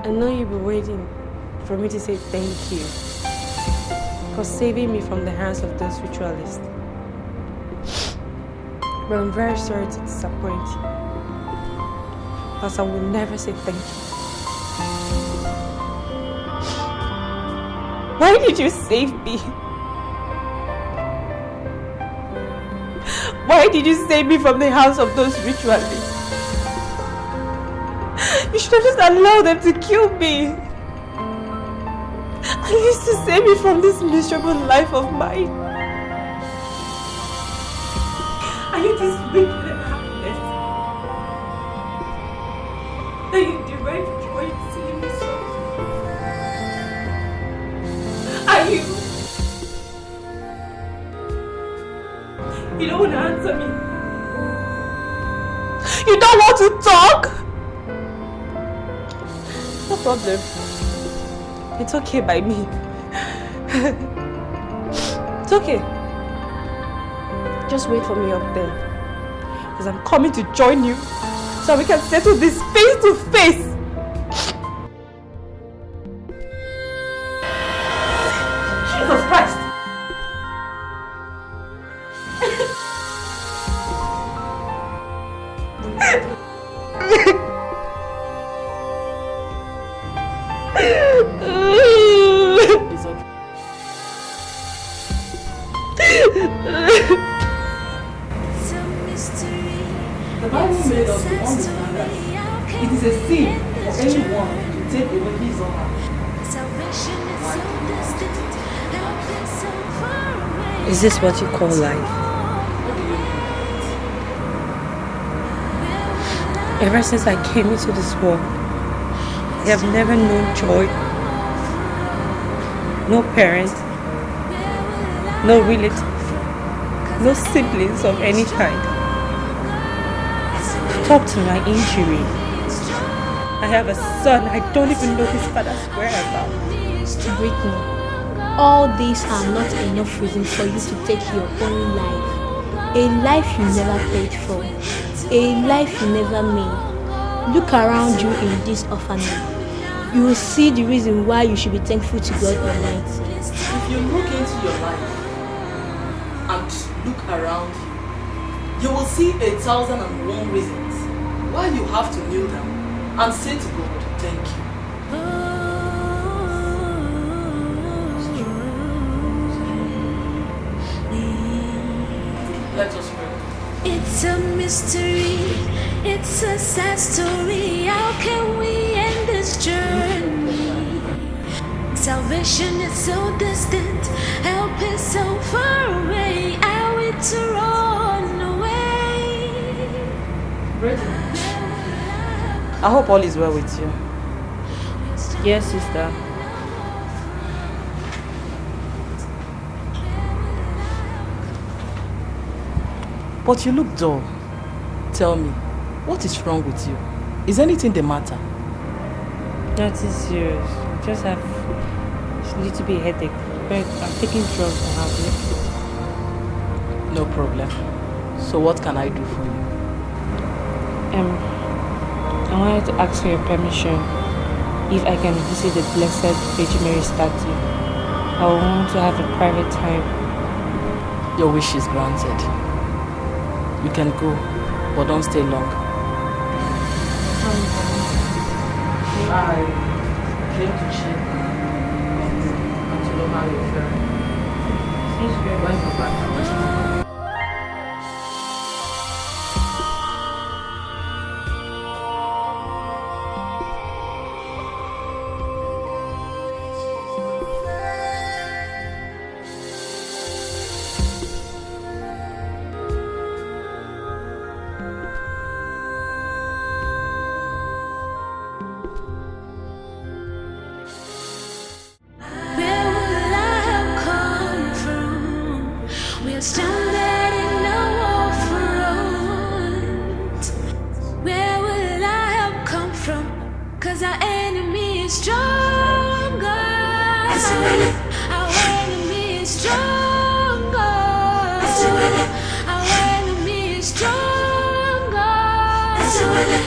I know you'll be waiting for me to say thank you for saving me from the hands of those ritualists. But I'm very sorry to disappoint you, because I will never say thank you. Why did you save me? Why did you save me from the hands of those ritualists? You should have just allowed them to kill me. At least to save me from this miserable life of mine. Are you this wicked and happiness that you derive joy in seeing me suffer? Are you? You don't want to answer me. You don't want to talk? No problem. It's okay by me. It's okay. Just wait for me up there, because I'm coming to join you so we can settle this face to face. Jesus Christ! It's okay. The Bible made us to understand that it is a sin for anyone to take away his or her. Is this what you call life? Ever since I came into this world, I have never known joy. No parent, no relative, no siblings of any kind. Talk to my injury. I have a son, I don't even know his father's whereabouts. Brittany, all these are not enough reason for you to take your own life. A life you never paid for. A life you never made. Look around you in this orphanage. You will see the reason why you should be thankful to God Almighty. If you look into your life and look around you, you will see 1,001 reasons why you have to kneel down and say to God, thank you. Let us pray. It's a mystery, it's a sad story. How can we end this journey? Salvation is so distant, help is so far away. Are we to run away? I hope all is well with you. Yes, sister. But you look dull. Tell me, what is wrong with you? Is anything the matter? Nothing serious. Just have a little bit headache. But I'm taking drugs and I'll be okay. No problem. So what can I do for you? I wanted to ask for your permission if I can visit the Blessed Virgin Mary statue. I want to have a private time. Your wish is granted. You can go, but don't stay long. I came to check and to know how you're faring. When you're back, I'll let you know.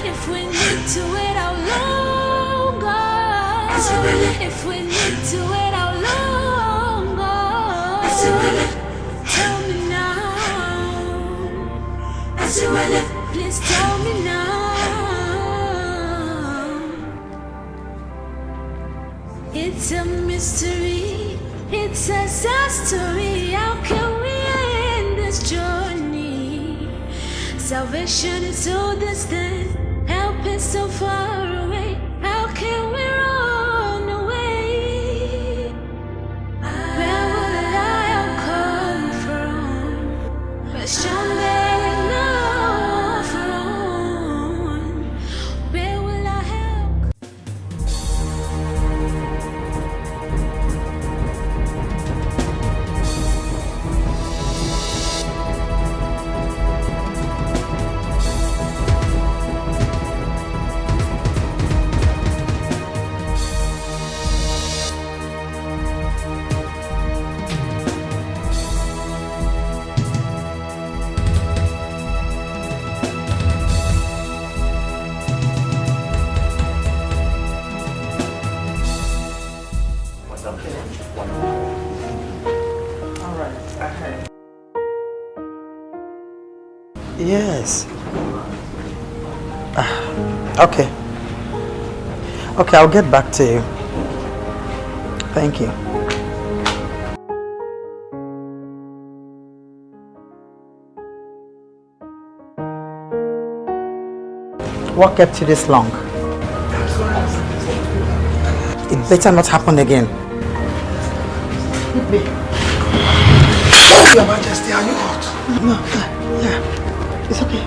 If we need to wait out longer, If we need to wait how long, tell me now. Please tell me now. It's a mystery, it's a sad story. How can we end this journey? Salvation is so distant, help is so far away. How can we run away? Where would I have come from? Question there enough run. Where will I help? Yes. Okay. Okay, I'll get back to you. Thank you. What kept you this long? It better not happen again. Your Majesty, are you hot? No, yeah, it's okay.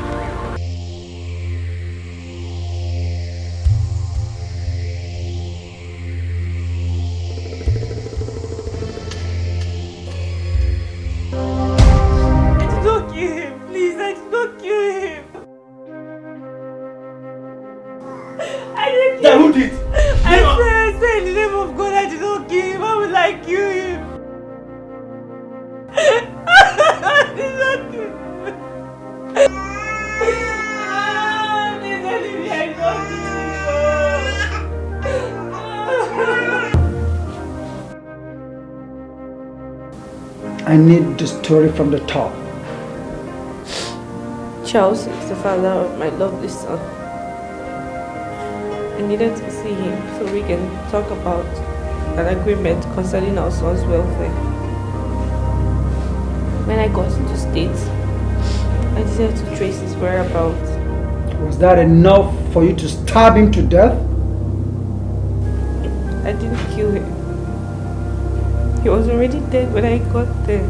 Don't kill him, please. Don't kill him. I didn't kill him. Who did? I swear in the name of God, I did not kill him. How would I kill him? I did not kill him. Please don't leave me. I did not kill him. I need the story from the top. Charles is the father of my lovely son. I needed to see him so we can talk about an agreement concerning our son's welfare. When I got into States, I decided to trace his whereabouts. Was that enough for you to stab him to death? I didn't kill him. He was already dead when I got there.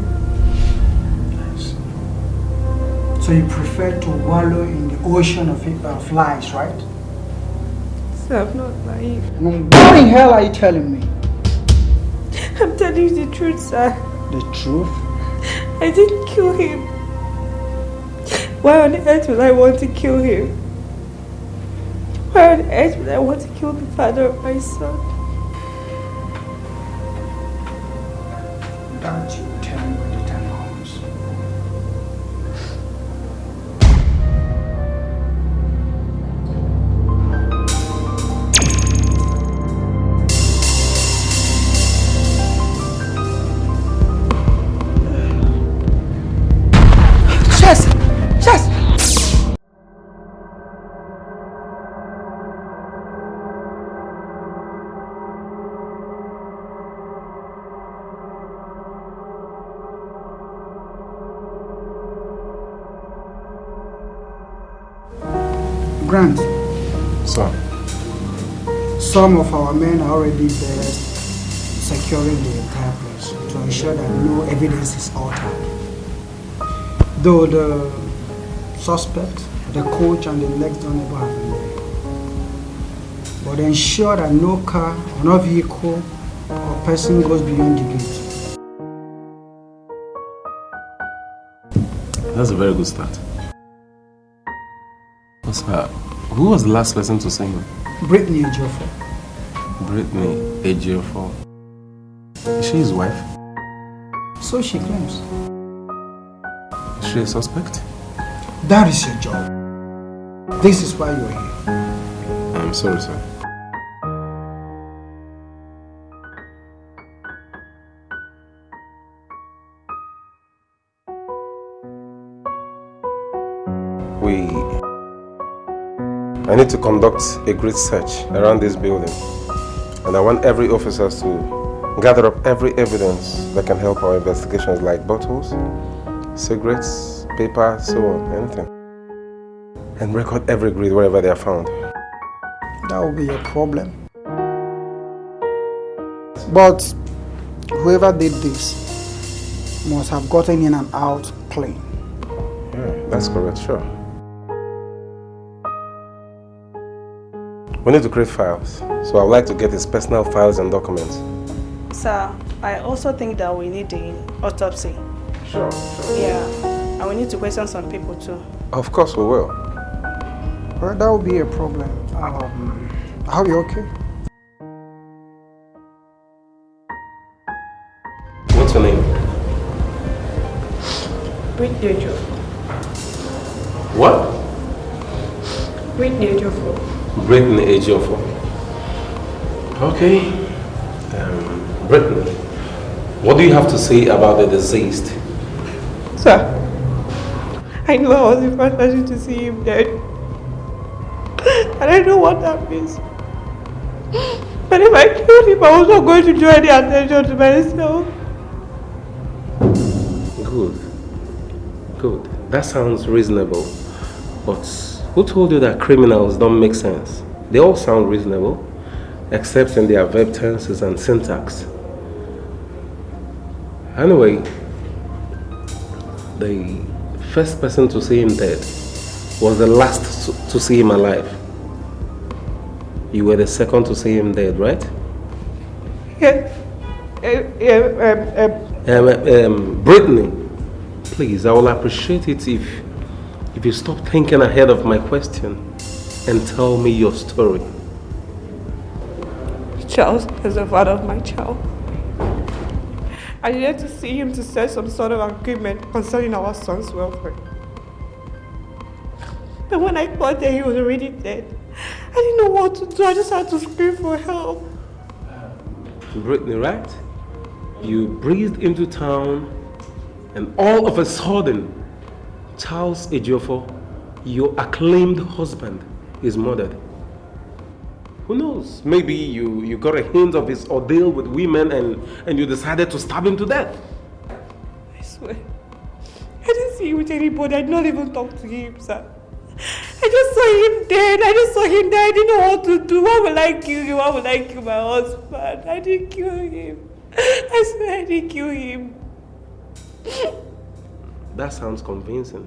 So you prefer to wallow in the ocean of flies, right? Sir, I'm not lying. What in hell are you telling me? I'm telling you the truth, sir. The truth? I didn't kill him. Why on earth would I want to kill him? Why on earth would I want to kill the father of my son? Don't you tell me when the time comes. Chess! Chess! Grant, Sir. some of our men are already there securing the entire place to ensure that no evidence is altered. Though the suspect, the coach and the next door neighbor have been there. But ensure that no car or no vehicle or person goes beyond the gate. That's a very good start. Sir, who was the last person to see him? Brittany Ejiofor. Brittany Ejiofor. Is she his wife? So she claims. Is she a suspect? That is your job. This is why you're here. I'm sorry, sir. I need to conduct a great search around this building. And I want every officer to gather up every evidence that can help our investigations, like bottles, cigarettes, paper, so on, anything. And record every greed wherever they are found. That will be a problem. But whoever did this must have gotten in and out clean. Yeah, that's correct, sure. We need to create files, so I would like to get his personal files and documents. Sir, I also think that we need the autopsy. Sure. Yeah, and we need to question some people too. Of course we will. Well, that will be a problem. Are you okay? What's your name? Whitney Ejiofor. What? Whitney Ejiofor. Brittany Ejiofor. Okay. Brittany, what do you have to say about the deceased? Sir, I know I was the first person to see him dead. And I know what that means. But if I killed him, I was not going to draw any attention to myself. Good. That sounds reasonable. But who told you that criminals don't make sense? They all sound reasonable, except in their verb tenses and syntax. Anyway, the first person to see him dead was the last to see him alive. You were the second to see him dead, right? Yeah. Brittany, please, I will appreciate it if you stop thinking ahead of my question and tell me your story. Charles is the father of my child. I needed to see him to set some sort of agreement concerning our son's welfare. But when I thought that he was already dead, I didn't know what to do. I just had to scream for help. Brittany, right? You breezed into town and all of a sudden, Charles Ejiofor, your acclaimed husband, is murdered. Who knows? Maybe you got a hint of his ordeal with women and you decided to stab him to death. I swear. I didn't see him with anybody. I did not even talk to him, sir. I just saw him dead. I didn't know what to do. Why would I kill him? Why would I kill my husband? I didn't kill him. I swear I didn't kill him. That sounds convincing.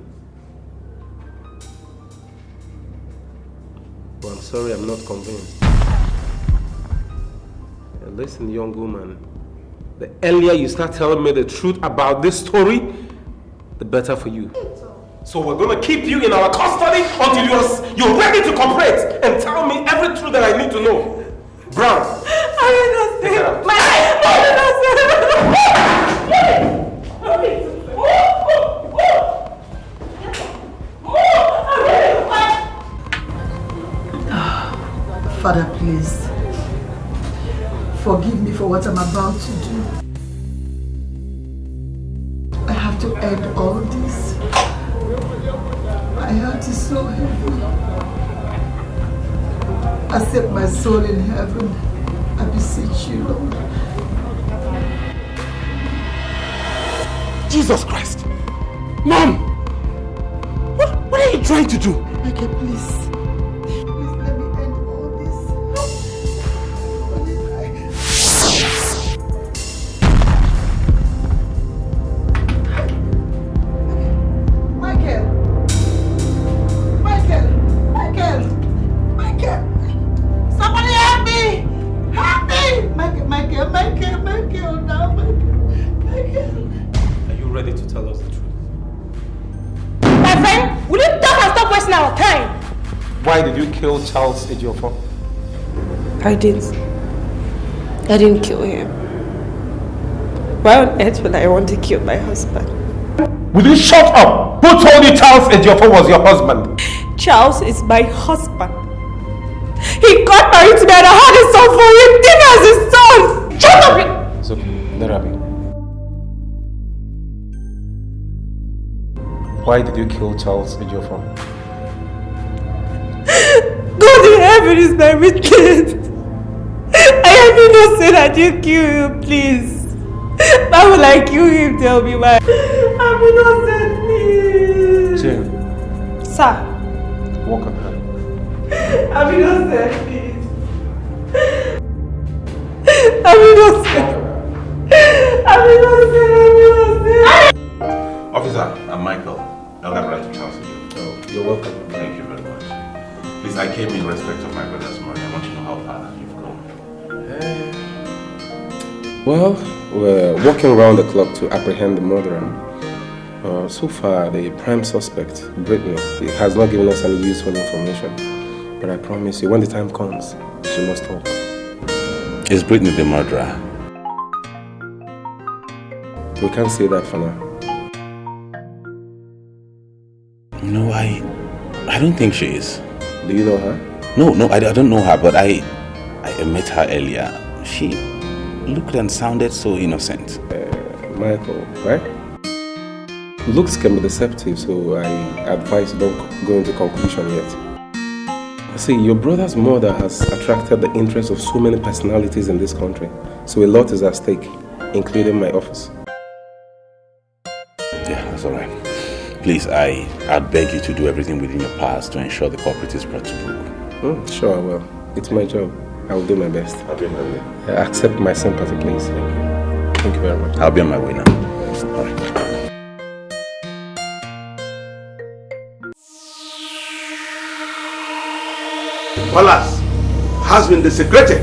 But I'm sorry, I'm not convinced. Listen, young woman, the earlier you start telling me the truth about this story, the better for you. So we're going to keep you in our custody until you're ready to cooperate and tell me every truth that I need to know. Brown. I'm innocent. Father, please. Forgive me for what I'm about to do. I have to end all this. My heart is so heavy. Accept my soul in heaven. I beseech you, Lord. Jesus Christ! Mom! What are you trying to do? Okay, please. Why did you kill Charles Ejiofor? I didn't kill him. Why on earth would I want to kill my husband? Will you shut up? Who told you Charles Ejiofor was your husband? Charles is my husband. He got married to me and I had a son for him, even as his son. Shut up! It's okay, Narabi. Why did you kill Charles Ejiofor? Heaven is my witness. I am innocent. I didn't kill him, please. Why would I kill him? Tell me why. I'm innocent, please. Jane. Sir. Walk up here. I'm innocent, please. I'm innocent. I'm innocent. Officer, I'm Michael. Elder Brother to counsel you. Oh, you're welcome. Thank you very much. Please, I came in respect of my brother's murder. I want to know how far you've gone. Well, we're working around the clock to apprehend the murderer. So far, the prime suspect, Brittany, he has not given us any useful information. But I promise you, when the time comes, she must talk. Is Brittany the murderer? We can't say that for now. No, I don't think she is. Do you know her? No, I don't know her, but I met her earlier. She looked and sounded so innocent. Michael, right? Looks can be deceptive, so I advise you don't go into conclusion yet. See, your brother's murder has attracted the interest of so many personalities in this country, so a lot is at stake, including my office. Yeah, that's all right. Please, I beg you to do everything within your powers to ensure the culprit is brought to book. Sure, I will. It's my job. I will do my best. I'll be on my way. Accept my sympathy, please. Thank you. Thank you very much. I'll be on my way now. All right. Palace has been desecrated.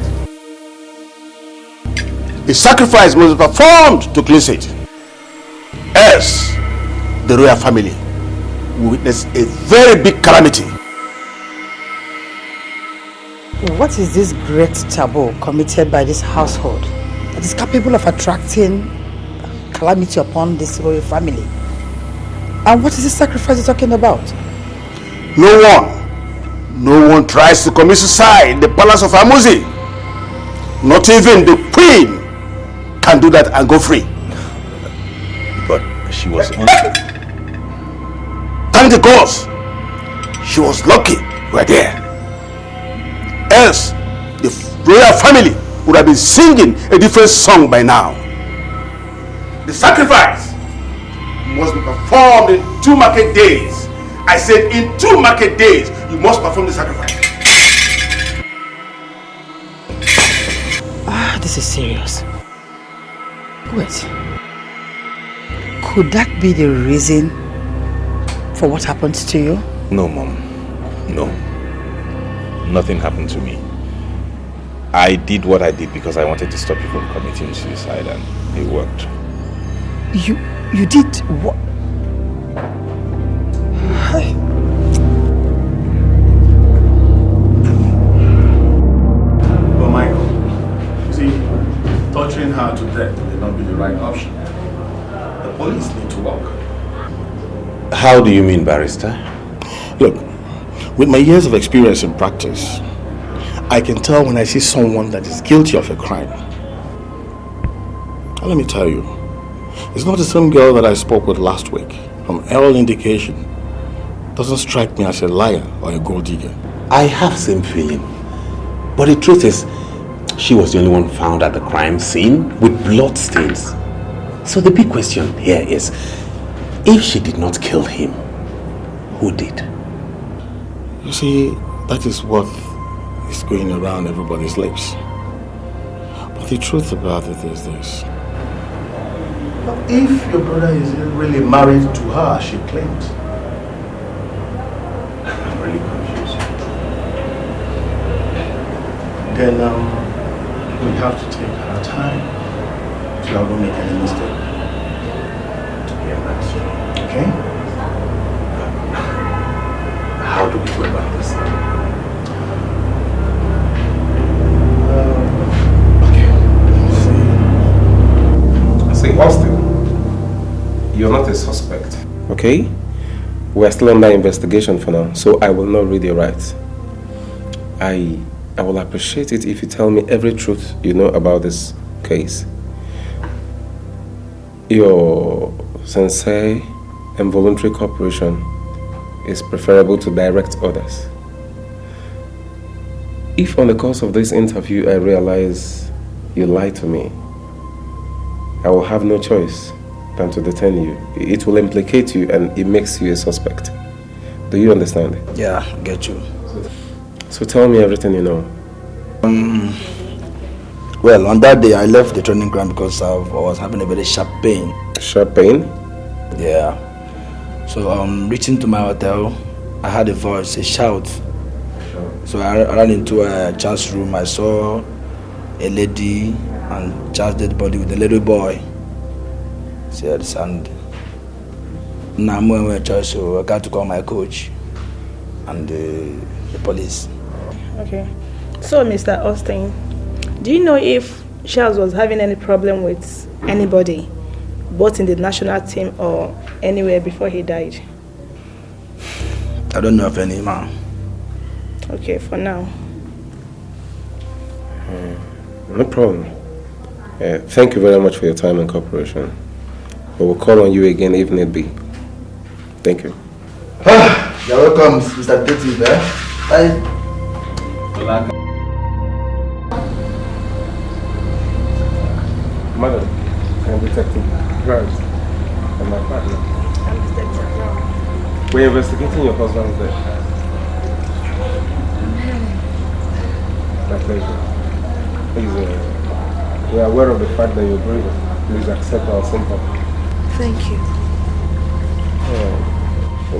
A sacrifice must be performed to cleanse it. Else, the royal family will witness a very big calamity. What is this great taboo committed by this household that is capable of attracting calamity upon this royal family? And what is this sacrifice you're talking about? No one tries to commit suicide in the palace of Amuzi. Not even the queen can do that and go free. But she was on. Thank the gods. She was lucky we were there. Else, the royal family would have been singing a different song by now. The sacrifice must be performed in 2 market days. I said in 2 market days, you must perform the sacrifice. This is serious. Wait. Could that be the reason for what happened to you? No, Mom. No. Nothing happened to me. I did what I did because I wanted to stop you from committing suicide, and it worked. You did what? Well, Michael, see, torturing her to death may not be the right option. The police need to work. How do you mean, barrister? Look, with my years of experience in practice, I can tell when I see someone that is guilty of a crime. And let me tell you, it's not the same girl that I spoke with last week. From all indication, doesn't strike me as a liar or a gold digger. I have same feeling. But the truth is, she was the only one found at the crime scene with blood stains. So the big question here is, if she did not kill him, who did? You see, that is what is going around everybody's lips. But the truth about it is this. If your brother is really married to her, as she claims, I'm really confused. then we have to take our time so I won't make any mistake. Okay? How do we go about this? See, Austin, you're not a suspect. Okay? We're still under investigation for now, so I will not read your rights. I will appreciate it if you tell me every truth you know about this case. Your sincere and voluntary cooperation is preferable to direct others. If on the course of this interview I realize you lied to me, I will have no choice than to detain you. It will implicate you and it makes you a suspect. Do you understand? Yeah, I get you. So tell me everything you know. Well, on that day I left the training ground because I was having a very sharp pain. Sharp pain? Yeah. So reaching to my hotel, I heard a voice, a shout. So I ran into a child's room. I saw a lady and child's dead body with a little boy. And now I'm going to church, so I got to call my coach and the police. Okay. So, Mr. Austin, do you know if Charles was having any problem with anybody, both in the national team or anywhere before he died? I don't know of any, ma'am. Okay, for now. No problem. Thank you very much for your time and cooperation. We will call on you again if need be. Thank you. You're welcome, Mr. Detective. Bye. Madam, I'm Detective Grimes and my partner. I'm Detective Brown. We're investigating your husband's death. My pleasure. Please, we are aware of the fact that you're grieving. Please accept our sympathy. Thank you.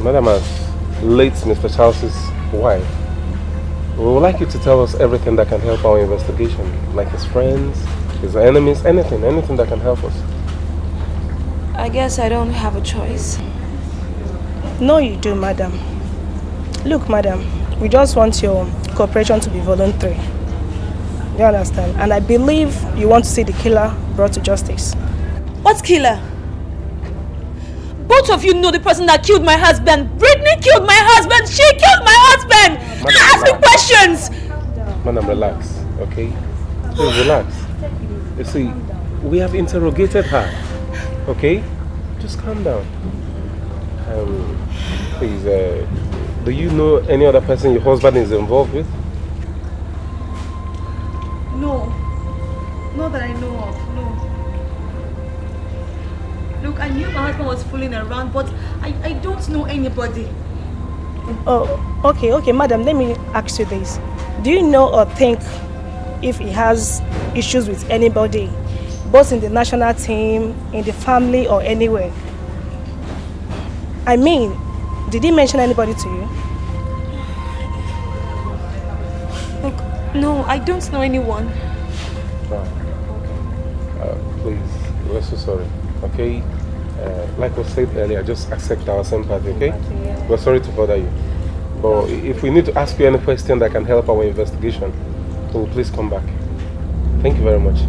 Madam, as late Mr. Charles's wife, we would like you to tell us everything that can help our investigation, like his friends, his enemies, anything that can help us. I guess I don't have a choice. No, you do, madam. Look, madam, we just want your cooperation to be voluntary. You understand? And I believe you want to see the killer brought to justice. What killer? Both of you know the person that killed my husband. Brittany killed my husband. She killed my husband. Ask me questions. Madam, relax, okay? Please relax. You see, we have interrogated her, okay? Just calm down. Please, do you know any other person your husband is involved with? No. Not that I know of, no. Look, I knew my husband was fooling around, but I don't know anybody. Oh, okay, madam, let me ask you this. Do you know or think if he has issues with anybody, both in the national team, in the family, or anywhere? I mean, did he mention anybody to you? Look, no, I don't know anyone. Please, we're so sorry, okay? Like I said earlier, just accept our sympathy, okay? We're sorry to bother you. But if we need to ask you any question that can help our investigation, we'll please come back. Thank you very much.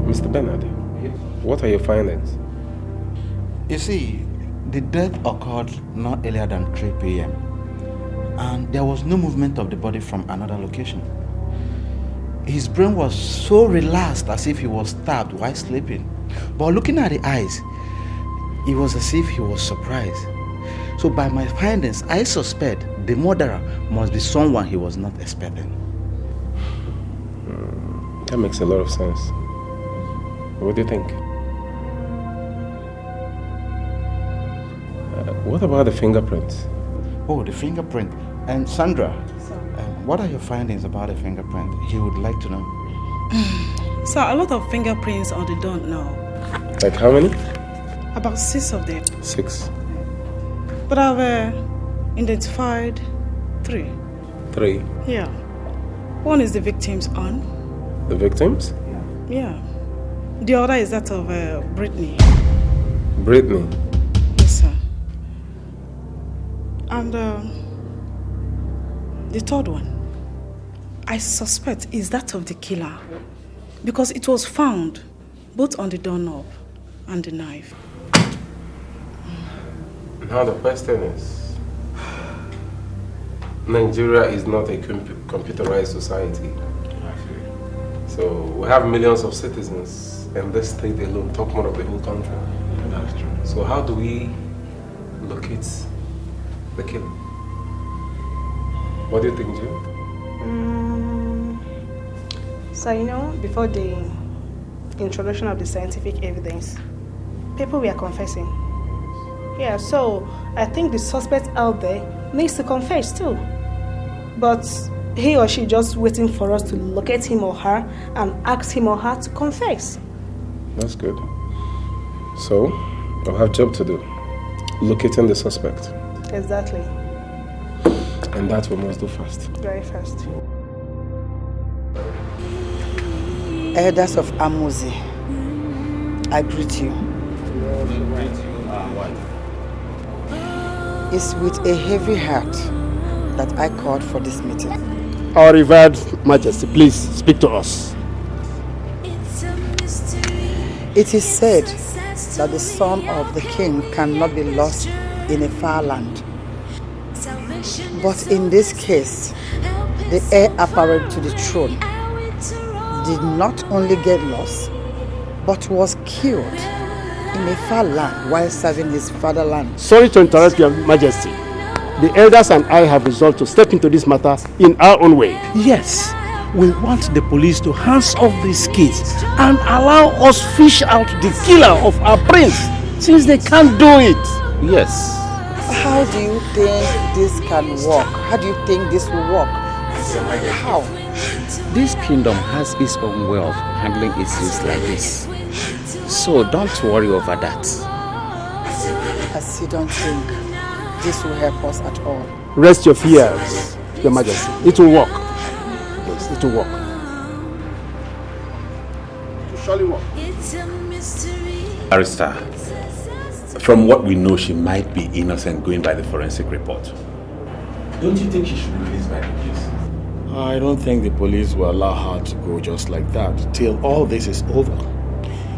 Mr. Bernard, what are your findings? You see, the death occurred not earlier than 3 p.m. and there was no movement of the body from another location. His brain was so relaxed as if he was stabbed while sleeping. But looking at the eyes, it was as if he was surprised. So by my findings, I suspect the murderer must be someone he was not expecting. That makes a lot of sense. What do you think? What about the fingerprints? Oh, the fingerprint. And Sandra, what are your findings about the fingerprint? He would like to know. So a lot of fingerprints on the door now. Like how many? About 6 of them. 6. But I've identified 3. 3? Yeah. One is the victim's arm. The victims? Yeah. The other is that of Brittany. Brittany? Yes, sir. And the third one, I suspect is that of the killer because it was found both on the doorknob and the knife. Now the question is, Nigeria is not a computerized society. So we have millions of citizens in this state alone, talk more of the whole country. That's true. So how do we locate the killer? What do you think, Jim? So you know, before the introduction of the scientific evidence, people were confessing. Yeah, so I think the suspect out there needs to confess too. But he or she just waiting for us to locate him or her and ask him or her to confess. That's good. So, I'll have a job to do. Locating the suspect. Exactly. And that we must do fast. Very fast. Elders of Amuzi, I greet you. It's with a heavy heart that I called for this meeting. Our revered Majesty, please speak to us. It is said that the son of the king cannot be lost in a far land. But in this case, the heir apparent to the throne did not only get lost, but was killed in a far land while serving his fatherland. Sorry to interrupt Your Majesty. The elders and I have resolved to step into this matter in our own way. Yes, we want the police to hands off these kids and allow us fish out the killer of our prince, since they can't do it. Yes. How do you think this can work? How do you think this will work? How? This kingdom has its own way of handling issues like this. So don't worry over that. I still don't think this will help us at all. Rest your fears, Your Majesty. It will work. Yes, it will work. It will surely work. Barrister, from what we know, she might be innocent going by the forensic report. Don't you think she should be released by the police? I don't think the police will allow her to go just like that till all this is over.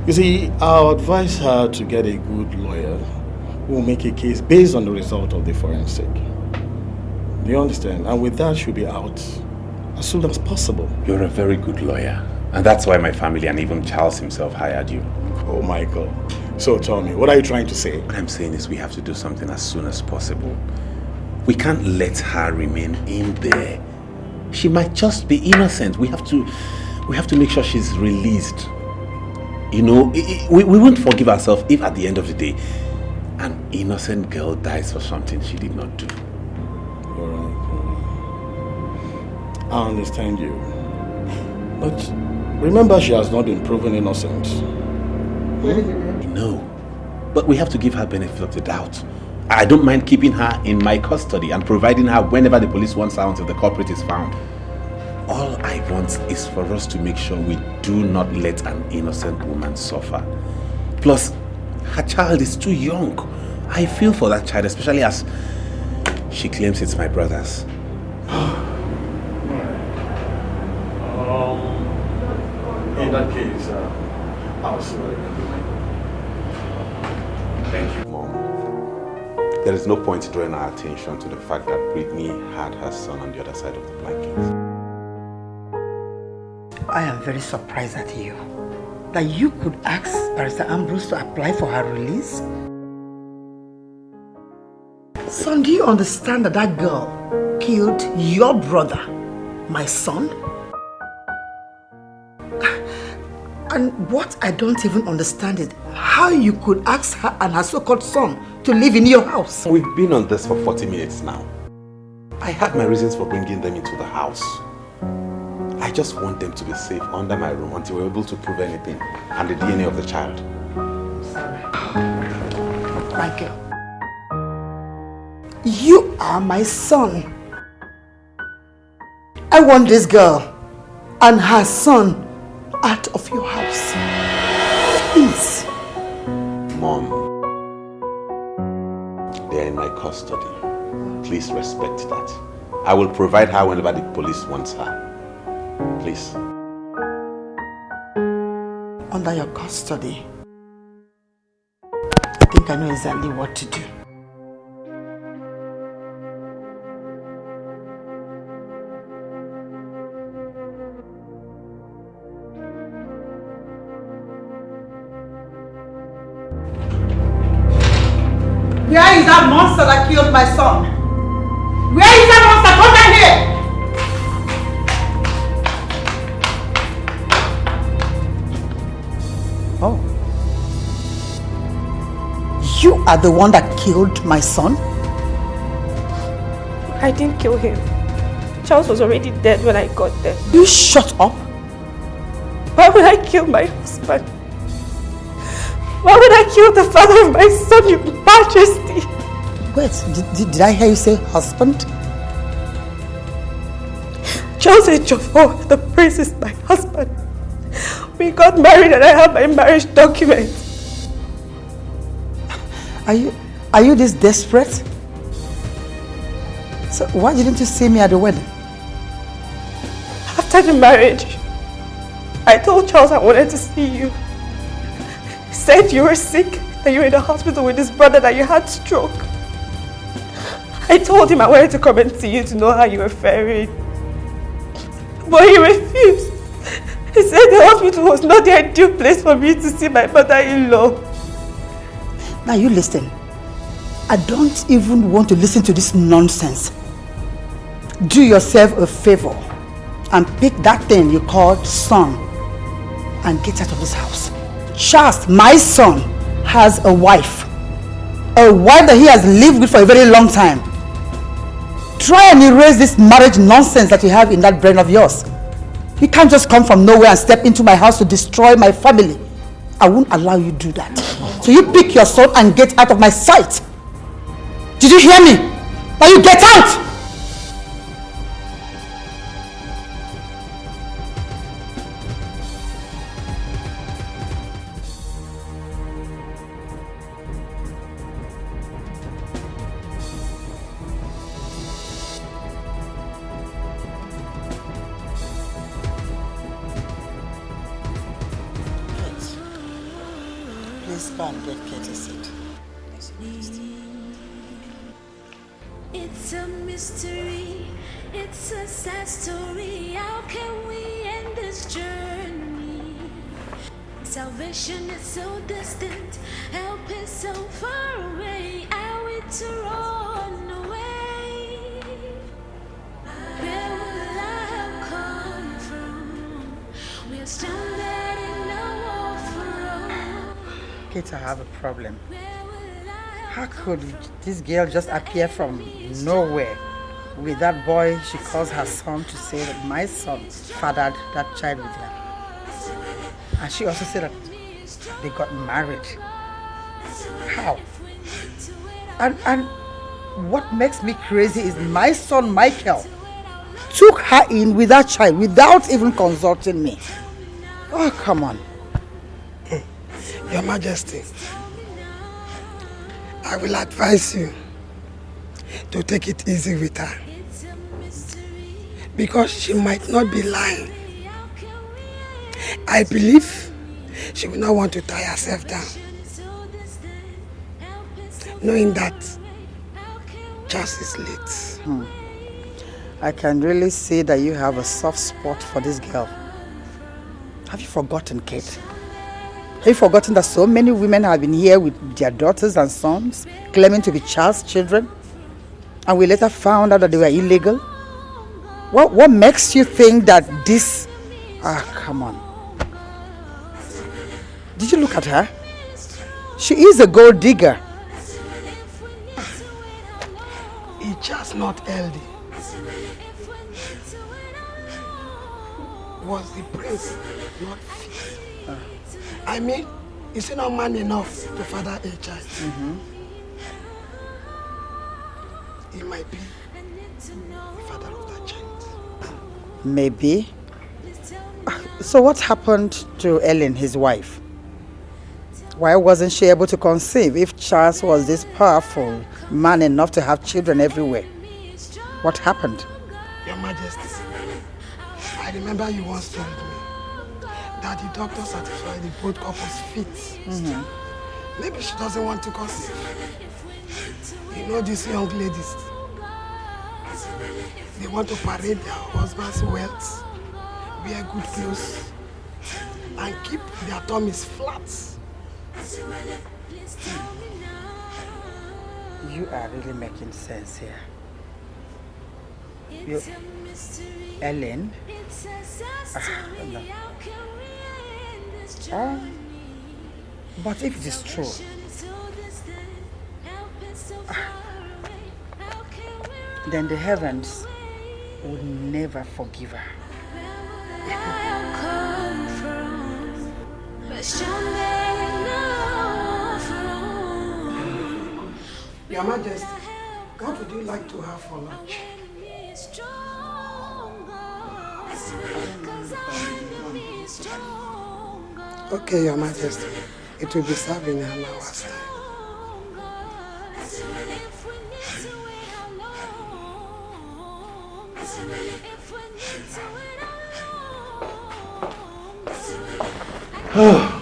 You see, I'll advise her to get a good lawyer who will make a case based on the result of the forensic. Do you understand? And with that, she'll be out as soon as possible. You're a very good lawyer. And that's why my family and even Charles himself hired you. Oh, Michael. So tell me, what are you trying to say? What I'm saying is we have to do something as soon as possible. We can't let her remain in there. She might just be innocent. We have to make sure she's released. You know, we won't forgive ourselves if at the end of the day, an innocent girl dies for something she did not do. All right. I understand you. But remember, she has not been proven innocent. No, but we have to give her benefit of the doubt. I don't mind keeping her in my custody and providing her whenever the police wants her until the culprit is found. All I want is for us to make sure we do not let an innocent woman suffer. Plus, her child is too young. I feel for that child, especially as she claims it's my brother's. In that case, I'll see what I can do. Thank you, Mom. There is no point drawing our attention to the fact that Brittany had her son on the other side of the blanket. I am very surprised at you. That you could ask Barrister Ambrose to apply for her release? Son, do you understand that that girl killed your brother, my son? And what I don't even understand is how you could ask her and her so-called son to live in your house. We've been on this for 40 minutes now. I had my reasons for bringing them into the house. I just want them to be safe under my room until we're able to prove anything and the DNA of the child. Michael, you are my son. I want this girl and her son out of your house. Please. Mom, they are in my custody. Please respect that. I will provide her whenever the police wants her. Please. Under your custody. I think I know exactly what to do. Where is that monster that killed my son? Where is that monster? Come down here! Oh. You are the one that killed my son? I didn't kill him. Charles was already dead when I got there. You shut up. Why would I kill my husband? Why would I kill the father of my son, Your Majesty? Wait, did I hear you say husband? Charles Ejiofor, the prince, is my husband. We got married and I have my marriage document. Are you this desperate? So why didn't you see me at the wedding? After the marriage, I told Charles I wanted to see you. He said you were sick, that you were in the hospital with his brother, that you had stroke. I told him I wanted to come and see you to know how you were faring. But he refused. He said the hospital was not the ideal place for me to see my mother-in-law. Now you listen. I don't even want to listen to this nonsense. Do yourself a favor and pick that thing you call son and get out of this house. Charles, my son, has a wife. A wife that he has lived with for a very long time. Try and erase this marriage nonsense that you have in that brain of yours. You can't just come from nowhere and step into my house to destroy my family. I won't allow you to do that. So you pick your son and get out of my sight. Did you hear me? Now you get out! Please go and get Kate a seat. It's a mystery, it's a sad story. How can we end this journey? Salvation is so distant, help is so far away. Are we to run away? Where will I have come from? We're stranded in a war for Kate, I have a problem. How could this girl just appear from nowhere with that boy she calls her son to say that my son fathered that child with her? And she also said that they got married. How? And what makes me crazy is my son Michael took her in with that child without even consulting me. Oh, come on. Your Majesty, I will advise you to take it easy with her, because she might not be lying. I believe she will not want to tie herself down, knowing that Charles is late. I can really see that you have a soft spot for this girl. Have you forgotten, Kate? Have you forgotten that so many women have been here with their daughters and sons, claiming to be Charles' children, and we later found out that they were illegal? What makes you think that this... come on. Did you look at her? She is a gold digger. It's just not healthy. Was the prince not fit? I mean, is he not man enough to father a child? He might be the father of that child. Maybe. So what happened to Ellen, his wife? Why wasn't she able to conceive if Charles was this powerful man enough to have children everywhere? What happened? Your Majesty, I remember you once told me that the doctor certified the both couples fit. Maybe she doesn't want to conceive. You know these young ladies, they want to parade their husband's wealth, wear good clothes, and keep their tummies flat. You are really making sense here. You, Ellen? No. But if it is true, then the heavens would never forgive her. Your Majesty, what would you like to have for lunch? Okay, Your Majesty. It will be served in an hour's time.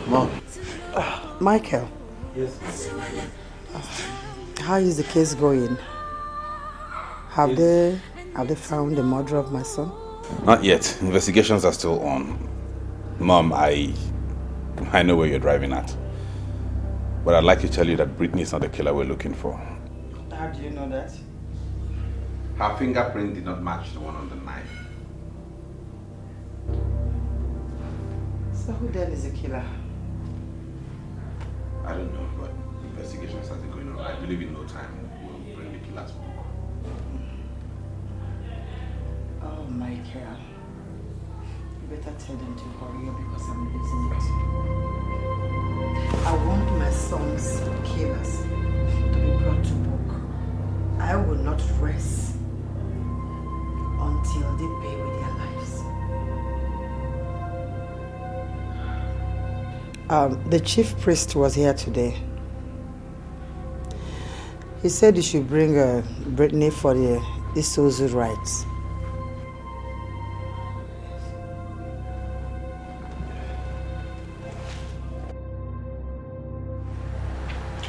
Mom. Michael. Yes. How is the case going? Have they found the murderer of my son? Not yet. Investigations are still on. Mom, I know where you're driving at. But I'd like to tell you that Brittany is not the killer we're looking for. How do you know that? Her fingerprint did not match the one on the knife. So who then is the killer? I don't know, but investigations are still going on. I believe in no time we'll bring the killer to book. Oh, Michael. You better tell them to hurry up because I'm losing it. I want my son's killers to be brought to book. I will not rest until they pay with their lives. The chief priest was here today. He said you should bring Brittany for the UGEZU rites.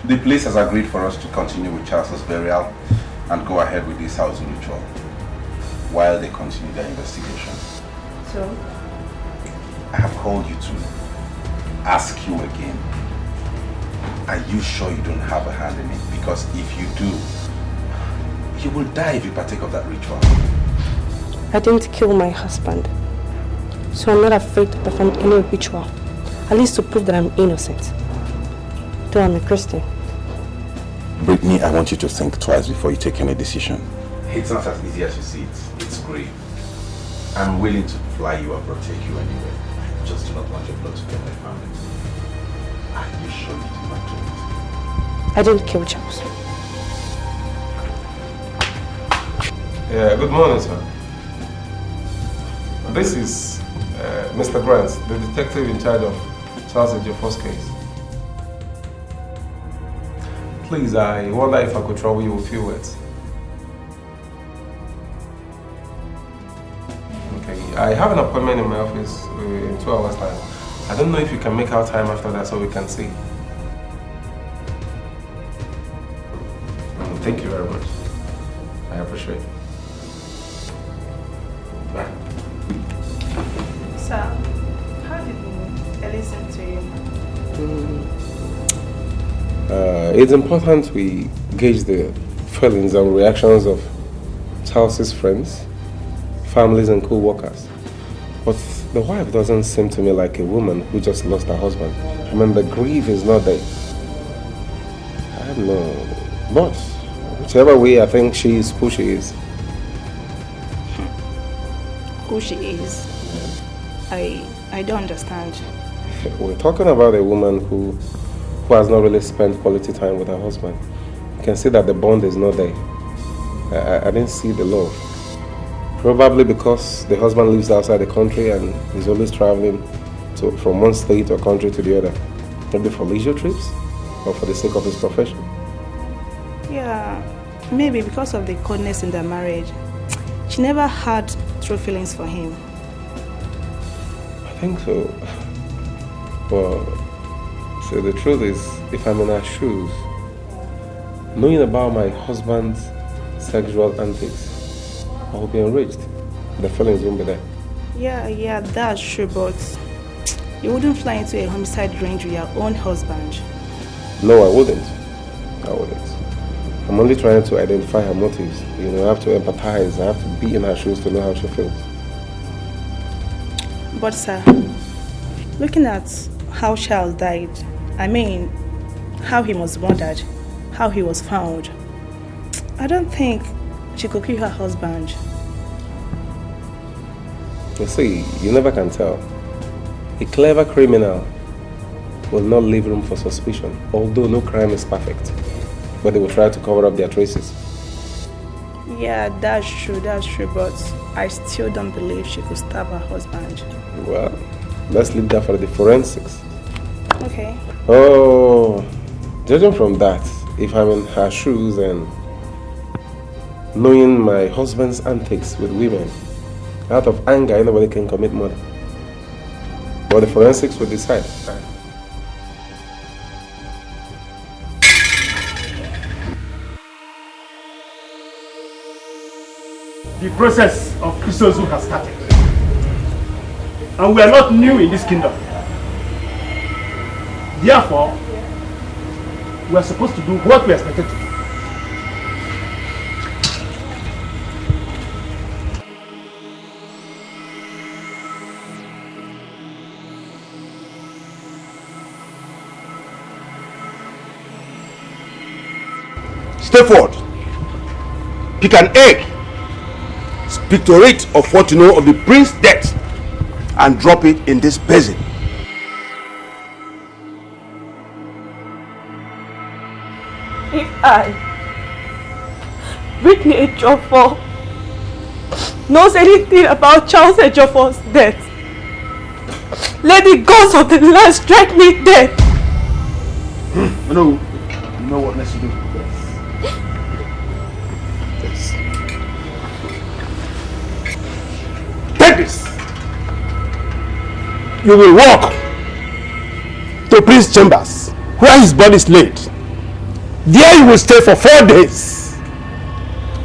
The police has agreed for us to continue with Charles's burial and go ahead with this house ritual while they continue their investigation. So? I have called you to ask you again. Are you sure you don't have a hand in it? Because if you do, you will die if you partake of that ritual. I didn't kill my husband, so I'm not afraid to perform any ritual, at least to prove that I'm innocent. Though I'm a Christian. Brittany, I want you to think twice before you take any decision. It's not as easy as you see it. It's grave. I'm willing to fly you and protect you anyway. I just do not want your blood to get my family. Are you sure you did not do it? I didn't kill Charles. Yeah, good morning, sir. This is Mr. Grant, the detective in charge of Charles Ejiofor's case. Please, I wonder if I could trouble you with a few words. Okay, I have an appointment in my office in 2 hours' time. I don't know if you can make out time after that so we can see. Thank you very much. I appreciate it. Bye. Sir, how did I listen to you? It's important we gauge the feelings and reactions of Charles's friends, families and co-workers. But the wife doesn't seem to me like a woman who just lost her husband. I mean, the grief is not there. I don't know. But whichever way, I think she is who she is. Who she is? I don't understand. We're talking about a woman who has not really spent quality time with her husband. You can see that the bond is not there. I didn't see the love. Probably because the husband lives outside the country and is always traveling from one state or country to the other. Maybe for leisure trips or for the sake of his profession. Yeah, maybe because of the coldness in their marriage. She never had true feelings for him. I think so. Well, so the truth is, if I'm in her shoes, knowing about my husband's sexual antics, I will be enraged. The feelings won't be there. Yeah, that's true, but you wouldn't fly into a homicide range with your own husband. No, I wouldn't. I'm only trying to identify her motives. You know, I have to empathize. I have to be in her shoes to know how she feels. But sir, looking at how Charles died, I mean, how he was murdered, how he was found, I don't think she could kill her husband. You see, you never can tell. A clever criminal will not leave room for suspicion, although no crime is perfect. But they will try to cover up their traces. Yeah, that's true, but I still don't believe she could stab her husband. Well, let's leave that for the forensics. Okay. Oh, judging from that, if I'm in her shoes and knowing my husband's antics with women, out of anger, anybody can commit murder. But the forensics will decide. The process of PCOLLINS has started. And we are not new in this kingdom. Therefore, we are supposed to do what we are expected to do. Step forward. Pick an egg. Speak to it of what you know of the prince's death and drop it in this basin. If I, Brittany Ejiofor, knows anything about Charles Ejiofor's death, let the gods of the land strike me dead. No, you know what next to do. Take this. You will walk to Prince's chambers where his body is laid. There you will stay for 4 days.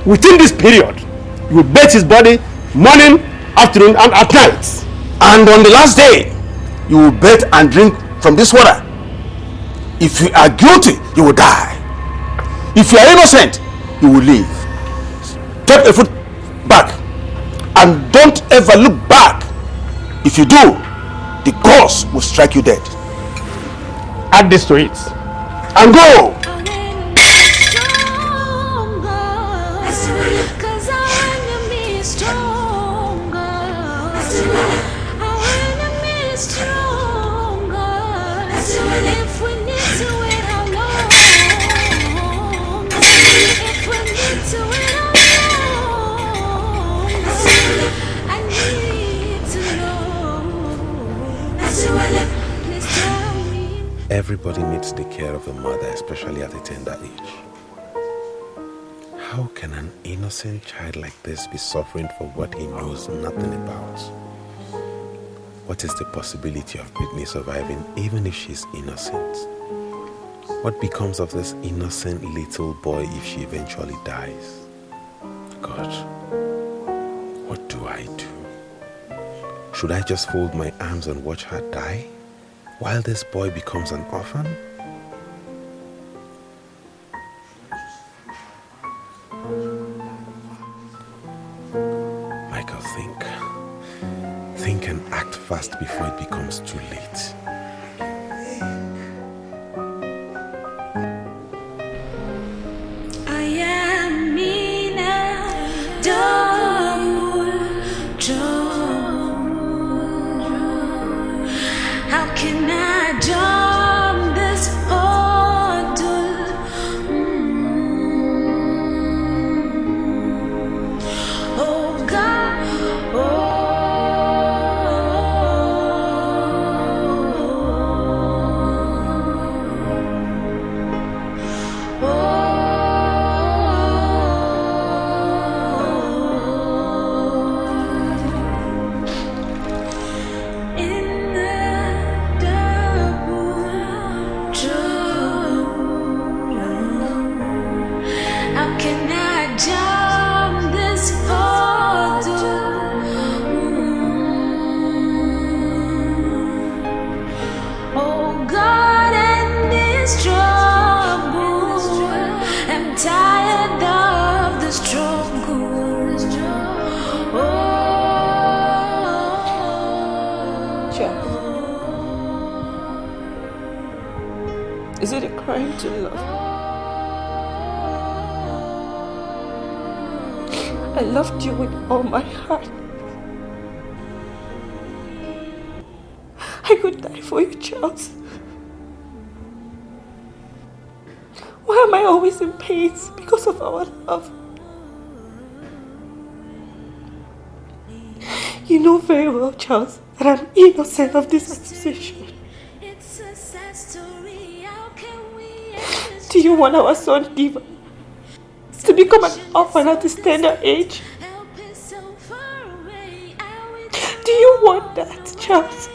Within this period, you will bathe his body morning, afternoon, and at night. And on the last day, you will bathe and drink from this water. If you are guilty, you will die. If you are innocent, you will live. Step a foot back and don't ever look back. If you do, the gods will strike you dead. Add this to it and go. Everybody needs the care of a mother, especially at a tender age. How can an innocent child like this be suffering for what he knows nothing about? What is the possibility of Brittany surviving even if she's innocent? What becomes of this innocent little boy if she eventually dies? God, what do I do? Should I just fold my arms and watch her die while this boy becomes an orphan? Michael, think and act fast before it becomes too late. I am Mina, double trouble. How can I jump this hurdle? Oh God, in the dark. crime to love. I loved you with all my heart. I could die for you, Charles. Why am I always in pain because of our love? You know very well, Charles, that I'm innocent of this accusation. Do you want our son, Diva, to become an orphan at his tender age? Do you want that, Charles?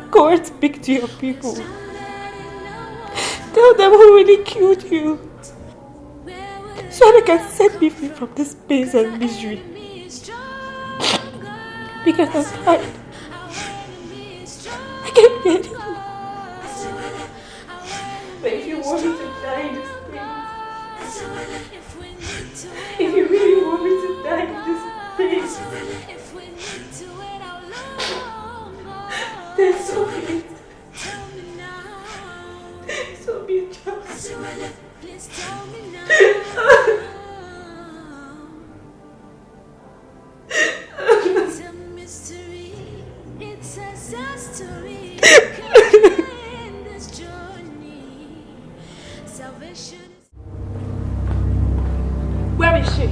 Go and speak to your people. Tell them who really killed you, so they can set me free from this pain and misery. Because I'm tired. I can't get it. But if you want me to die in this pain, if you really want me to die in this pain, then so be it. So be it, Charles. Please tell me now. It's a mystery. It's a sad story. In this journey, salvation is... Where is she?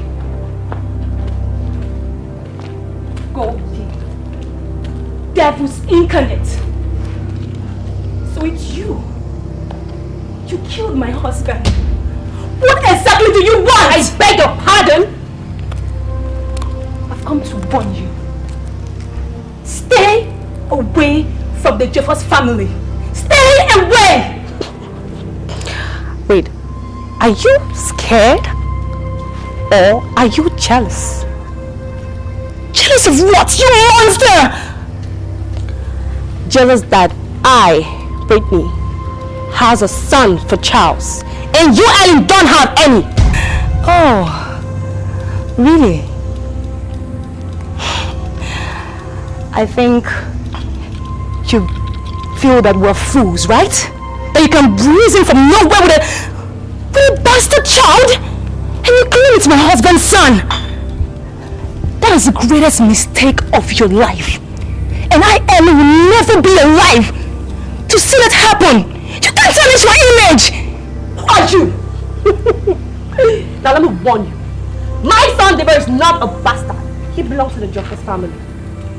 Goldie. Devil's incarnate. So it's you. You killed my husband. What exactly do you want? I beg your pardon. I've come to warn you. Stay away from the Jeffers family. Stay away! Wait, are you scared? Or are you jealous? Jealous of what? You monster! Jealous that I, Brittany, has a son for Charles, and you, Ellen, don't have any. Oh, really? I think you feel that we're fools, right? That you can breeze in from nowhere with a bastard child, and you claim it's my husband's son. That is the greatest mistake of your life. And I, Ellen, will never be alive to see that happen. You can't tarnish my image! Are you? Now let me warn you. My son Deborah is not a bastard. He belongs to the Jeffers family.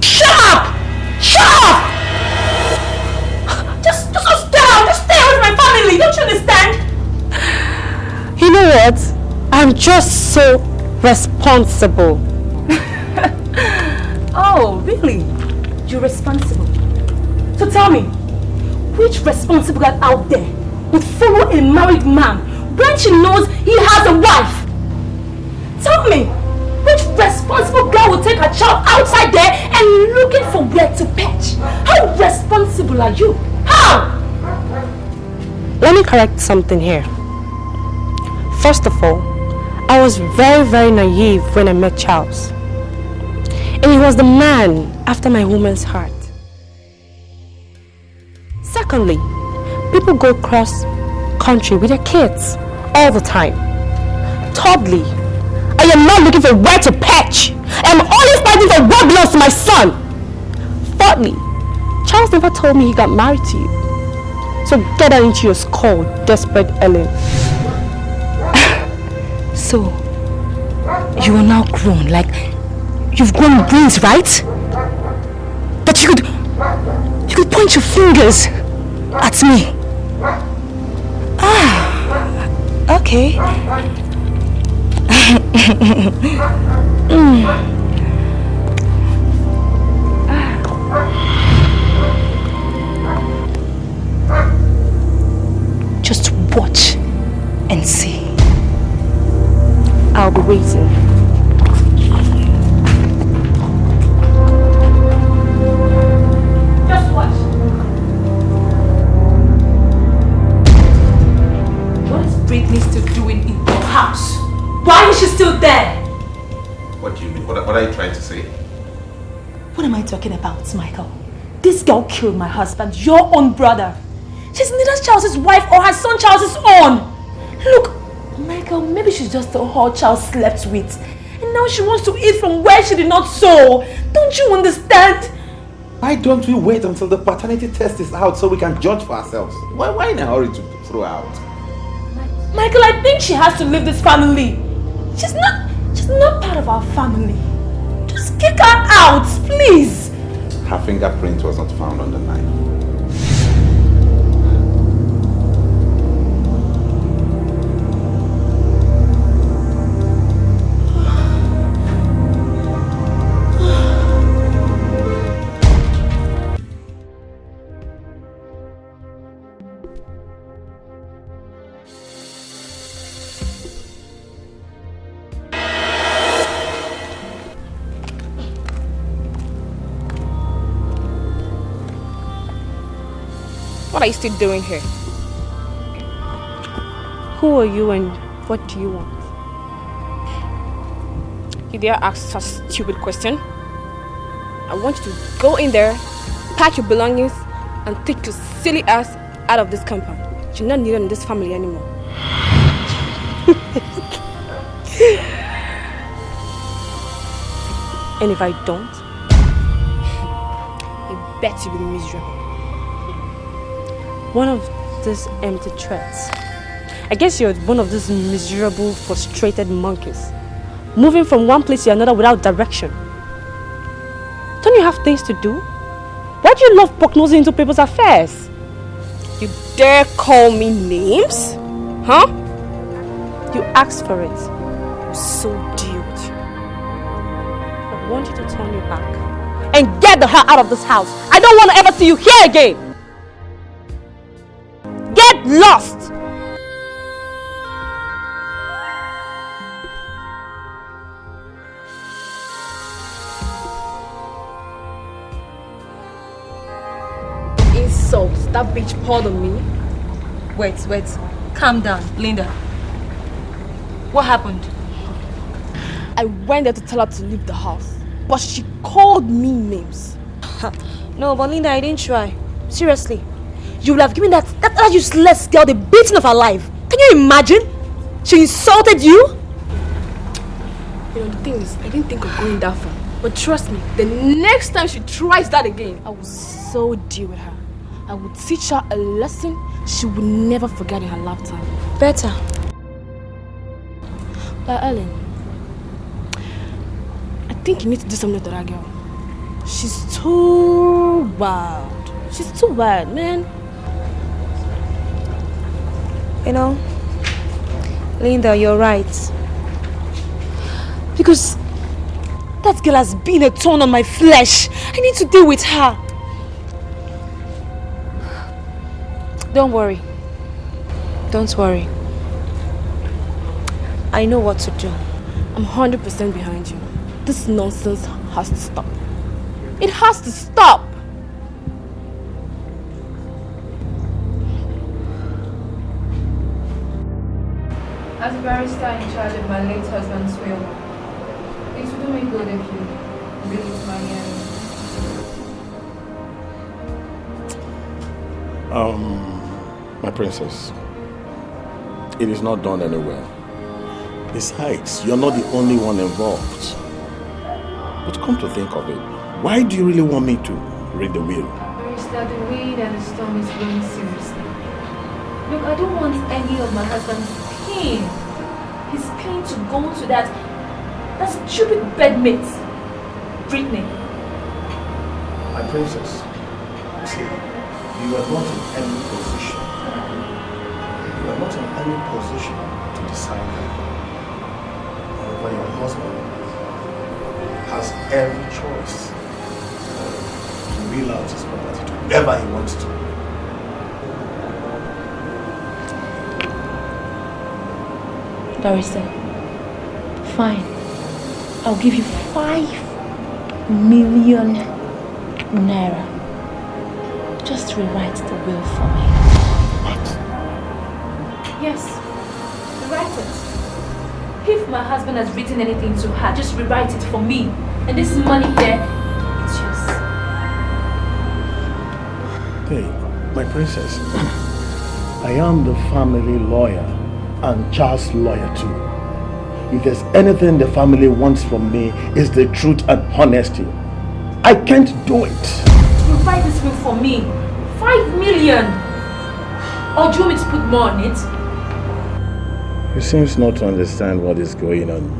Shut up! Shut up! Just stay out! Just stay out of my family! Don't you understand? You know what? I'm just so responsible. Oh, really? You're responsible. So tell me, which responsible girl out there would follow a married man when she knows he has a wife? Tell me, which responsible girl will take her child outside there and looking for where to perch? How responsible are you? How? Let me correct something here. First of all, I was very, very naive when I met Charles. And he was the man after my woman's heart. Secondly, people go cross country with their kids all the time. Thirdly, I am not looking for where to perch. I am always fighting for what belongs to my son. Fourthly, Charles never told me he got married to you. So get that into your skull, desperate Ellen. So, you are now grown, like you've grown brains, right? That you could point your fingers at me. Ah, okay. Just watch and see. I'll be waiting. Just watch. What is Brittany still doing in your house? Why is she still there? What do you mean? What are you trying to say? What am I talking about, Michael? This girl killed my husband, your own brother. She's neither Charles's wife or her son Charles's own. Look, Michael, maybe she's just the whole child slept with. And now she wants to eat from where she did not sow. Don't you understand? Why don't we wait until the paternity test is out so we can judge for ourselves? Why in a hurry to throw her out? Michael, I think she has to leave this family. She's not part of our family. Just kick her out, please. Her fingerprint was not found on the knife. What are you still doing here? Who are you and what do you want? You dare ask such a stupid question? I want you to go in there, pack your belongings, and take your silly ass out of this compound. You're not needed in this family anymore. And if I don't? I bet you'll be miserable. One of these empty threats. I guess you're one of these miserable, frustrated monkeys. Moving from one place to another without direction. Don't you have things to do? Why do you love poke nosing into people's affairs? You dare call me names? Huh? You asked for it. You're so duped. I want you to turn your back and get the hell out of this house. I don't want to ever see you here again. Get lost! Insults that bitch poured on me. Wait. Calm down, Linda. What happened? I went there to tell her to leave the house, but she called me names. No, but Linda, I didn't try. Seriously. You would have given that useless girl the beating of her life. Can you imagine? She insulted you? You know, the thing is, I didn't think of going that far. But trust me, the next time she tries that again, I will so deal with her. I will teach her a lesson she will never forget in her lifetime. Better. But Ellen, I think you need to do something to that girl. She's too wild. She's too wild, man. You know, Linda, you're right. Because that girl has been a thorn on my flesh. I need to deal with her. Don't worry. Don't worry. I know what to do. I'm 100% behind you. This nonsense has to stop. It has to stop! As a barrister in charge of my late husband's will, it would do me good if you release my My princess, it is not done anywhere. Besides, you're not the only one involved. But come to think of it, why do you really want me to read the will? Barrister, the wind and the storm is blowing seriously. Look, I don't want any of my husband's pain. His pain to go to that stupid bedmate, Brittany. My princess, see, you are not in any position. You are not in any position to decide that. However, your husband has every choice to wheel out his property to whoever he wants to. Barrister, fine. I'll give you 5 million naira. Just rewrite the will for me. What? Yes, rewrite it. If my husband has written anything to her, just rewrite it for me. And this money here, it's yours. Hey, my princess, I am the family lawyer and Charles' lawyer too. If there's anything the family wants from me, is the truth and honesty. I can't do it. You buy this milk for me. 5 million. Or do you want me to put more on it? You seem not to understand what is going on.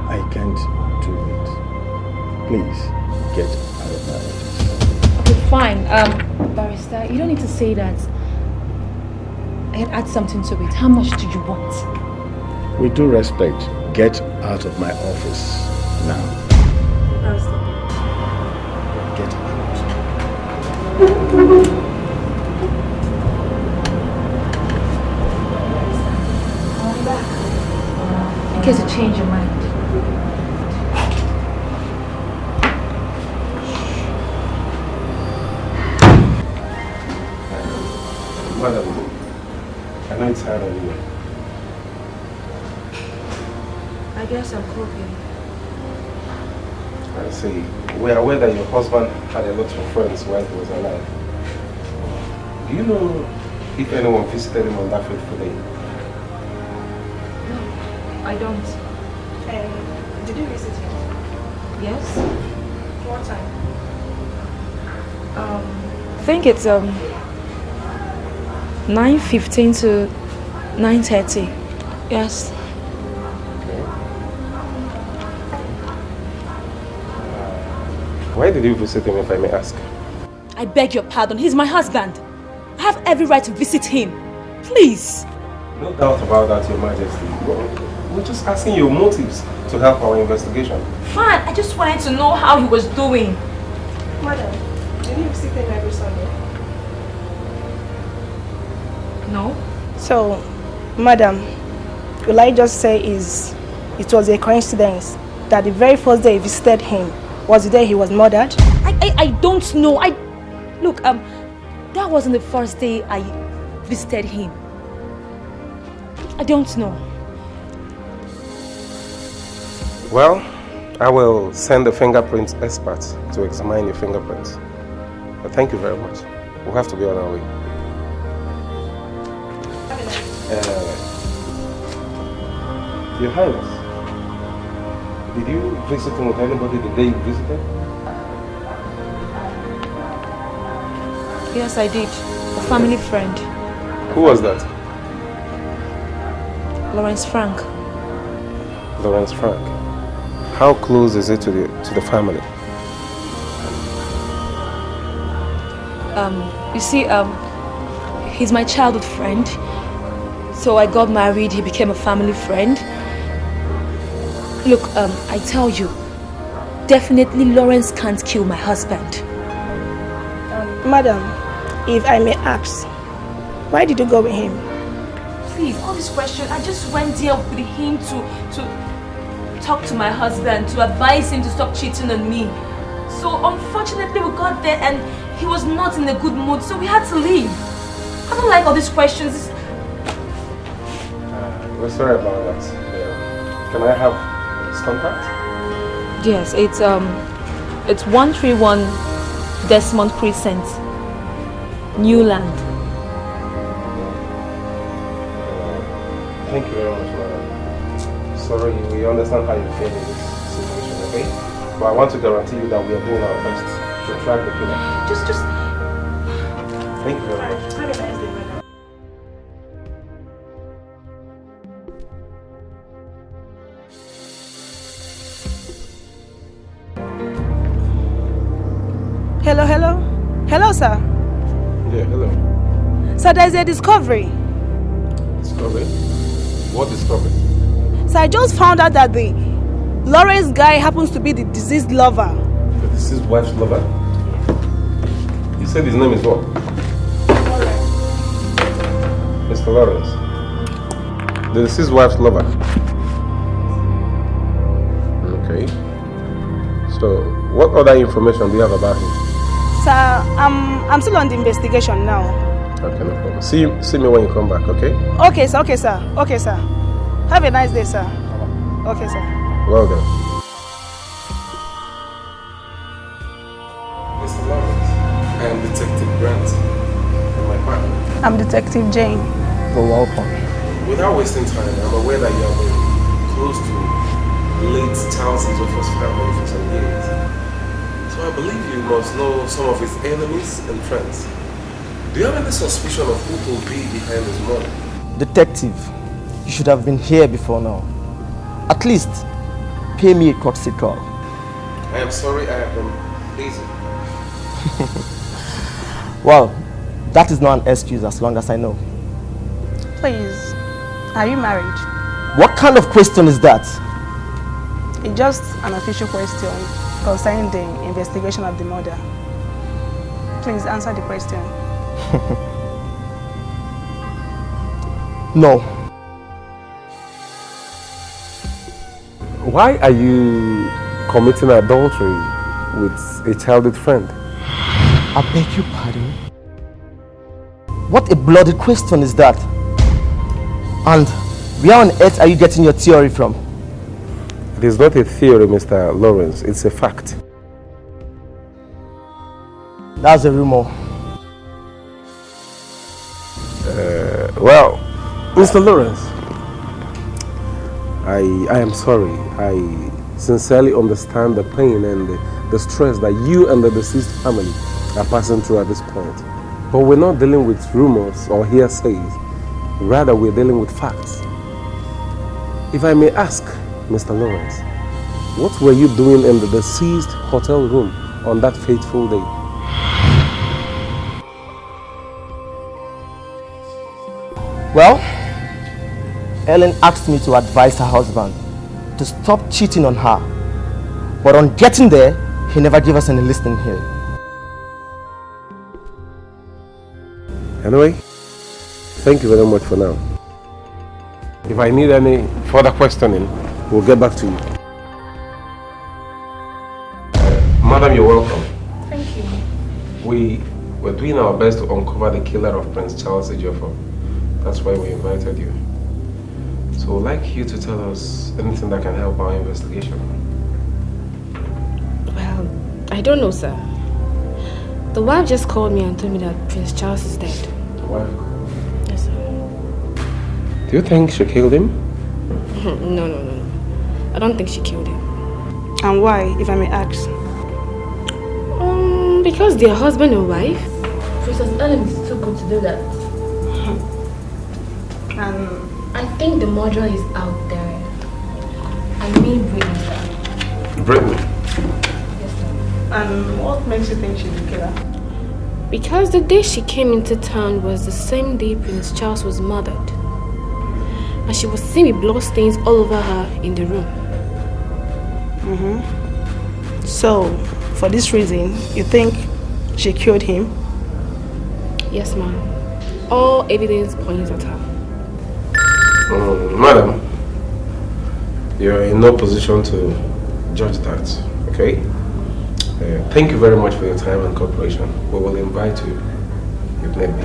I can't do it. Please, get out of my office. Okay, fine. Barrister, you don't need to say that. I can add something to it. How much do you want? With due respect, get out of my office now. Barrister. Get out. I'll be back. In case you change your mind. Madam, I know it's hard on you. I guess I'm coping. I see. We are aware that your husband had a lot of friends while he was alive. Do you know if anyone visited him on that fateful day? No, I don't. Did you visit him? Yes? What time? I think it's 9:15 to 9:30. Yes. Why did you visit him, if I may ask? I beg your pardon. He's my husband. I have every right to visit him. Please. No doubt about that, Your Majesty. We're just asking your motives to help our investigation. Fine. I just wanted to know how he was doing. Madam, did you visit him every Sunday? No. So, madam, will I just say it was a coincidence that the very first day you visited him was the day he was murdered? I don't know. Look, that wasn't the first day I visited him. I don't know. Well, I will send the fingerprint expert to examine your fingerprints. But thank you very much. We'll have to be on our way. Your Highness, did you visit him with anybody the day you visited? Yes, I did. A family friend. Who was that? Lawrence Frank. Lawrence Frank. How close is it to the family? You see, he's my childhood friend. So I got married, he became a family friend. Look, I tell you, definitely Lawrence can't kill my husband. Madam, if I may ask, why did you go with him? Please, all these questions, I just went there with him to talk to my husband, to advise him to stop cheating on me. So unfortunately we got there and he was not in a good mood, so we had to leave. I don't like all these questions. We're sorry about that. Can I have his contact? Yes, it's 131 Desmond Crescent, Newland. Thank you very much, madam. Sorry, we understand how you feel in this situation, okay? But I want to guarantee you that we are doing our best to track the killer. Just... Thank you very much. Have a nice day, madam. Hello, hello. Hello, sir. Yeah, hello. Sir, there's a discovery. Discovery? What discovery? So I just found out that the Lawrence guy happens to be the deceased lover. The deceased wife's lover? You said his name is what? Mr. Lawrence. The deceased wife's lover. Okay. So, what other information do you have about him? Sir, I'm still on the investigation now. Okay, no problem. See me when you come back, okay? Okay, sir. Okay, sir. Okay, sir. Have a nice day, sir. Okay, sir. Well done. Mr. Lawrence, I I'm Detective Jane. You're welcome. Without wasting time, I'm aware that you have been close to late Charles Ejofo's family for some years. So I believe you must know some of his enemies and friends. Do you have any suspicion of who could be behind his murder? Detective, you should have been here before now. At least, pay me a courtesy call. I am sorry I have been busy. Well, that is not an excuse as long as I know. Please, are you married? What kind of question is that? It's just an official question concerning the investigation of the murder. Please answer the question. No. Why are you committing adultery with a childhood friend? I beg your pardon? What a bloody question is that? And where on earth are you getting your theory from? It is not a theory, Mr. Lawrence. It's a fact. That's a rumor. Well, Mr. Lawrence, I am sorry. I sincerely understand the pain and the stress that you and the deceased family are passing through at this point. But we're not dealing with rumors or hearsays. Rather, we're dealing with facts. If I may ask, Mr. Lawrence, what were you doing in the deceased hotel room on that fateful day? Well, Ellen asked me to advise her husband to stop cheating on her. But on getting there, he never gave us any listening here. Anyway, thank you very much for now. If I need any further questioning, we'll get back to you. Madam, you're welcome. Thank you. We were doing our best to uncover the killer of Prince Charles Ejiofor. That's why we invited you. So we'd like you to tell us anything that can help our investigation. Well, I don't know, sir. The wife just called me and told me that Prince Charles is dead. The wife? Yes, sir. Do you think she killed him? No. I don't think she killed him. And why, if I may ask? Because they're husband and wife. Princess Ellen is too good to do that. And I think the murderer is out there. I mean Brittany, sir. Brittany? Yes, sir. And what makes you think she's the killer? Because the day she came into town was the same day Prince Charles was murdered. And she was seen with blood stains all over her in the room. So, for this reason, you think she killed him? Yes, ma'am. All evidence points at her. Madam, you're in no position to judge that, okay? Thank you very much for your time and cooperation. We will invite you if need be.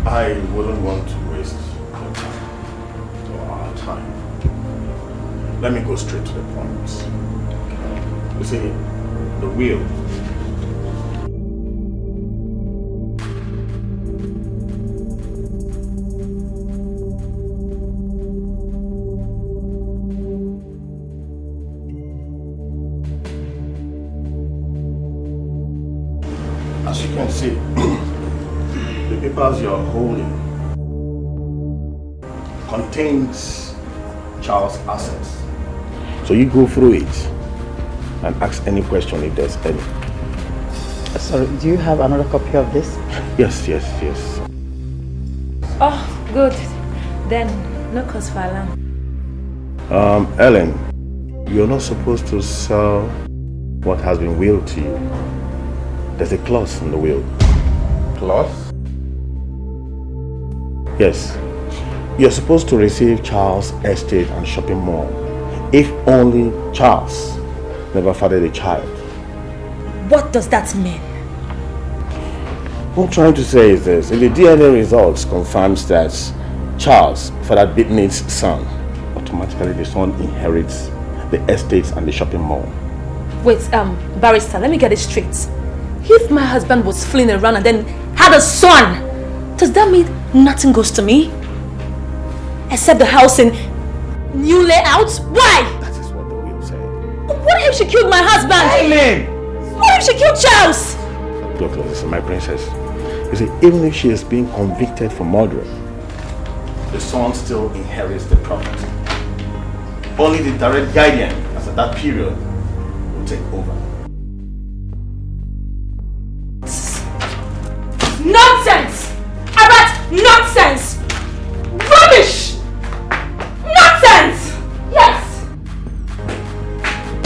I wouldn't want to waste your time or our time. Let me go straight to the point. You see, the will. As you can see, the papers you're holding contains Charles' assets. So you go through it and ask any question if there's any. Sorry, do you have another copy of this? Yes. Oh, good. Then, no cause for alarm. Ellen, you're not supposed to sell what has been willed to you. There's a clause in the will. Clause? Yes. You're supposed to receive Charles' estate and shopping mall if only Charles never fathered a child. What does that mean? What I'm trying to say is this. If the DNA results confirms that Charles fathered Brittany's son, automatically the son inherits the estates and the shopping mall. Wait, barrister, let me get it straight. If my husband was fleeing around and then had a son, does that mean nothing goes to me? Except the house in new layout? Why? That is what the will said. What if she killed my husband? Ellen! What if she killed Charles? Look, listen, my princess. You see, even if she is being convicted for murder, the son still inherits the property. Only the direct guardian, as at that period, will take over. Nonsense! Arat, nonsense! Rubbish! Nonsense! Yes!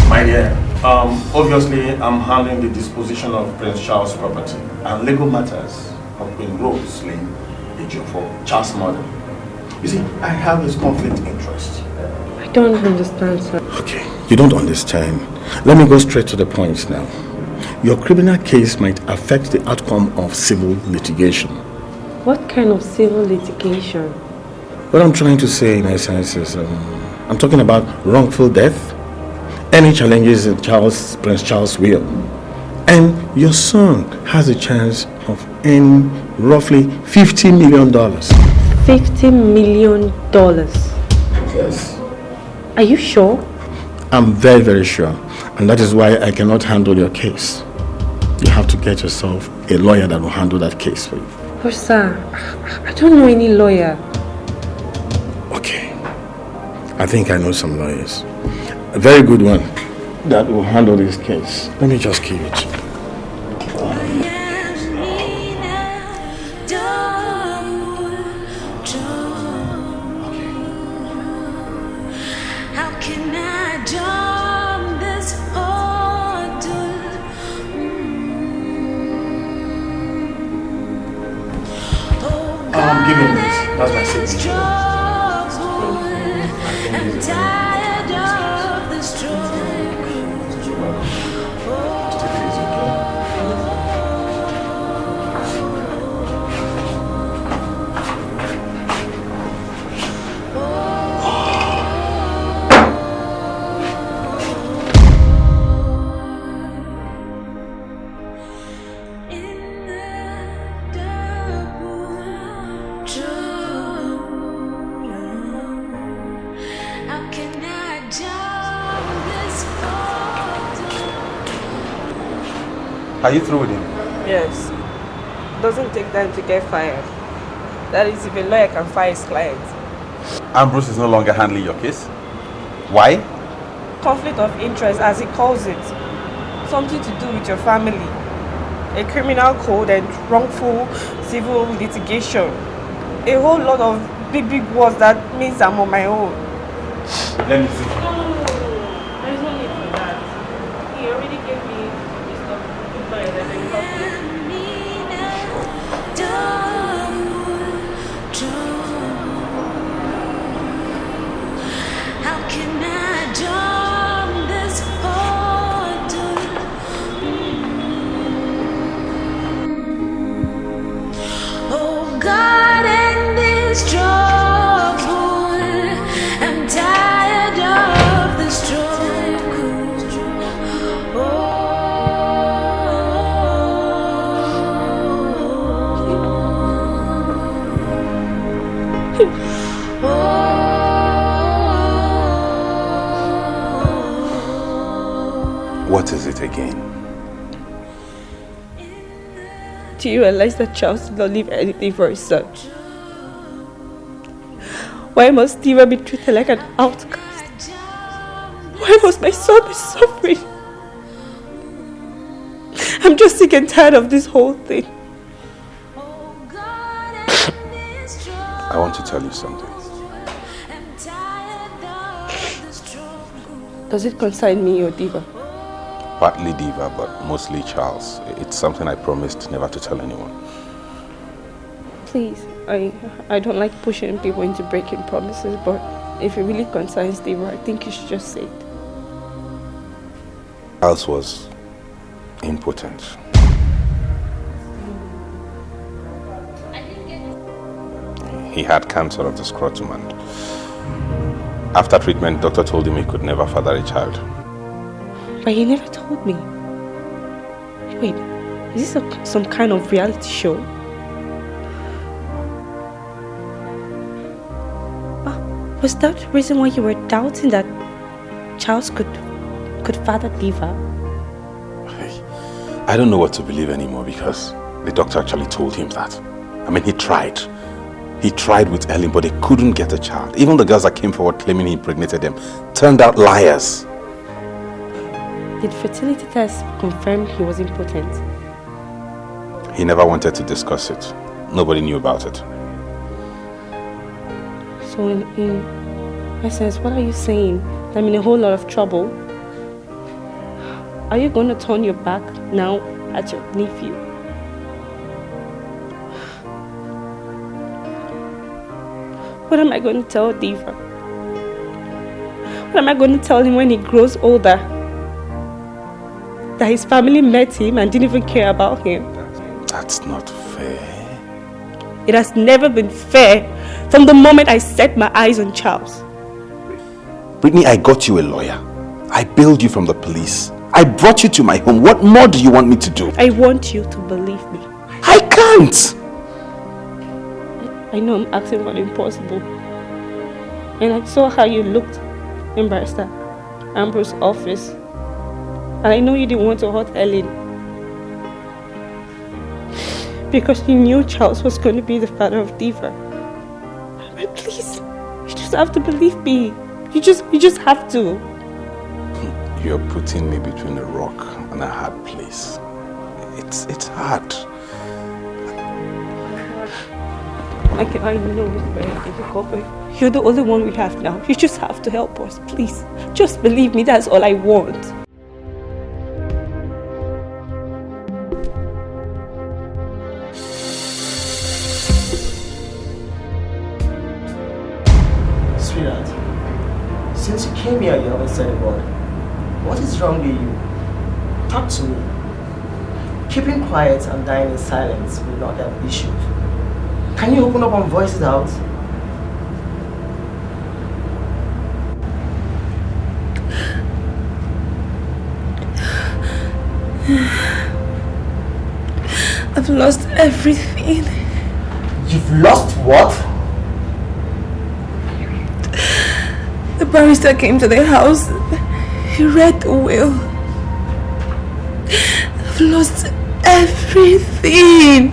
My dear, obviously I'm handling the disposition of Prince Charles' property and legal matters of Queen Rose slain for Charles' murder. You see, I have this conflict of interest. I don't understand, sir. Okay, you don't understand. Let me go straight to the point now. Your criminal case might affect the outcome of civil litigation. What kind of civil litigation? What I'm trying to say in essence is, I'm talking about wrongful death, any challenges in Prince Charles' will, and your son has a chance of earning roughly $50 million. $50 million? Yes. Are you sure? I'm very, very sure. And that is why I cannot handle your case. You have to get yourself a lawyer that will handle that case for you. But sir, I don't know any lawyer. Okay. I think I know some lawyers. A very good one that will handle this case. Let me just keep it. Give him this. That's my signature. I'm tired of the struggle. Are you through with him? Yes. Doesn't take time to get fired. That is if a lawyer can fire his client. Ambrose is no longer handling your case? Why? Conflict of interest, as he calls it. Something to do with your family. A criminal code and wrongful civil litigation. A whole lot of big words that means I'm on my own. Let me see. There's no need for that. He already gave me this stuff. Goodbye, then I help you. How can I jump this hurdle? Oh God, and this trouble, I'm tired of the struggle. What is it again? Do you realize that Charles did not leave anything for his son? Why must Diva be treated like an outcast? Why must my son be suffering? I'm just sick and tired of this whole thing. I want to tell you something. Does it concern me or Diva? Partly Diva, but mostly Charles. It's something I promised never to tell anyone. Please, I don't like pushing people into breaking promises, but if it really concerns Diva, I think you should just say it. Charles was impotent. He had cancer of the scrotum, and after treatment, doctor told him he could never father a child. But he never told me. Wait, is this some kind of reality show? Was that the reason why you were doubting that Charles could father Diva? I don't know what to believe anymore because the doctor actually told him that. I mean, he tried. He tried with Ellen, but they couldn't get a child. Even the girls that came forward claiming he impregnated them turned out liars. Did fertility test confirm he was impotent? He never wanted to discuss it. Nobody knew about it. So in essence, what are you saying? I'm in a whole lot of trouble. Are you going to turn your back now at your nephew? What am I going to tell Diva? What am I going to tell him when he grows older? That his family met him and didn't even care about him? That's not fair. It has never been fair from the moment I set my eyes on Charles. Brittany, I got you a lawyer. I bailed you from the police. I brought you to my home. What more do you want me to do? I want you to believe me. I can't! I know I'm asking for the impossible. And I saw how you looked in Barrister Ambrose's office. And I know you didn't want to hurt Ellen. Because you knew Charles was going to be the father of Diva. But please, you just have to believe me. You just have to. You're putting me between a rock and a hard place. It's hard. I know it's very difficult, but you're the only one we have now. You just have to help us, please. Just believe me, that's all I want. Sweetheart, since you came here, you haven't said a word. What is wrong with you? Talk to me. Keeping quiet and dying in silence will not help issues. Can you open up and voice it out? I've lost everything. You've lost what? The barrister came to the house. He read the will. I've lost everything.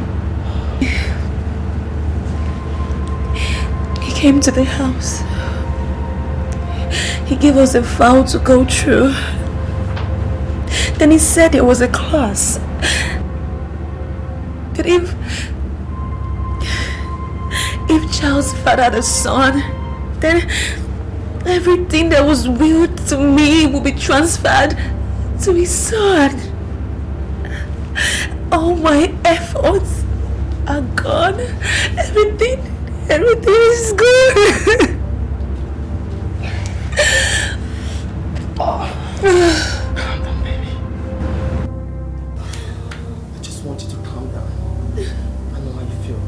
He came to the house. He gave us a file to go through. Then he said it was a class. That if Charles fathered a son, then everything that was willed to me will be transferred to his son. All my efforts are gone. Everything is gone. Calm down, baby. I just want you to calm down. I know how you feel.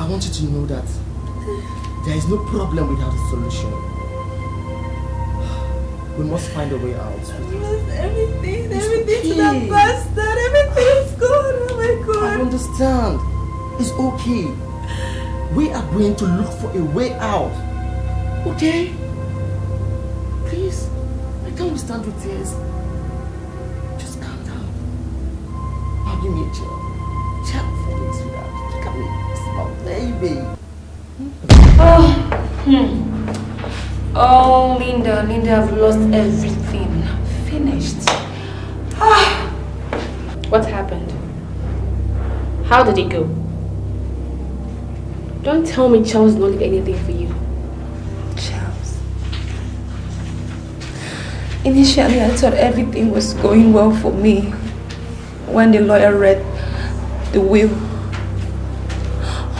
I want you to know that there is no problem without a solution. We must find a way out. Everything to that bastard. Everything's gone. Oh my God. I understand. It's okay. We are going to look for a way out. Okay? Please, I can't understand your tears. Just calm down. Now give me a chill. Chill for me, sweetheart. Look at me. Small baby. Oh, Linda, I've lost everything. Finished. What happened? How did it go? Don't tell me Charles not did anything for you. Charles. Initially, I thought everything was going well for me when the lawyer read the will.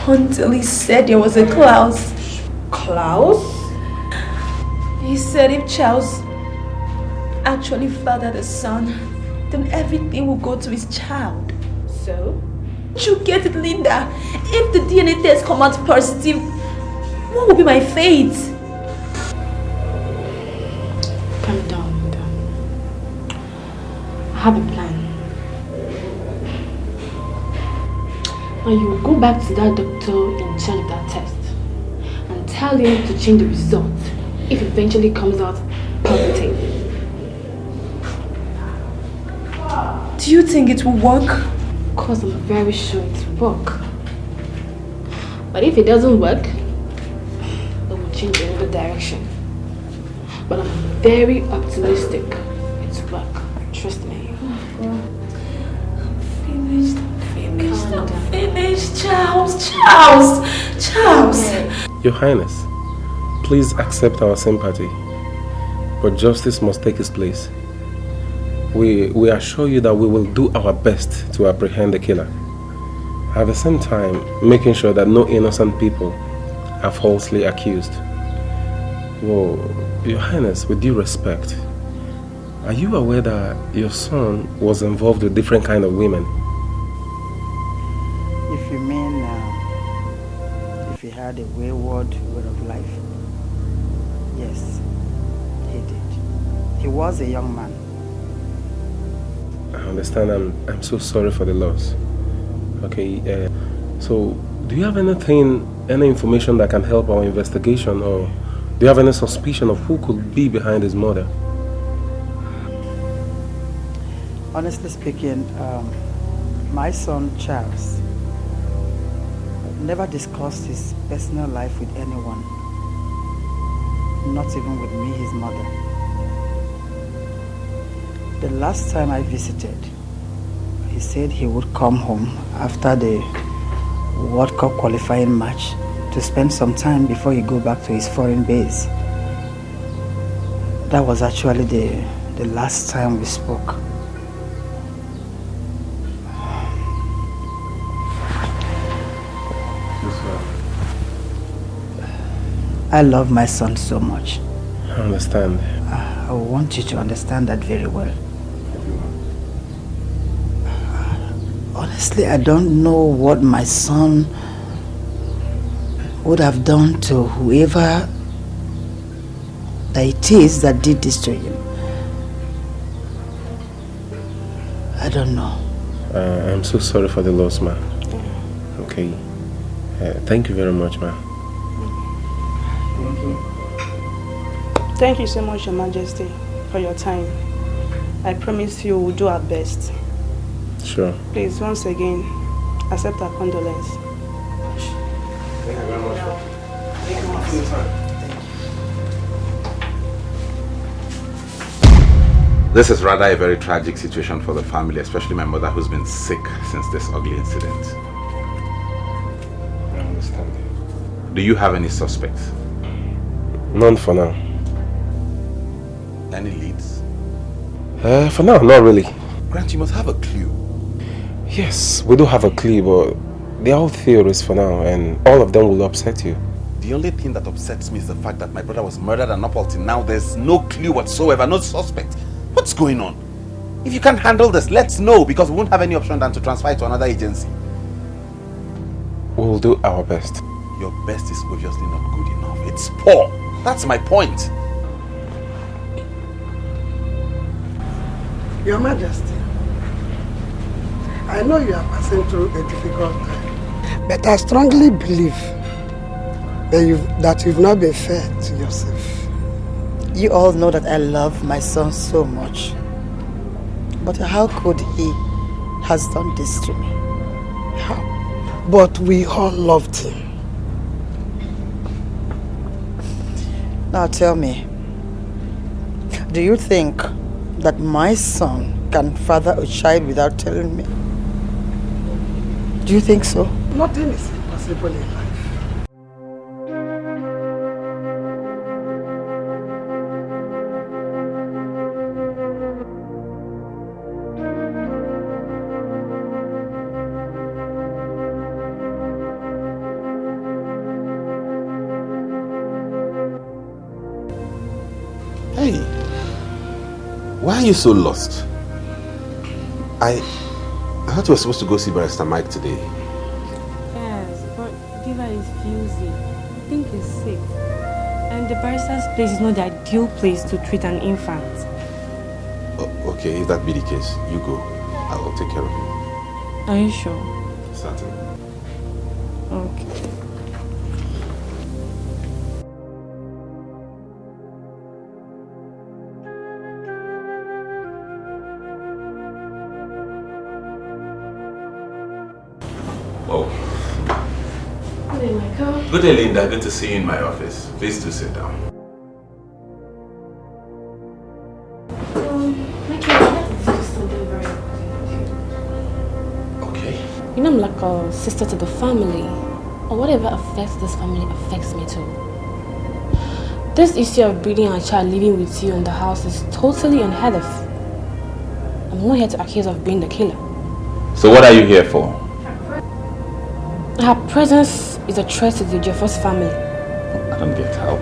Until he said there was a clause. Clause? He said if Charles actually fathered a son, then everything will go to his child. So? You get it, Linda? If the DNA test comes out positive, what will be my fate? And you will go back to that doctor in charge of that test and tell him to change the result if it eventually comes out positive. Do you think it will work? Of course, I'm very sure it will work. But if it doesn't work, then we'll change in another direction. But I'm very optimistic it will work. Trust me. I'm finished. Charles. Your Highness, please accept our sympathy, but justice must take its place. We assure you that we will do our best to apprehend the killer. At the same time, making sure that no innocent people are falsely accused. Well, Your Highness, with due respect, are you aware that your son was involved with different kind of women? If you mean if he had a wayward way of life, yes, he did. He was a young man. I understand. I'm so sorry for the loss. Okay, so do you have any information that can help our investigation, or do you have any suspicion of who could be behind his murder? Honestly speaking, my son Charles never discussed his personal life with anyone, not even with me, his mother. The last time I visited, he said he would come home after the World Cup qualifying match to spend some time before he go back to his foreign base. That was actually the last time we spoke. I love my son so much. I understand. I want you to understand that very well. Honestly, I don't know what my son would have done to whoever that it is that did this to him. I don't know. I'm so sorry for the loss, ma. Okay. Thank you very much, ma. Thank you. Thank you so much, Your Majesty, for your time. I promise you we'll do our best. Sure. Please, once again, accept our condolence. Thank you very much. Thank you for your time. This is rather a very tragic situation for the family, especially my mother who's been sick since this ugly incident. I understand. Do you have any suspects? None for now. Any leads? For now, not really. Grant, you must have a clue. Yes, we do have a clue, but they're all theories for now, and all of them will upset you. The only thing that upsets me is the fact that my brother was murdered and up until now there's no clue whatsoever, no suspect. What's going on? If you can't handle this, let's know, because we won't have any option than to transfer it to another agency. We'll do our best. Your best is obviously not good enough. It's poor. That's my point. Your Majesty, I know you are passing through a difficult time, but I strongly believe that you've not been fair to yourself. You all know that I love my son so much. But how could he has done this to me? How? But we all loved him. Now tell me, do you think that my son can father a child without telling me? Do you think so? Nothing is impossible in life. Hey, why are you so lost? I thought you were supposed to go see Barrister Mike today. Yes, but Diva is fusy. I think he's sick. And the barrister's place is not the ideal place to treat an infant. Oh, okay, if that be the case, you go. I'll take care of you. Are you sure? Certainly. Okay. Oh. Good day, Michael. Good day, Linda. Good to see you in my office. Please do sit down. Michael, I have to do something very important. Okay. You know, I'm like a sister to the family. Or whatever affects this family affects me too. This issue of breeding a child living with you in the house is totally unheard of. I'm not here to accuse of being the killer. So what are you here for? Her presence is a threat to the Jeffers family. I don't get how.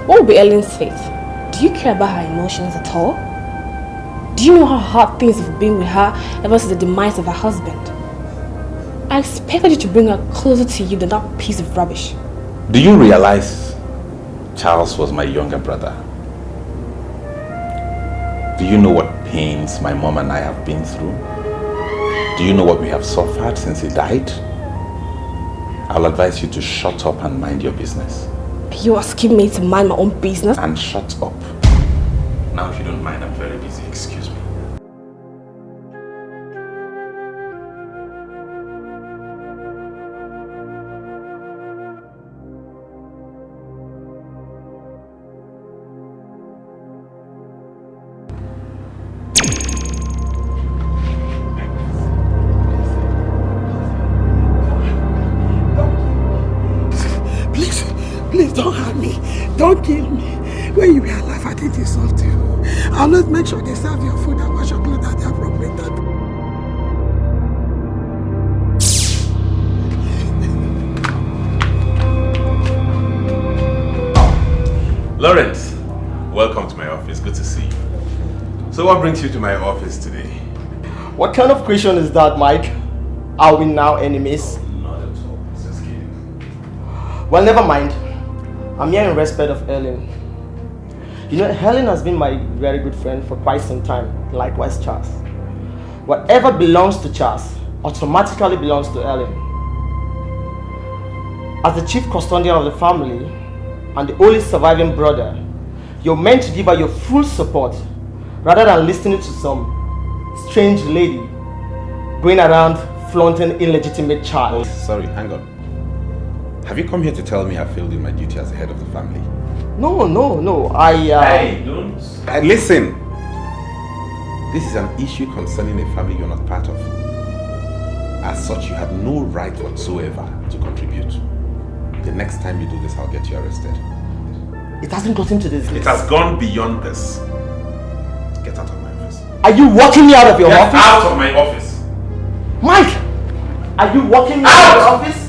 What will be Ellen's fate? Do you care about her emotions at all? Do you know how hard things have been with her ever since the demise of her husband? I expected you to bring her closer to you than that piece of rubbish. Do you realize Charles was my younger brother? Do you know what pains my mom and I have been through? Do you know what we have suffered since he died? I'll advise you to shut up and mind your business. You asking me to mind my own business? And shut up. Now if you don't mind, I'm very busy. Excuse me. Please don't hurt me. Don't kill me. When you were alive, I didn't insult you. I'll not make sure they serve your food and wash your clothes at the appropriate time. Lawrence, welcome to my office. Good to see you. So what brings you to my office today? What kind of question is that, Mike? Are we now enemies? Not at all. Just kidding. Well, never mind. I'm here in respect of Ellen. You know, Helen has been my very good friend for quite some time. Likewise, Charles. Whatever belongs to Charles automatically belongs to Ellen. As the chief custodian of the family and the only surviving brother, you're meant to give her your full support rather than listening to some strange lady going around flaunting illegitimate child. Sorry, hang on. Have you come here to tell me I failed in my duty as the head of the family? No. Hey, don't. Listen. This is an issue concerning a family you're not part of. As such, you have no right whatsoever to contribute. The next time you do this, I'll get you arrested. It hasn't gotten to this. It has gone beyond this. Get out of my office. Are you walking me out of your office? Get out of my office. Mike! Are you walking me out of your office?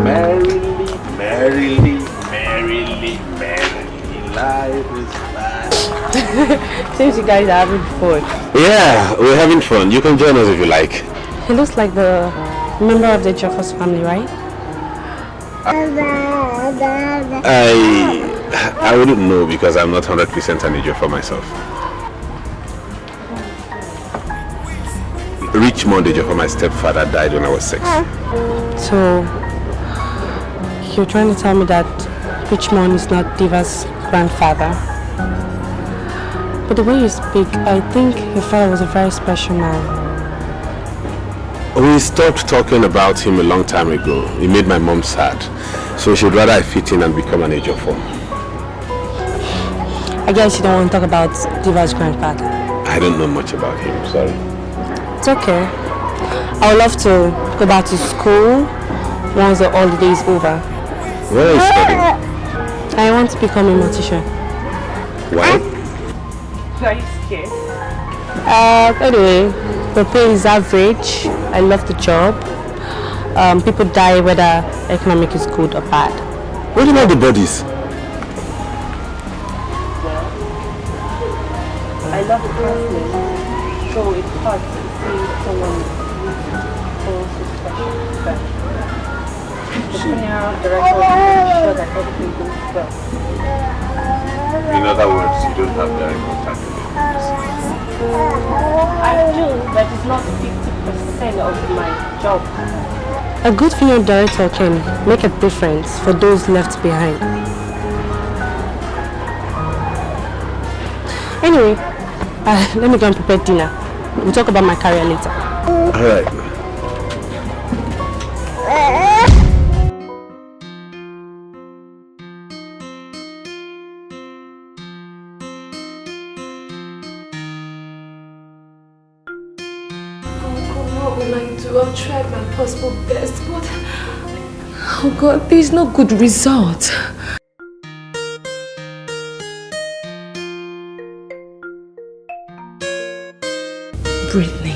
Merrily, life is fine. Seems you guys are having fun. Yeah, we're having fun. You can join us if you like. He looks like the member of the Jeffers family, right? I wouldn't know because I'm not 100% an idiot for myself. Richmond Ejiofor, my stepfather, died when I was 6. So, you're trying to tell me that Richmond is not Diva's grandfather? But the way you speak, I think your father was a very special man. We stopped talking about him a long time ago. He made my mom sad. So she'd rather I fit in and become an Ejiofor. I guess you don't want to talk about Diva's grandfather. I don't know much about him, sorry. It's okay. I would love to go back to school once the holiday is over. Where are you studying? I want to become a mortician. Why? Are you scared? Anyway, the pay is average. I love the job. People die whether economic is good or bad. What about the bodies? I love the classmates, so it's hard to see someone so special. the funeral director will ensure that everything goes well. In other words, you don't have direct contact with him. I do, but it's not 50% of my job. A good funeral director can make a difference for those left behind. Anyway, let me go and prepare dinner. We'll talk about my career later. Alright. What will I do? I've tried my possible best, but oh God, there's no good result. Brittany,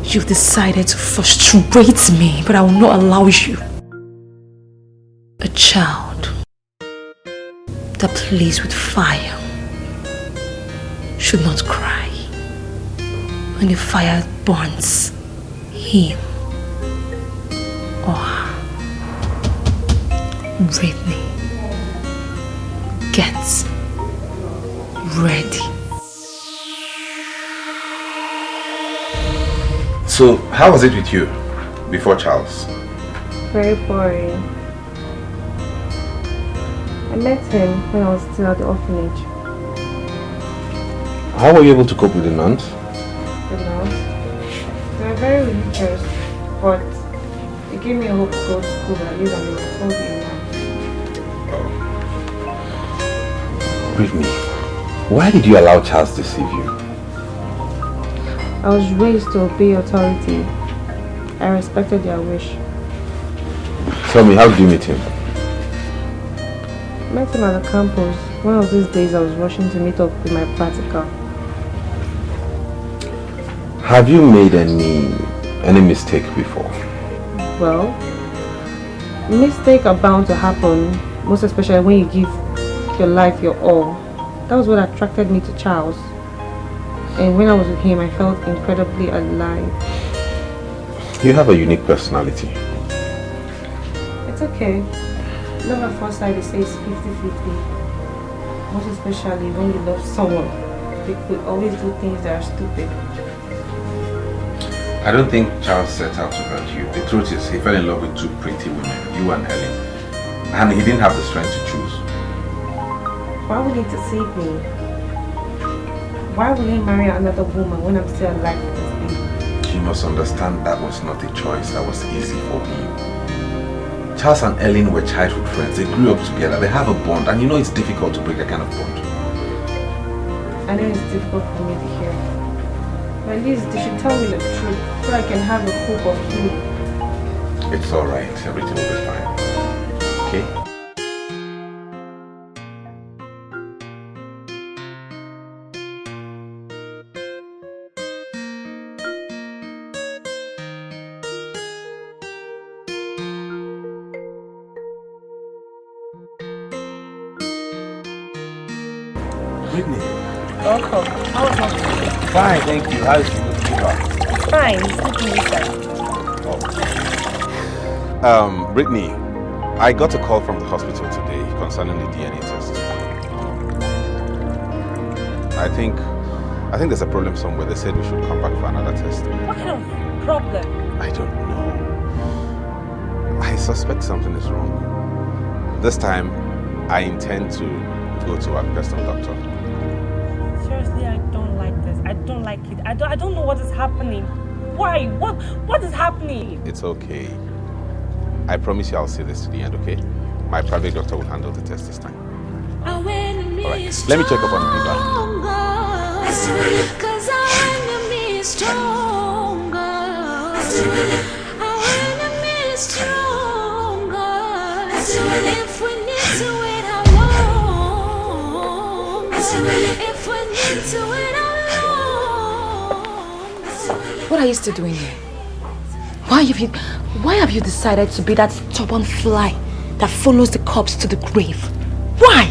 you've decided to frustrate me, but I will not allow you. A child that plays with fire should not cry when the fire burns him or her. Brittany, get ready. So, how was it with you before Charles? Very boring. I met him when I was still at the orphanage. How were you able to cope with the nuns? The nuns? They were very religious, but it gave me a hope to go to school, but at least I'm able to hold you now. Brittany, why did you allow Charles to deceive you? I was raised to obey authority. I respected their wish. Tell me, how did you meet him? I met him at the campus. One of these days I was rushing to meet up with my practical. Have you made any mistake before? Well, mistakes are bound to happen, most especially when you give your life your all. That was what attracted me to Charles. And when I was with him, I felt incredibly alive. You have a unique personality. It's okay. Love at first sight, they say it's 50-50. Most especially when you love someone. They could always do things that are stupid. I don't think Charles set out to hurt you. The truth is, he fell in love with two pretty women, you and Helen. And he didn't have the strength to choose. Why would he deceive me? Why would he marry another woman when I'm still alive with this baby? You must understand that was not a choice that was easy for him. Charles and Ellen were childhood friends. They grew up together. They have a bond, and you know it's difficult to break that kind of bond. I know it's difficult for me to hear. But at least they should tell me the truth so I can have a hope of healing. It's alright. Everything will be fine. Okay? Brittany. Welcome. How was my Fine, thank you. How is it? It's fine. Sleeping inside. Brittany, I got a call from the hospital today concerning the DNA test. I think there's a problem somewhere. They said we should come back for another test. What kind of problem? I don't know. I suspect something is wrong. This time, I intend to go to our personal doctor. Seriously, I don't like this. I don't like it. I don't know what is happening. Why? What is happening? It's okay. I promise you I'll see this to the end, okay? My private doctor will handle the test this time. Alright, let me check up on Viva. Cause our enemy is stronger. Our enemy is stronger. If we need to wait how long? If we need to wait how long? What are you still doing here? Why have you decided to be that stubborn fly that follows the corpse to the grave? Why?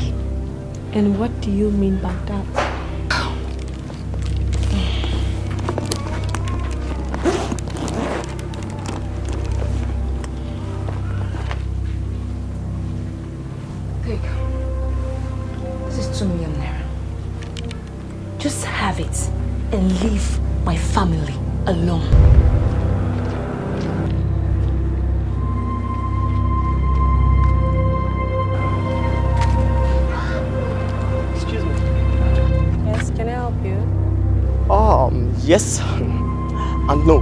And what do you mean by that? have it and leave my family alone. Excuse me. Yes, can I help you? Yes and no.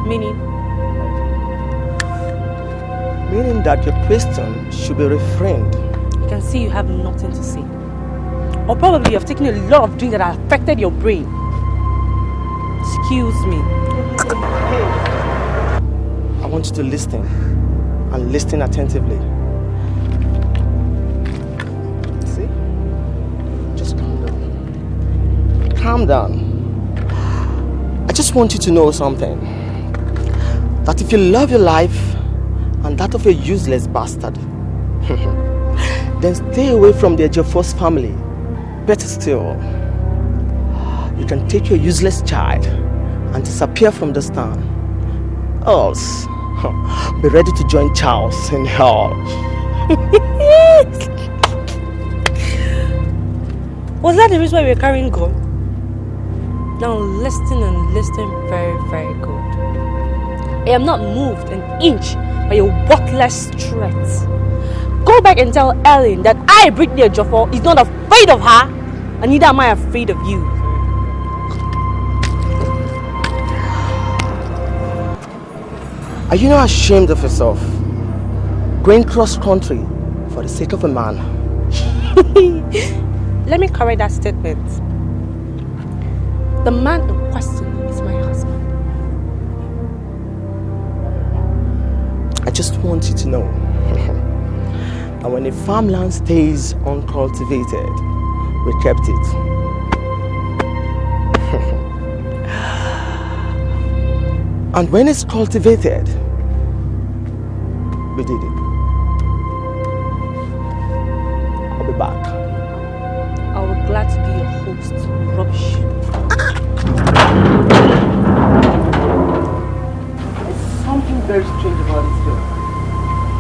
Meaning? Meaning that your question should be refrained. I can see you have nothing to say. Or probably you have taken a lot of drinks that have affected your brain. Excuse me. I want you to listen and listen attentively. See? Just calm down. Calm down. I just want you to know something. That if you love your life and that of a useless bastard, then stay away from the Ejiofor's family. Better still, you can take your useless child and disappear from this town. Else, be ready to join Charles in hell. Was that the reason why we were carrying gun? Now listen and listen very, very good. I am not moved an inch by your worthless threats. Go back and tell Ellen that I, Brittany Ejiofor, is not afraid of her, and neither am I afraid of you. Are you not ashamed of yourself? Going cross country for the sake of a man. Let me correct that statement. The man in question is my husband. I just want you to know that when a farmland stays uncultivated, we kept it. And when it's cultivated, we did it. I'll be back. I will be glad to be your host. Rubbish. There's something very strange about this girl.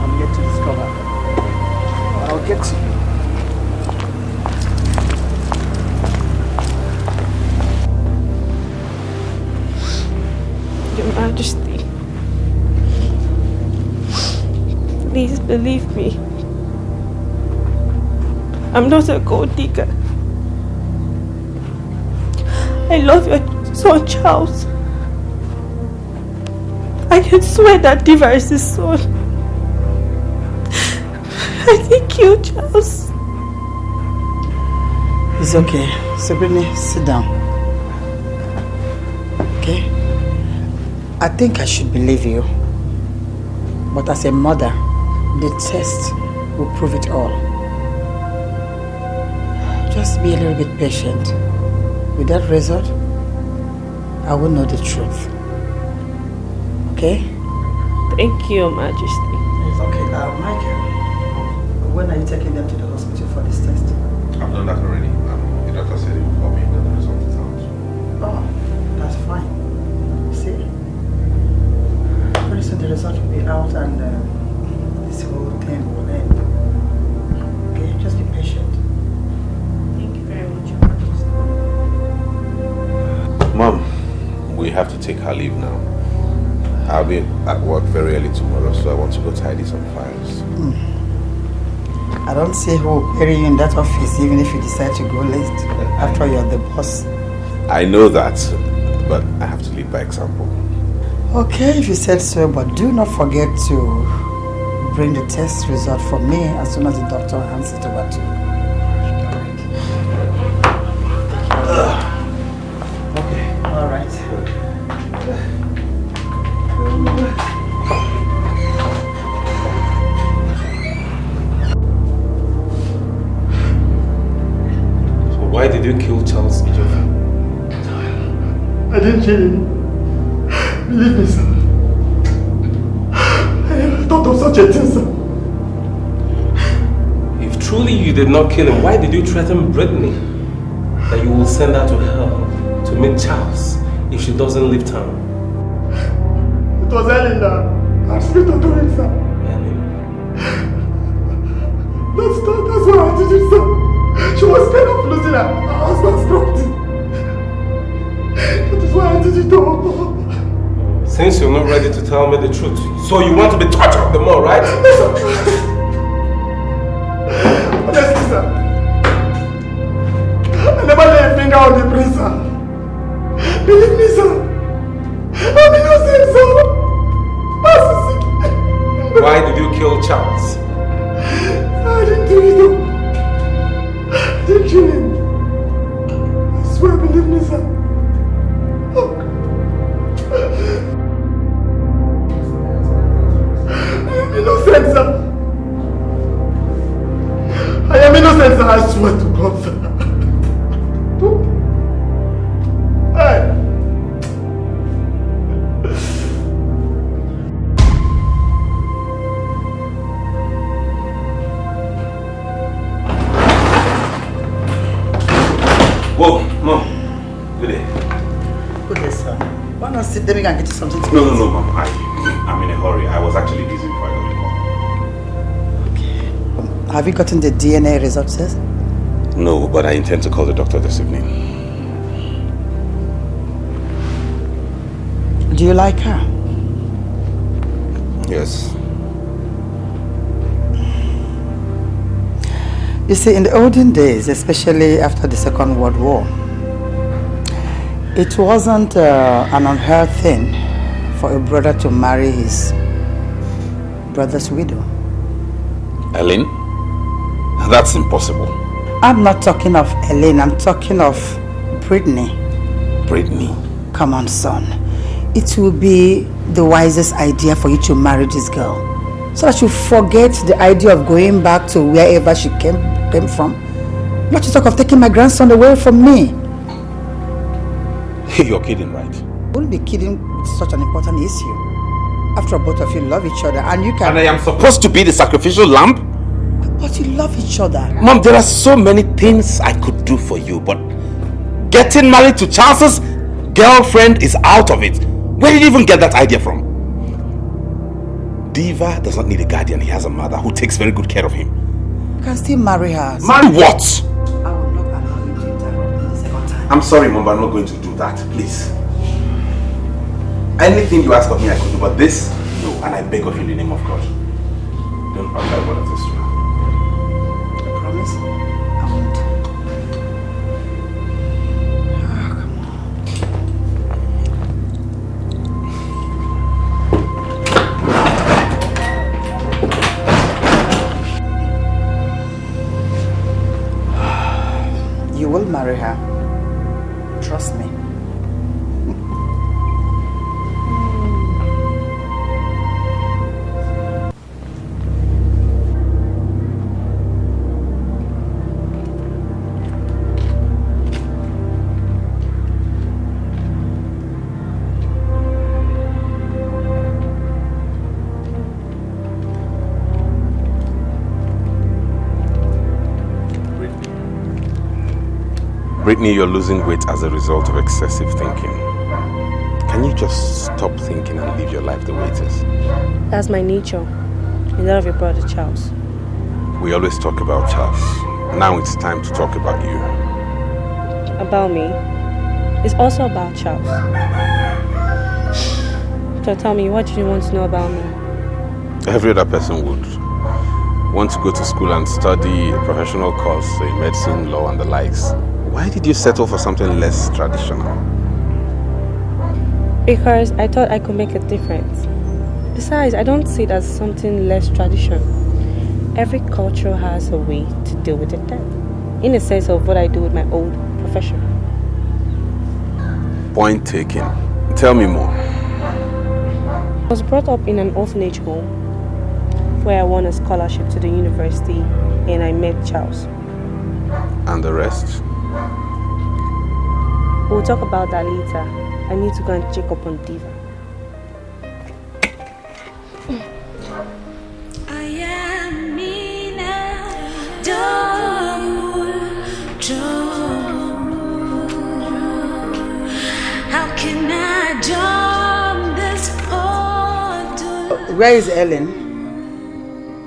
I'm yet to discover. I'll get to you. Your Majesty, please believe me. I'm not a gold digger. I love your son Charles. I can swear that Diva is his son. I think you, Charles. It's okay. Sabrina, sit down. Okay? I think I should believe you. But as a mother, the test will prove it all. Just be a little bit patient. With that result, I will know the truth. Okay? Thank you, Majesty. Okay, Michael, when are you taking them to the hospital for this test? I've done that already. The doctor said he will call me when the result is out. Oh, that's fine. See? Pretty soon the result will be out and this whole thing will end. Okay, just be patient. Thank you very much, Your Majesty. Mom, we have to take her leave now. I'll be at work very early tomorrow, so I want to go tidy some files. I don't see who will bury you in that office even if you decide to go late after you're the boss. I know that, but I have to lead by example. Okay, if you said so, but do not forget to bring the test result for me as soon as the doctor hands it over to you. Okay, all right. Why did you kill Charles Ejiofor? I didn't kill him. Believe me, sir. I never thought of such a thing, sir. If truly you did not kill him, why did you threaten Brittany that you will send her to hell to meet Charles if she doesn't leave town? It was Ellen that asked me to do it, sir. Ellen? That's why I did it, sir. She was scared of losing her husband's property. That is why I did it all. Since you're not ready to tell me the truth, so you want to be tortured the more, right? Honestly, sir. I never lay a finger on the prince, sir. Believe me, sir. I'm innocent, sir. Why did you kill Charles? I didn't do it, though. I didn't kill him. I swear, believe me, sir. I am innocent, sir. I am innocent, sir. I swear to God, sir. Hey. Whoa, no. Good day. Good day, sir. Why not sit there and get you something to eat? No, Mom. I'm in a hurry. I was actually busy before I got the call. Have you gotten the DNA results, sir? No, but I intend to call the doctor this evening. Do you like her? Yes. You see, in the olden days, especially after the Second World War, it wasn't an unheard thing for a brother to marry his brother's widow. Ellen? That's impossible. I'm not talking of Elaine, I'm talking of Brittany. Brittany? Come on, son. It will be the wisest idea for you to marry this girl, so that you forget the idea of going back to wherever she came from. Not to talk of taking my grandson away from me. You're kidding, right? I wouldn't be kidding with such an important issue. After all, both of you love each other and you can... And I am supposed to be the sacrificial lamb? But you love each other. Mom, there are so many things I could do for you, but getting married to Charles's girlfriend is out of it. Where did you even get that idea from? Diva does not need a guardian. He has a mother who takes very good care of him. You can still marry her. Marry what? I will not allow you to interrupt the second time. I'm sorry, Mom, but I'm not going to do that. Please. Anything you ask of me, I could do, but this, no. And I beg of you in the name of God. Don't utter what it is to her. I promise. I won't. Come on. You will marry her. Trust me. Brittany, you're losing weight as a result of excessive thinking. Can you just stop thinking and live your life the way it is? That's my nature. And that of your brother Charles. We always talk about Charles. Now it's time to talk about you. About me? It's also about Charles. So tell me, what do you want to know about me? Every other person would want to go to school and study a professional course in medicine, law, and the likes. Why did you settle for something less traditional? Because I thought I could make a difference. Besides, I don't see it as something less traditional. Every culture has a way to deal with it then, in a sense of what I do with my old profession. Point taken. Tell me more. I was brought up in an orphanage home where I won a scholarship to the university and I met Charles. And the rest? We'll talk about that later. I need to go and check up on Diva. How can I jump this order? Where is Ellen?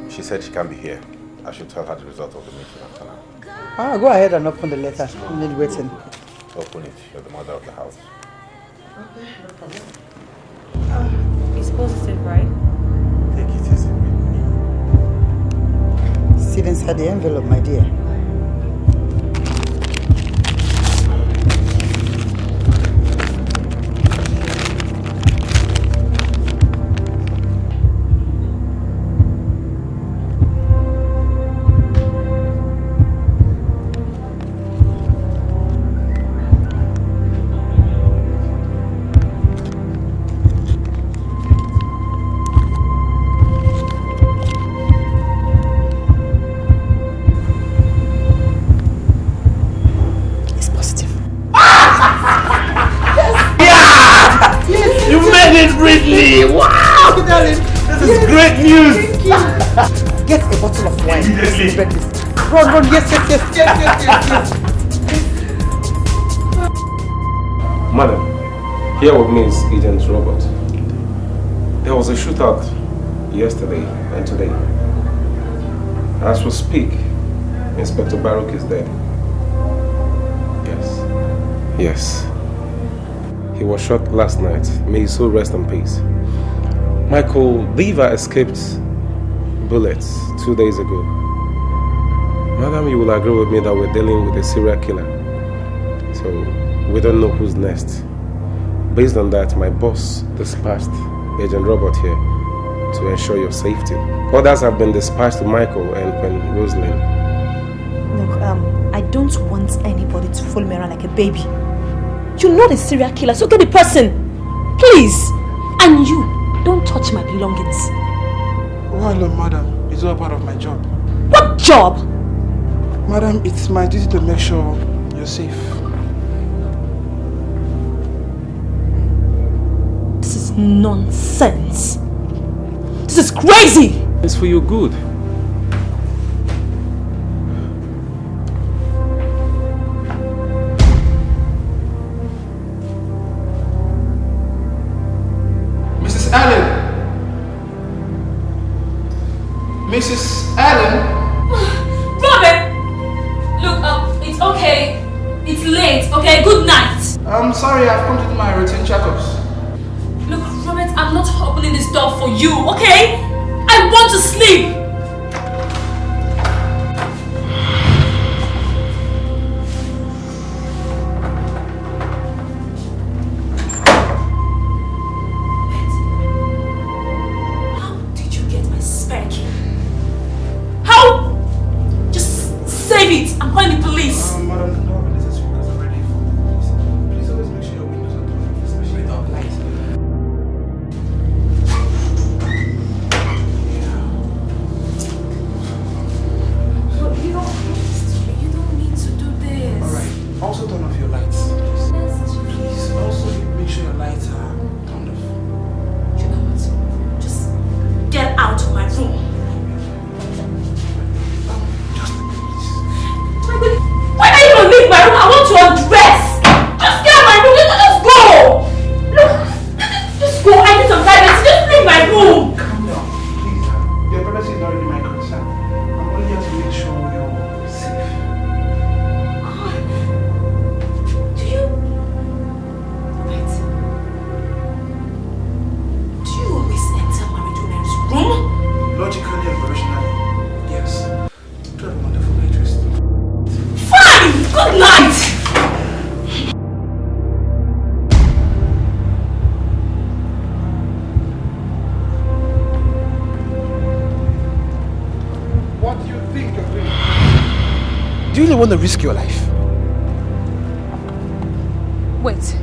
She said she can't be here. I should tell her the result of the meeting after now. Go ahead and open the letter. I'm not waiting. Open it. You're the mother of the house. Okay, no problem. It's positive, right? Take it easy with me. Still inside the envelope, my dear. Wow! Darling, this is great news! Get a bottle of wine. Run, yes. Madam, here with me is Agent Robert. There was a shootout yesterday and today. As we speak, Inspector Baruch is dead. Yes. He was shot last night. May his soul rest in peace. Michael Lever escaped bullets 2 days ago. Madam, you will agree with me that we're dealing with a serial killer. So, we don't know who's next. Based on that, my boss dispatched Agent Robert here to ensure your safety. Others have been dispatched to Michael and Queen Rosalind. Look, I don't want anybody to follow me around like a baby. You're not a serial killer, so get the person. Please. And you, don't touch my belongings. Oh, hello, madam. It's all part of my job. What job? Madam, it's my duty to make sure you're safe. This is nonsense. This is crazy. It's for your good. Mrs. Allen! Mrs. Allen! Robert! Look, it's okay. It's late, okay? Good night. I'm sorry, I've come to do my routine checkups. Look, Robert, I'm not opening this door for you, okay? I want to sleep. How did you get my spare key? How? Just save it. I'm calling the police. Madam, the door is because I'm ready for police. Please always make sure your windows are closed, especially dark lights. You don't need to do this. Alright, also turn off your lights. Please, also make sure your lights are turned off. You know what? Just get out of my room. Why are you gonna leave my room? I want to undress. Just get out of my room. Just go. Look, just go. I need some privacy. Just leave my room. Calm down, please. Your privacy is not really my concern. I'm only here to make sure you're safe. Do you? Wait. Do you always enter Marijuana's room? Logically and professionally, yes. You have a wonderful night rest. Fine. Good night. What do you think you're doing? Do you really want to risk your life? Wait,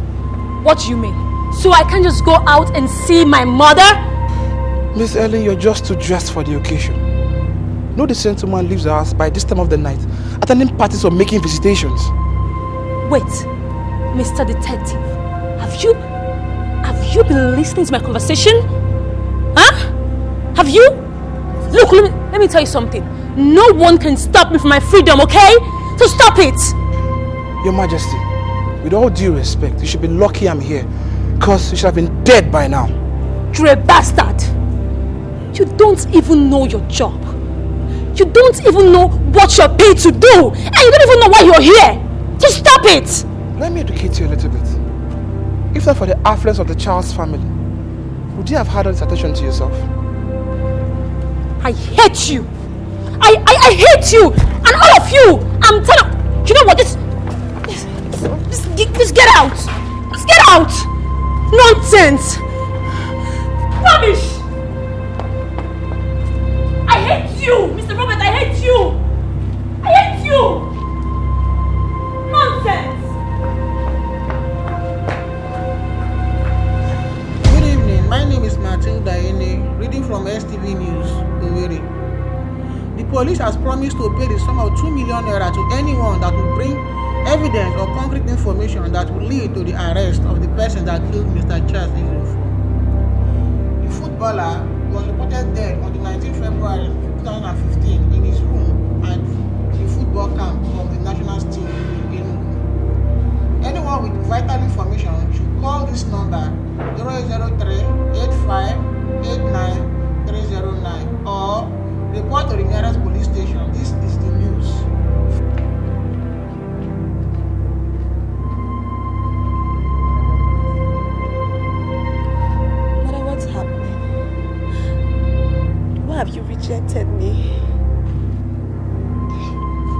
what do you mean? So I can't just go out and see my mother? Miss Ellen, you're just too dressed for the occasion. No decent woman leaves the house by this time of the night, attending parties or making visitations. Wait, Mr. Detective, have you been listening to my conversation? Huh? Have you? Look, let me tell you something. No one can stop me from my freedom, okay? So stop it! Your Majesty, with all due respect, you should be lucky I'm here, because you should have been dead by now. You're a bastard. You don't even know your job. You don't even know what you're paid to do. And you don't even know why you're here. Just stop it. Let me educate you a little bit. If not for the affluence of the child's family, would you have had this attention to yourself? I hate you. I hate you. And all of you. I'm telling you know what? Just get out. Just get out. Nonsense. Rubbish. I hate you. Mr. Robert, I hate you. I hate you. Nonsense. Good evening. My name is Matilda Ene, reading from STV News, Owerri. The police has promised to pay the sum of 2 million naira to anyone that will bring evidence or concrete information that will lead to the arrest of the person that killed Mr. Charles Ejiofor. The footballer was reported dead on the 19th February 2015 in his room at the football camp of the national team in Enugu. Anyone with vital information should call this number 003-8589-309 or report to the nearest police station. This is the news. Mother, what's happening? Why have you rejected me?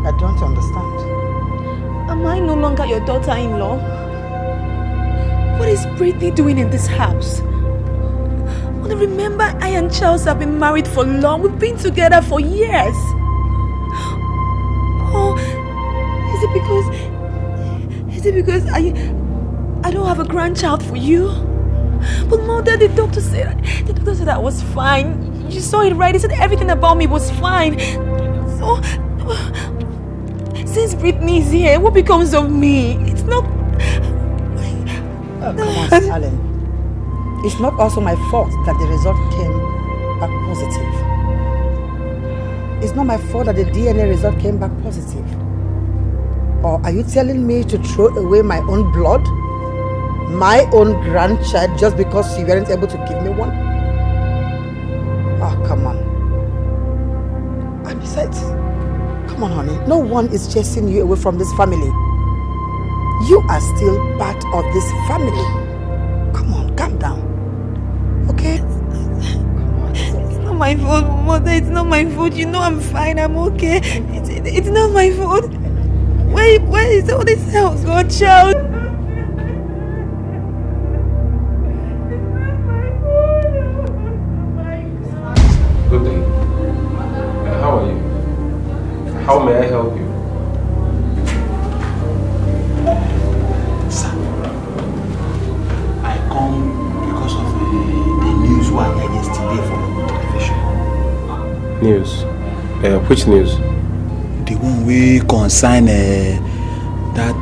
I don't understand. Am I no longer your daughter-in-law? What is Brittany doing in this house? Mother, remember I and Charles have been married for long. We've been together for years. Oh, is it because I don't have a grandchild for you? But Mother, the doctor said I was fine. You saw it right. He said everything about me was fine. So since Brittany's here, what becomes of me? It's not. Come on, Alan. It's not also my fault that the result came back positive. It's not my fault that the DNA result came back positive. Or are you telling me to throw away my own blood? My own grandchild just because you weren't able to give me one? Oh, come on. And besides, come on, honey. No one is chasing you away from this family. You are still part of this family. Come on, calm down. Okay? It's not my fault, Mother. It's not my fault. You know I'm fine. I'm okay. It's not my fault. Where is all this house, God, child? Good day. How are you? How may I help you? Sir, I come because of the news we heard yesterday from the television. News? Which news? The one we concern that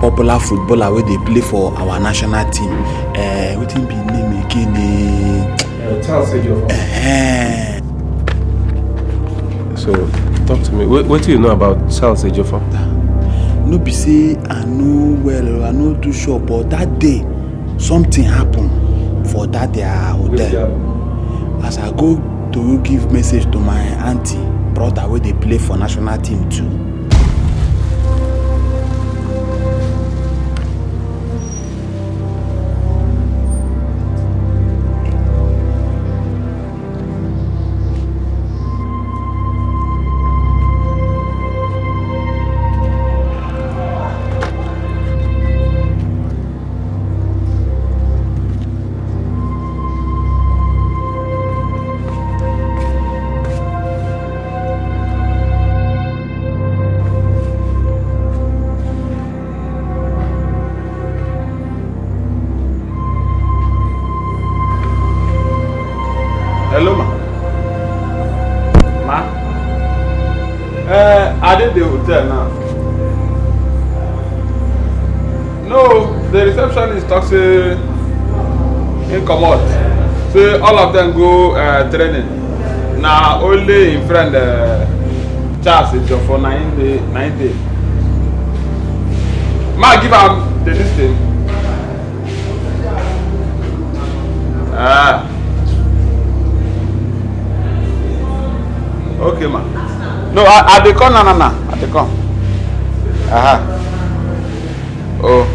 popular footballer where they play for our national team. What be name again? Charles Ejiofor. So, talk to me. What do you know about Charles Ejiofor? No be say I know well, I know too sure, but that day something happened for that their hotel. As I go to give message to my auntie, brother where they play for national team too. Hello, ma. Ma? I did the hotel now. No, the receptionist talks in commode. So all of them go training. Now only in friend Charles is for 9 days. Ma, give am the listing. Okay, ma. No, I dey come na. I dey come. Oh.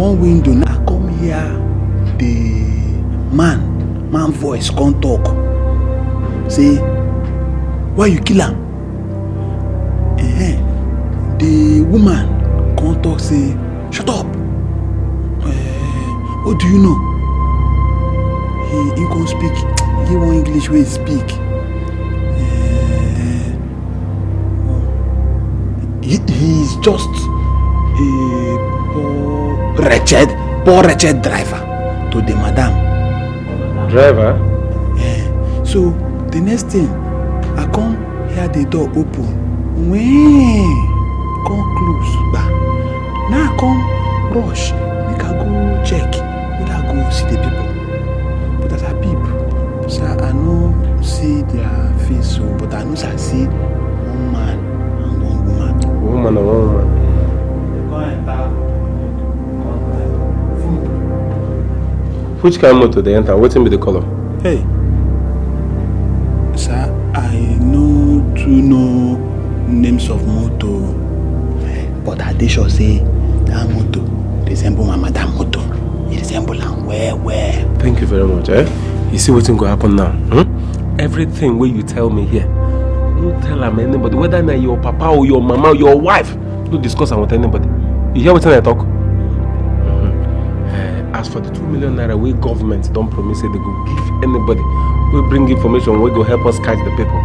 one window. Now I come here, the man voice can't talk. Say, why you kill him? The woman can't talk. Say, shut up. What do you know? He can't speak. He want English where he speak. He's just a poor wretched driver to the madam. Driver? Yeah. So the next thing, I come hear the door open. When come close, bah. Now I come rush. Make I go check. Will I go see the people? But as I peep, so I no see their face, so but I know I see one man and one woman. Woman and one woman. Which kind of motor they enter? What's in the color? Hey, sir, I know to know names of motor, but I did sure say that motor resemble my madam motor. It resemble am where. Thank you very much. You see what's going to happen now? Everything where you tell me here, don't tell am anybody, whether na your papa or your mama or your wife. Don't discuss am with anybody. You hear what I talk? As for the 2 million naira, we government don't promise it they go give anybody. We bring information, we go help us catch the people.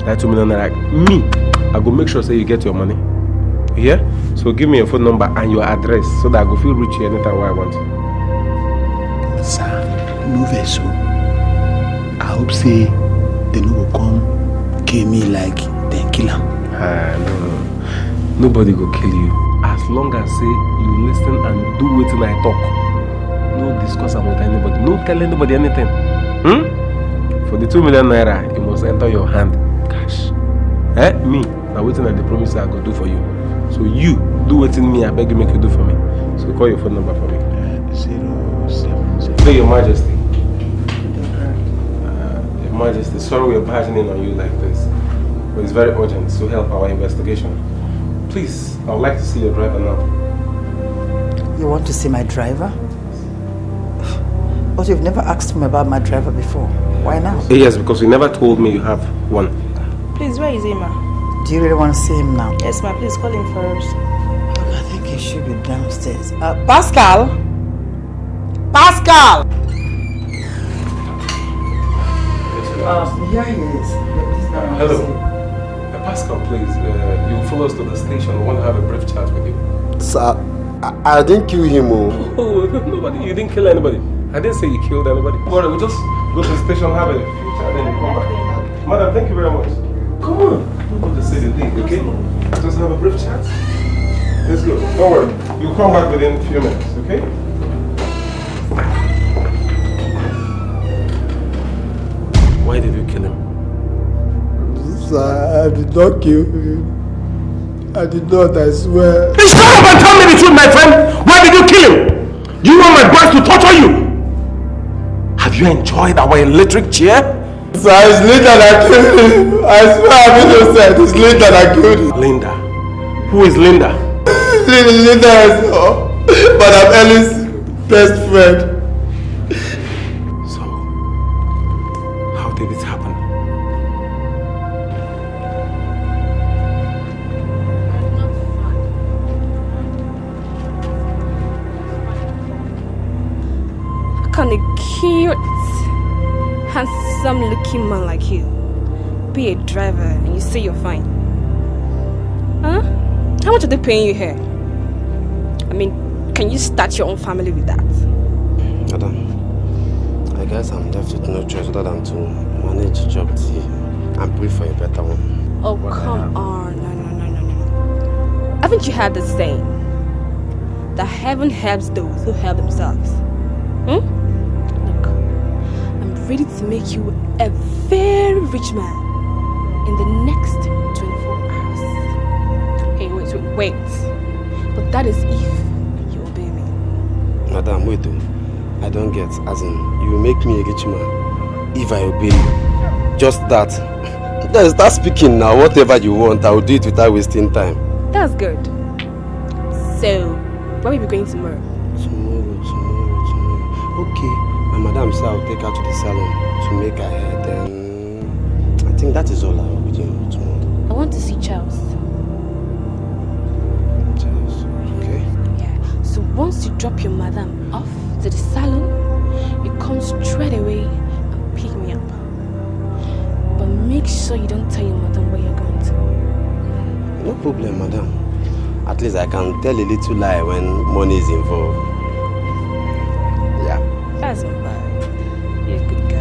That 2 million naira, me, I go make sure say you get your money. You hear? So give me your phone number and your address so that I go feel reach you anytime I want. Sir, no vex. I hope say they no go come kill me like then kill him. No. Nobody go kill you. As long as say you listen and do what I talk. No discuss about anybody. No tell anybody anything. For the 2 million naira, it must enter your hand. Cash. Me. Now waiting at the promise I go do for you. So you do what in me, I beg you make you do for me. So call your phone number for me. 070. Say Your Majesty. Your Majesty, sorry we're barging in on you like this. But it's very urgent to help our investigation. Please, I would like to see your driver now. You want to see my driver? But you've never asked me about my driver before. Why now? Yes, because you never told me you have one. Please, where is he, ma? Do you really want to see him now? Yes, ma. Please call him first. I think he should be downstairs. Pascal! Pascal! Here he is. Hello. Pascal, please, you follow us to the station. We want to have a brief chat with you. Sir, I didn't kill him. Oh, nobody. You didn't kill anybody. I didn't say you killed anybody. Well, we'll just go to the station, have a few chat, then you come back. Madam, thank you very much. Come on. Don't go to say the thing, okay? Just have a brief chat. Let's go. Don't worry. You'll come back within a few minutes, okay? Why did you kill him? Sir, I did not kill him. I did not, I swear. Please shut up and tell me the truth, my friend. Why did you kill him? You want my boys to torture you? Have you enjoyed our electric chair? Sir, it's Linda that killed him. I swear I'm innocent. It's Linda that killed him. Linda? Who is Linda? Linda is Madam Ellie's best friend. So, how did it happen? Can a cute, handsome looking man like you be a driver and you say you're fine? Huh? How much are they paying you here? I mean, can you start your own family with that? Madam, I guess I'm left with no choice other than to manage the job and pray for a better one. Oh, come on. No. Haven't you heard the saying? That heaven helps those who help themselves. Look, I'm ready to make you a very rich man in the next 24 hours. Hey, wait. But that is if you obey me. Madam, wait though. I don't get, as in, you will make me a rich man if I obey you. Just that. Then start speaking now. Whatever you want, I will do it without wasting time. That's good. So, Where will you be going tomorrow? Tomorrow. Okay. My madam said I'll take her to the salon to make her hair. Then I think that is all I'll be doing tomorrow. I want to see Charles. Charles, okay. Yeah. So once you drop your madam off to the salon, you come straight away and pick me up. But make sure you don't tell your madam where you're going to. No problem, madam. At least I can tell a little lie when money is involved. Yeah. That's not bad. You're a good guy.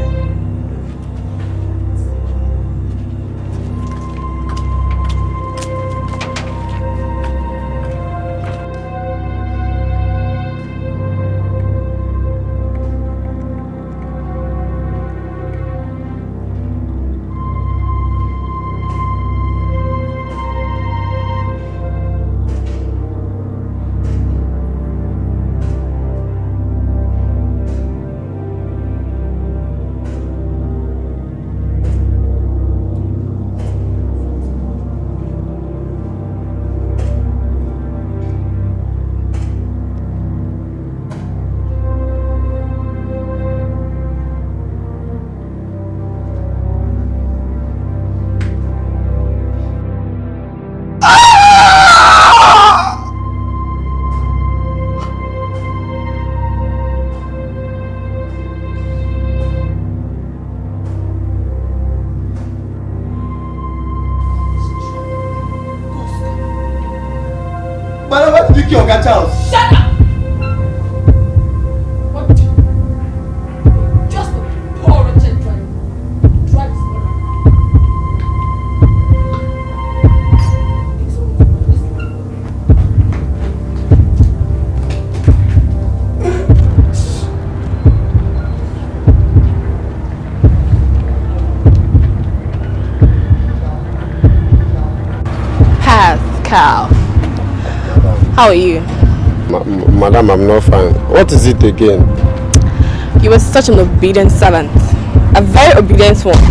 Oga Charles. Shut up! What do you? Just a poor wretched driver. Drives Pascal. How are you? Madam, I'm not fine. What is it again? You were such an obedient servant. A very obedient one.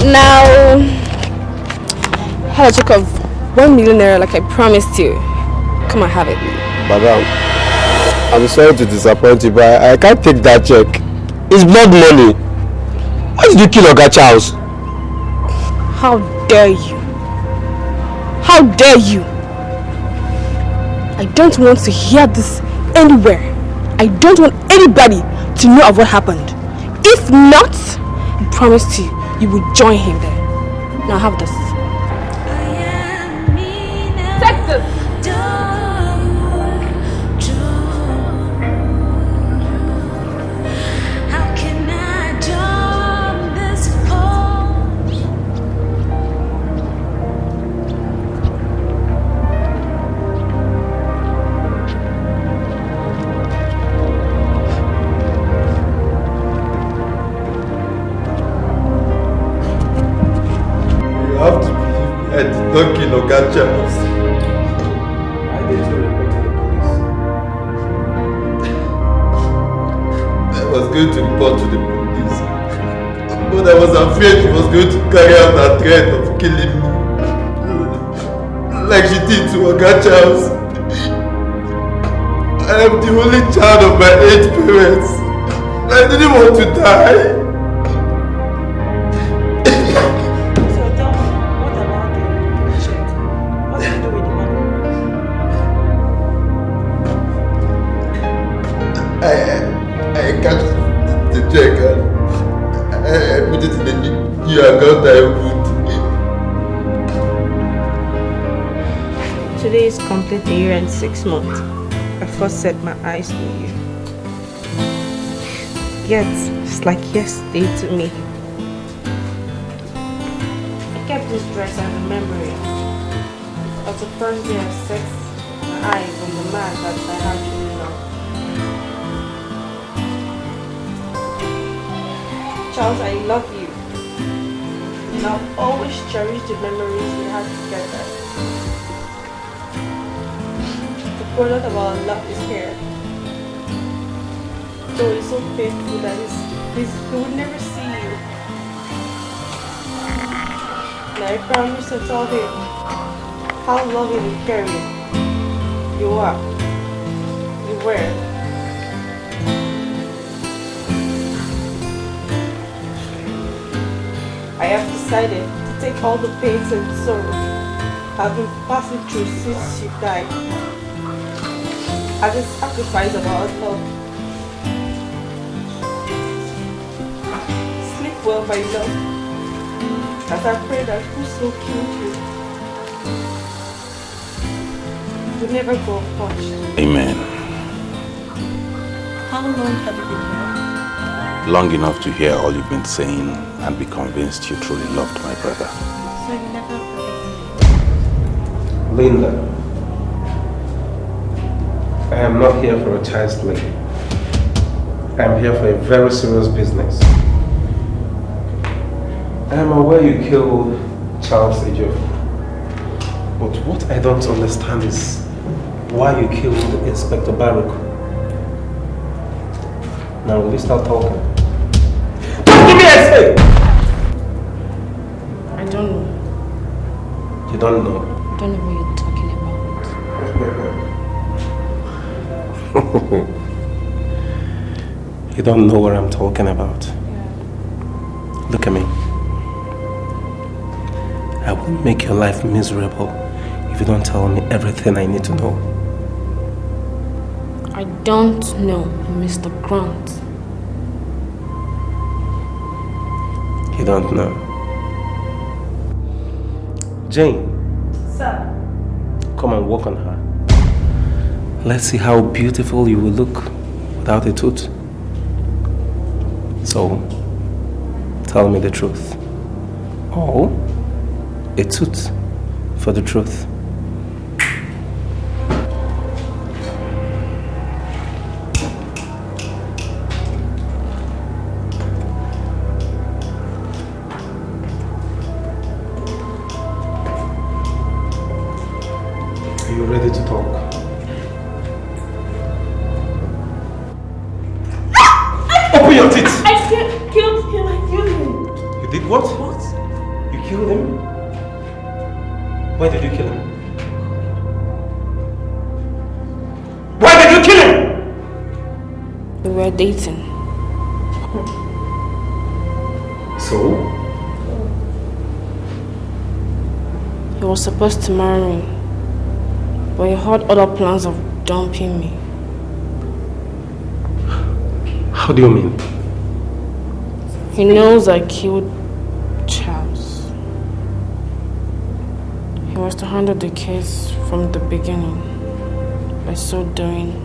Now, I had a check of 1 million naira like I promised you. Come and have it. Madam, I'm sorry to disappoint you, but I can't take that check. It's blood money. Why did you kill Oga Charles? How dare you? How dare you? I don't want to hear this anywhere. I don't want anybody to know of what happened. If not, I promise you, you will join him there. Now have this. Take this. Don't kill Oga Charles. I did to report to the police. I was going to report to the police, but I was afraid she was going to carry out her threat of killing me, like she did to Oga Charles. I am the only child of my 8 parents. I didn't want to die. I got the check and I put it in the new account I put. Today is complete a year and 6 months. I first set my eyes on you. Yet, it's like yesterday to me. I kept this dress as a memory of the first day I set my eyes on the man that I had truly loved. Charles, I love you. And I'll always cherish the memories we had together. The product of our love is here. Though it's so painful that we would never see you. And I promise to tell him how loving and caring you are. anywhere. I have decided to take all the pains and sorrow I've been passing through since she died as a sacrifice of our love. Sleep well, my love, as I pray that whoso killed you will never go unpunished. Amen. How long have you been here? Long enough to hear all you've been saying and be convinced you truly loved my brother. So you never Linda, I am not here for a child's play. I am here for a very serious business. I am aware you killed Charles Ejiofor. But what I don't understand is why you killed Inspector Baruch. Now will you start talking? Give me a say! I don't know. You don't know? I don't know what you're talking about. You don't know what I'm talking about. Yeah. Look at me. I will make your life miserable if you don't tell me everything I need to know. I don't know, Mr. Grant. You don't know. Jane. Sir. Come and walk on her. Let's see how beautiful you will look without a tooth. So, tell me the truth. Or a tooth for the truth. Are you ready to talk? Open your teeth! I killed him, I killed him. You did what? What? You killed him? Why did you kill him? Why did you kill him? We were dating. So? He was supposed to marry me, but he had other plans of dumping me. How do you mean? He knows I killed Charles. He was to handle the case from the beginning. By so doing,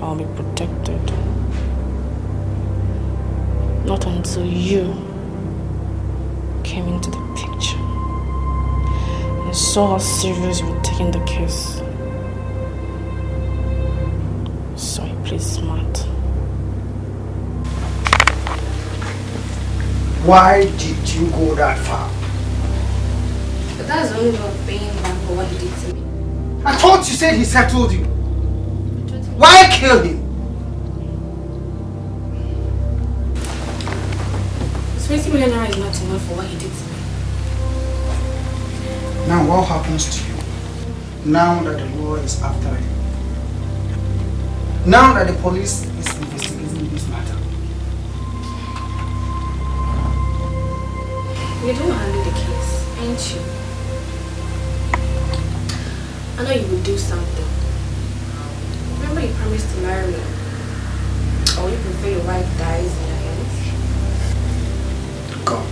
I'll be protected. Not until you came into the picture and saw how serious you were taking the case. So he played smart. Why did you go that far? But that's the only way of paying back for what he did to me. I thought you said he settled you. Why kill him? 20 million naira is not enough for what he did to me. Now what happens to you? Now that the law is after you. Now that the police is investigating this matter. You don't handle the case, ain't you? I know you will do something. Remember you promised to marry me. Or you prefer your wife dies in your hands? God.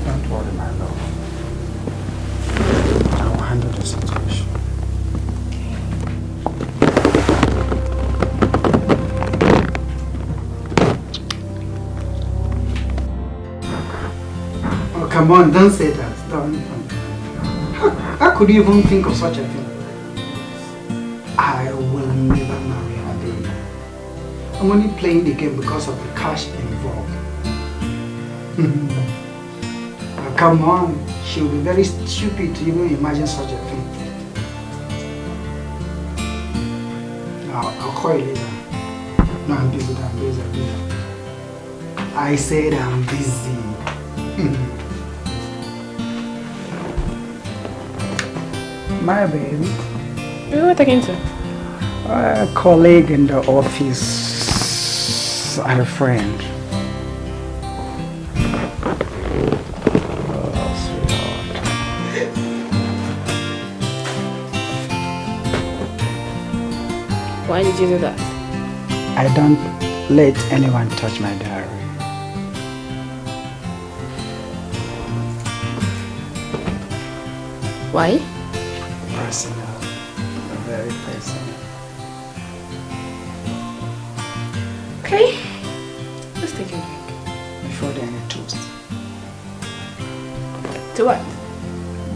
Don't worry, my love. I will handle the situation. Oh, come on, don't say that. Don't. How could you even think of such a thing? I will never marry her, baby. I'm only playing the game because of the cash involved. Oh, come on, she will be very stupid to even imagine such a thing. I'll call you later. No, I'm busy, I'm busy. I said I'm busy. My baby. Who are you talking to? A colleague in the office and a friend. Why did you do that? I don't let anyone touch my diary. Why? Personal. Very personal. Okay. Let's take a drink. Before then, a toast. To what?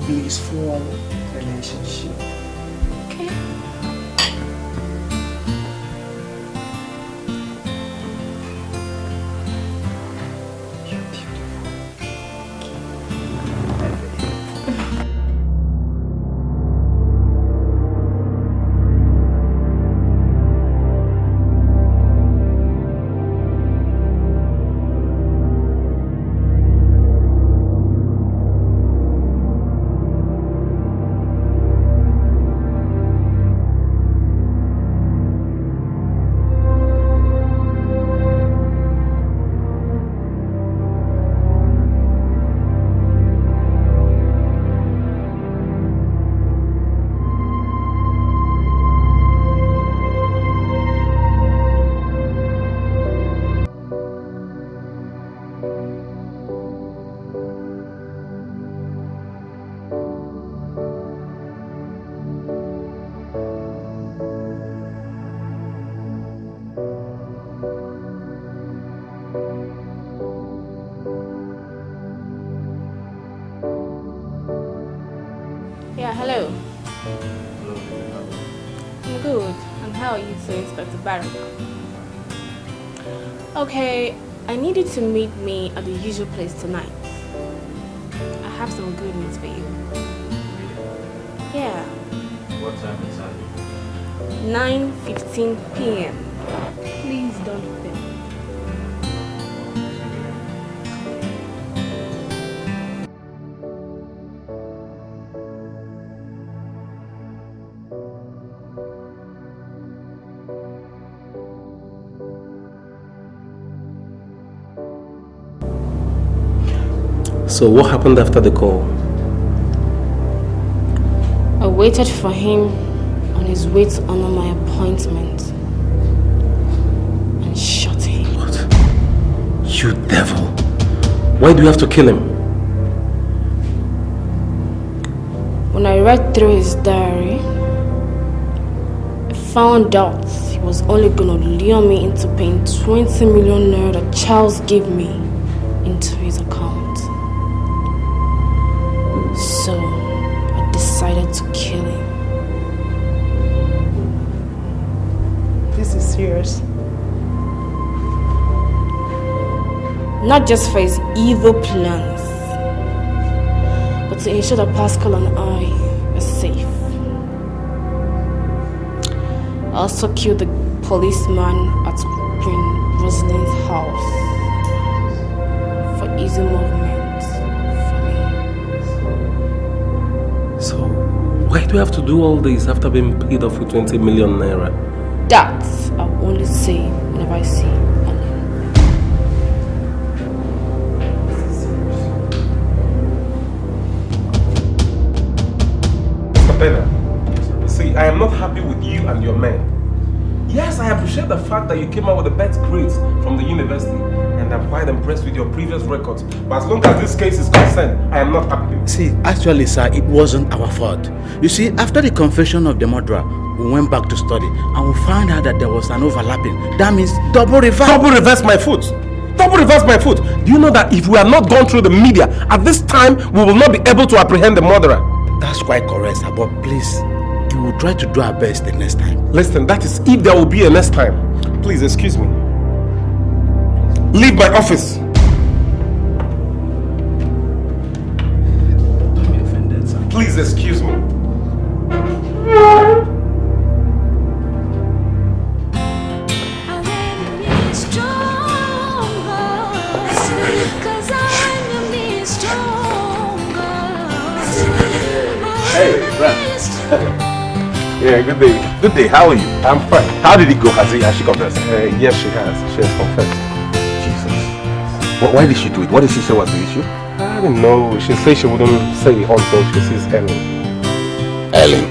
Blissful relationship. Okay. Yeah, hello. I'm good. And how are you too, Inspector Barak? Okay, I need you to meet me at the usual place tonight. I have some good news for you. Yeah. What time is that? 9:15 p.m. Please don't fail. So what happened after the call? I waited for him on his way to honor my appointment and shot him. What? You devil! Why do you have to kill him? When I read through his diary, I found out he was only gonna lure me into paying 20 million naira that Charles gave me into his account. So I decided to kill him. This is serious. Not just for his evil plans, but to ensure that Pascal and I are safe. I also killed the policeman at Queen Rosalind's house for easy movement. So, why do you have to do all this after being paid off with 20 million naira? That I'll only say whenever I see Alan. Mr. Bella, see, I am not happy with you and your men. Yes, I appreciate the fact that you came out with the best grades from the university, and I'm quite impressed with your previous records. But as long as this case is concerned, I am not happy. See, actually, sir, it wasn't our fault. You see, after the confession of the murderer, we went back to study and we found out that there was an overlapping. That means double reverse. Double reverse my foot. Double reverse my foot. Do you know that if we are not gone through the media, at this time, we will not be able to apprehend the murderer? That's quite correct, sir, but please, we will try to do our best the next time. Listen, that is if there will be a next time. Please, excuse me. Leave my office. Don't be offended, sir. Please, excuse me. Hey, friend. Yeah, good day. Good day, how are you? I'm fine. How did it go? Has she confessed? Yes, she has. She has confessed. Jesus. Why did she do it? What did she say was the issue? I don't know. She said she wouldn't say until she sees Ellen. Ellen?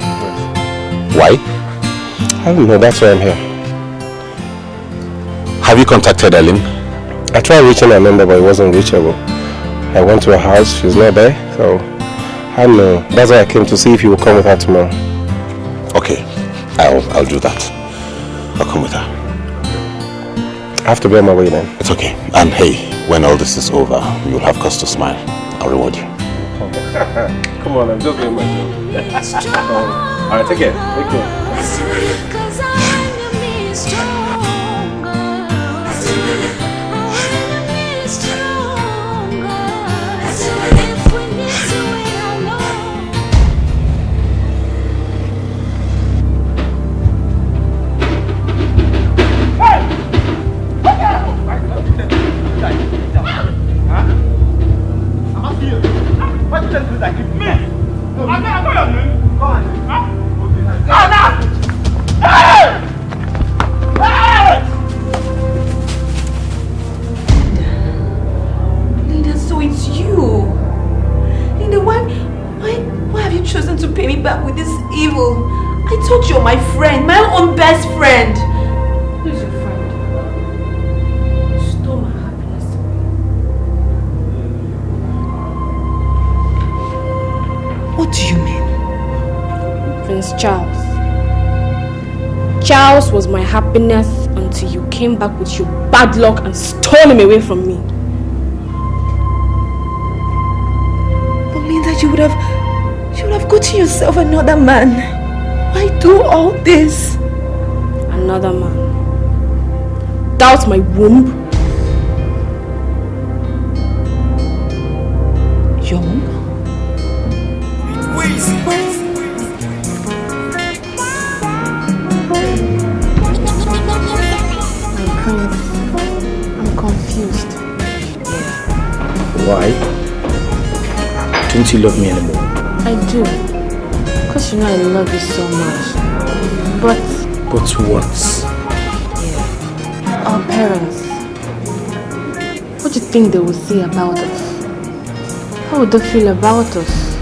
Why? I don't know. That's why I'm here. Have you contacted Ellen? I tried reaching her number, but it wasn't reachable. I went to her house. She's not there. So, I don't know. That's why I came to see if you will come with her tomorrow. Okay. I'll do that. I'll come with her. I have to be on my way then. It's okay. And hey, when all this is over, you'll have cause to smile. I'll reward you. Come on, I'm just doing my job. Alright, take care. Take care. Linda, so it's you. Linda, why have you chosen to pay me back with this evil? I thought you're my friend, my own best friend. Who's your friend? You stole my happiness away. What do you mean? Prince Charles. Charles was my happiness until you came back with your bad luck and stole him away from me. But Linda, you would have gotten yourself another man. Why do all this? Another man. Doubt my womb. Your womb? I'm confused. Why? Don't you love me anymore? I do. Because you know I love you so much. But what? Our parents, what do you think they will say about us? How would they feel about us?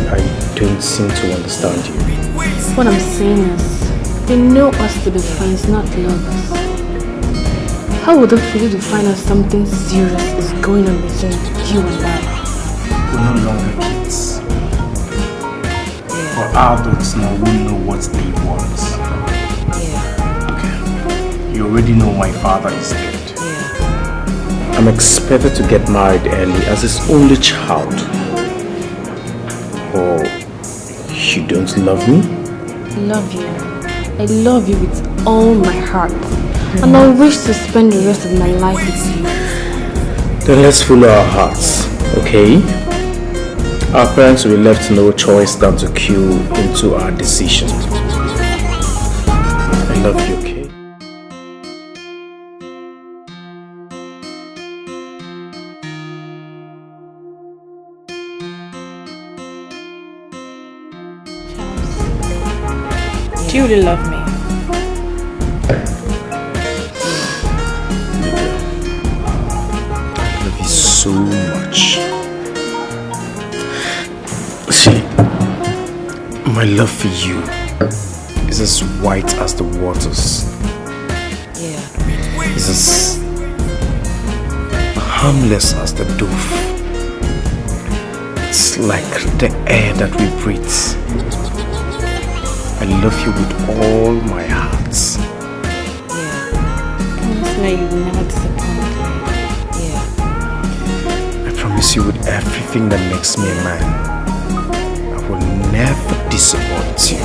I don't seem to understand you. What I'm saying is, they know us to be friends, not lovers. How would it feel to find out something serious is going on between you and I? We're no longer kids. We're adults now who know what they want. Okay. You already know my father is dead. I'm expected to get married early as his only child. Oh, you don't love me? Love you. I love you with all my heart. And I wish to spend the rest of my life with you. Then let's follow our hearts, okay? Our parents will be left no choice than to cue into our decision. I love you, okay? Do you really love me? I love you so much. See, my love for you is as white as the waters. It's as harmless as the dove. It's like the air that we breathe. I love you with all my heart. Promise me you will never disappoint me. I promise you with everything that makes me a man, I will never disappoint you.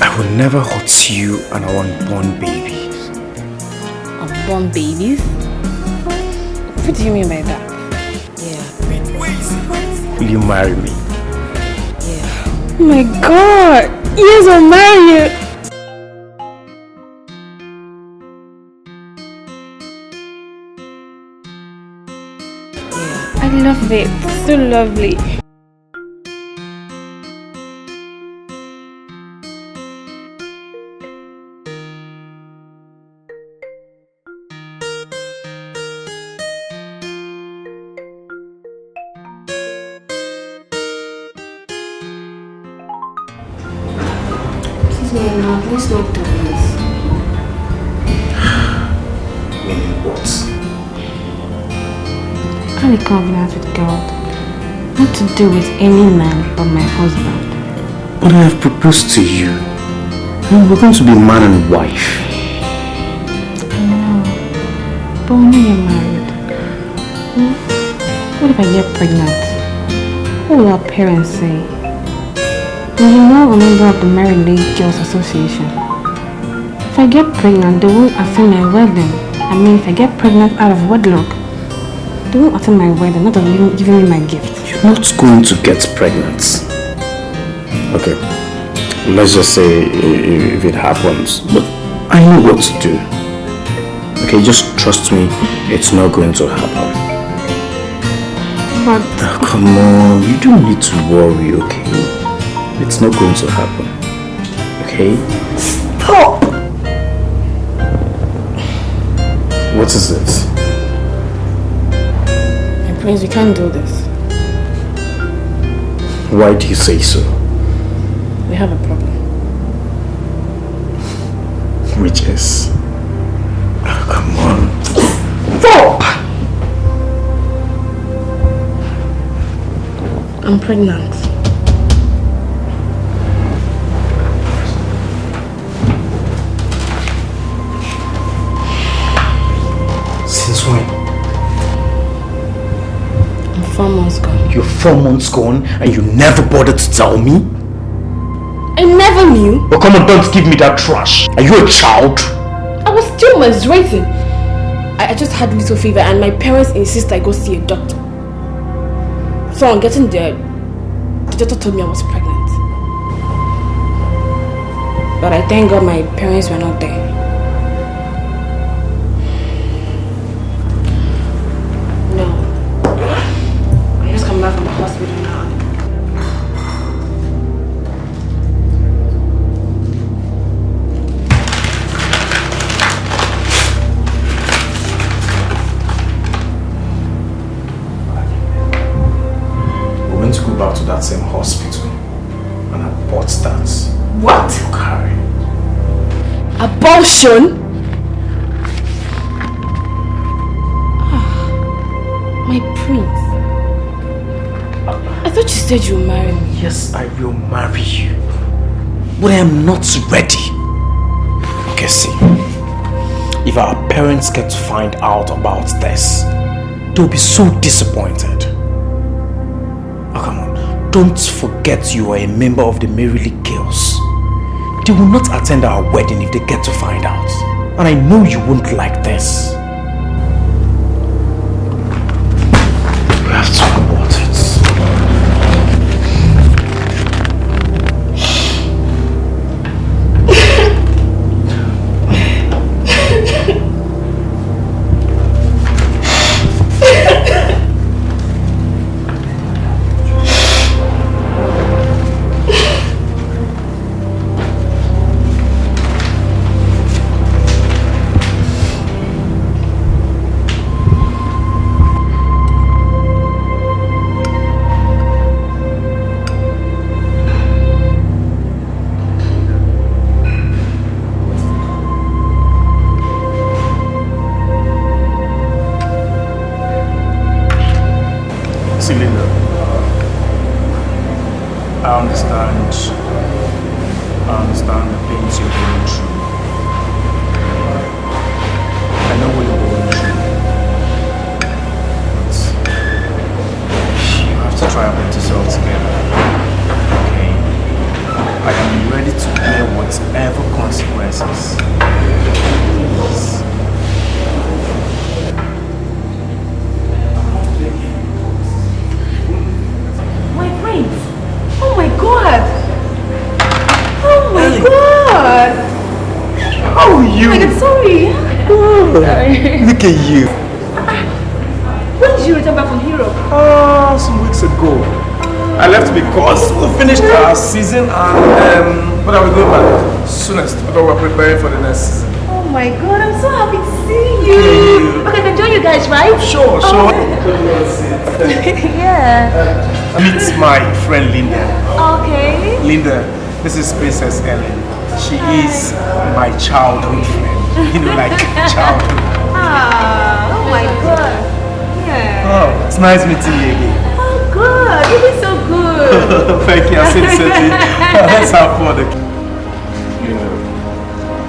I will never hurt you and our unborn babies. Unborn babies? What do you mean by that? Will you marry me? Oh my God! Yes, I'll marry you! I love it. So lovely. must not do this. Meaning what? I have a covenant with God not to do with any man but my husband. But I have proposed to you. And we're going to be man and wife. I know. But when you're married, what if I get pregnant? What will our parents say? Well, you know, a member of the Married Lady Girls Association. If I get pregnant, they won't attend my wedding. I mean, if I get pregnant out of wedlock, they won't attend my wedding, not even giving me my gift. You're not going to get pregnant. Okay, let's just say if it happens, but I know what to do. Okay, just trust me, it's not going to happen. But oh, come on, you don't need to worry, okay? It's not going to happen. Okay? Stop! What is it? My prince, we can't do this. Why do you say so? We have a problem. Which is? Oh, come on. Stop! I'm pregnant. Since when? I'm 4 months gone. You're 4 months gone and you never bothered to tell me? I never knew. Oh, come on, don't give me that trash. Are you a child? I was still menstruating. I just had a little fever and my parents insist I go see a doctor. So on getting there, the doctor told me I was pregnant. But I thank God my parents were not there. No. I just come back from the hospital now. To go back to that same hospital and abort that. What? Carry. Abortion? My prince. I thought you said you would marry me. Yes, I will marry you. But I am not ready. Okay, see. If our parents get to find out about this, they'll be so disappointed. Oh, come on. Don't forget you are a member of the Mary League Girls. They will not attend our wedding if they get to find out. And I know you won't like this. We have to abort it. I understand the pains you're going through. I know what you're going through. But you have to try and put yourself together. Okay? I am ready to bear whatever consequences. Please. My prince! Oh my god! Oh my god! How are you? Oh my god, sorry! Sorry. Look at you. When did you return back from Europe? Some weeks ago. I left because we finished our season and but I will go back soonest because we're preparing for the next season. Oh my god, I'm so happy to see you! Okay, I can join you guys, right? Sure. Yeah. Meet my friend Linda. Okay. Linda, this is Princess Ellen. She is my childhood friend. You know, like childhood. Ah, oh my God. Yeah. Oh, it's nice meeting you again. Oh, good. You did so good. Thank you. I said certainly. Let's have fun. You know,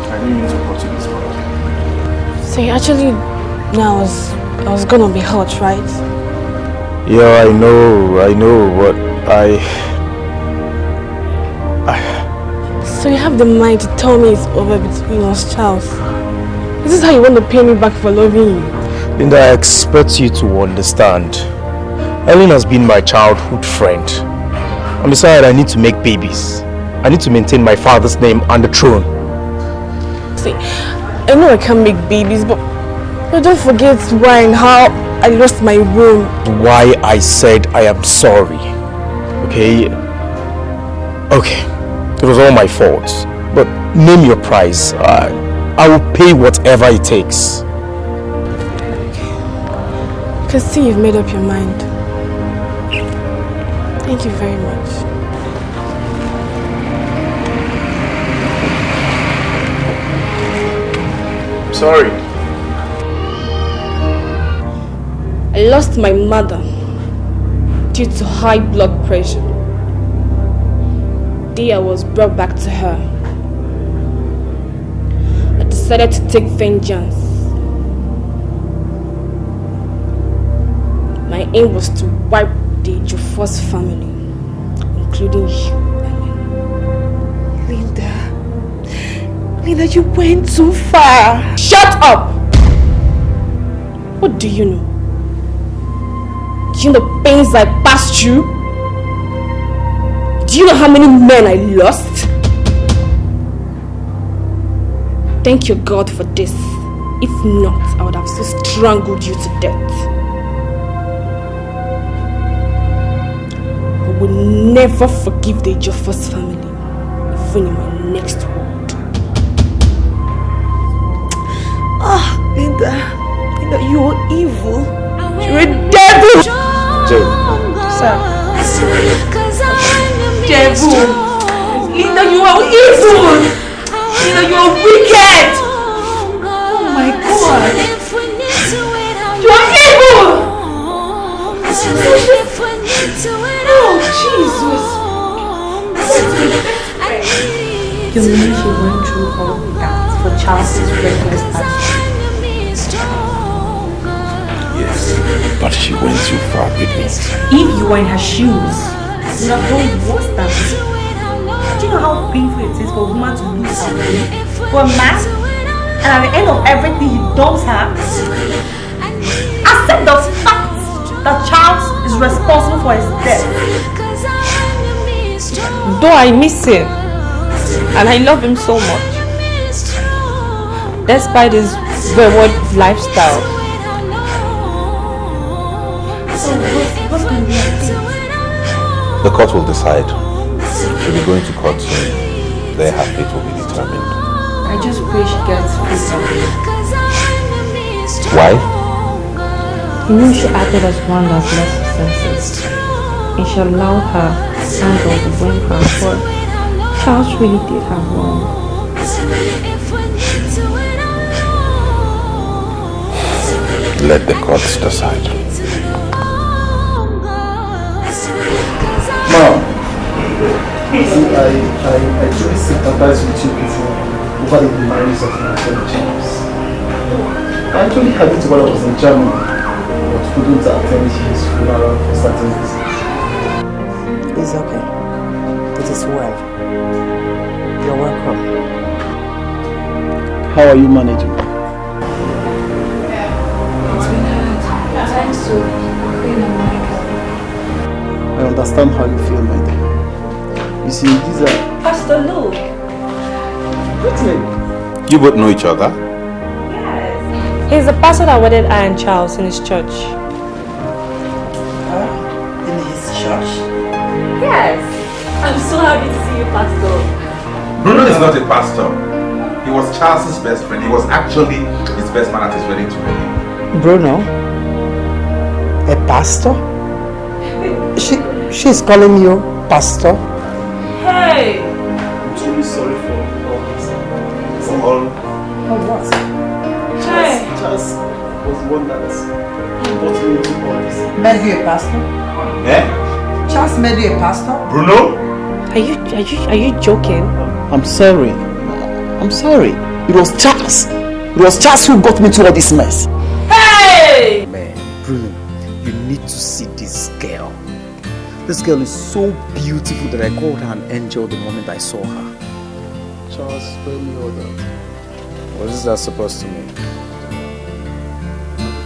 I didn't mean to put you this morning. So you actually now I was gonna be hot, right? Yeah, I know, but So you have the mind to tell me it's over between us, Charles? Is this how you want to pay me back for loving you? Linda, I expect you to understand. Ellen has been my childhood friend. And besides, I need to make babies. I need to maintain my father's name on the throne. See, I know I can't make babies, but don't forget why and how I lost my womb. Why I said I am sorry. Okay? Okay. It was all my fault. But name your price. I will pay whatever it takes. I can see you've made up your mind. Thank you very much. Sorry. I lost my mother due to high blood pressure. The day I was brought back to her, I decided to take vengeance. My aim was to wipe the Jofor's family, including you, Linda, you went too far. Shut up! What do you know? Do you know the pains I passed through? Do you know how many men I lost? Thank your God for this. If not, I would have so strangled you to death. I will never forgive the Jofor's family, even in my next world. Linda, you're evil. You're a devil. Joe. Sir. Devil. Linda, you are evil. Linda, you are wicked. Oh my God. You are evil. Oh, Jesus. You mean she went through all that for Charles's reckless action? Yes, but she went too far with me. If you were in her shoes, you would have done worse than this. Do you know how painful it is for a woman to lose her way? For a man? And at the end of everything, he dumps her? Accept the fact that Charles is responsible for his death. Though I miss him, and I love him so much, despite his wayward lifestyle. So what's going to be next? The court will decide. She'll be going to court soon. There her fate will be determined. I just pray she gets free. Why? You know she acted as one that lost her senses. And she allowed her anger to blame her for Charles really did her wrong. Let the courts decide. Mom, I truly sympathize with you before over the marriage of my son James. I actually had it while I was in Germany, but couldn't attend his funeral for certain reasons. It's okay. It is well. You're welcome. How are you managing? It's been hard. Thanks to Queen America. I understand how you feel, my dear. You see, these are... Pastor Luke. Brittany. You both know each other? He's the pastor that wedded I and Charles in his church. In his church? Yes. I'm so happy to see you, Pastor. Bruno is not a pastor. He was Charles's best friend. He was actually his best man at his wedding to me. Bruno? A pastor? She's calling you pastor? Hey! I'm truly sorry for all all. Oh, what? Charles was the one that brought me into all this. Made you a pastor? Eh? Charles made you a pastor? Bruno? Are you joking? I'm sorry. I'm sorry. It was Charles. It was Charles who got me to all this mess. Hey! Man, Bruno, you need to see this girl. This girl is so beautiful that I called her an angel the moment I saw her. Charles, spare me all that. What is that supposed to mean?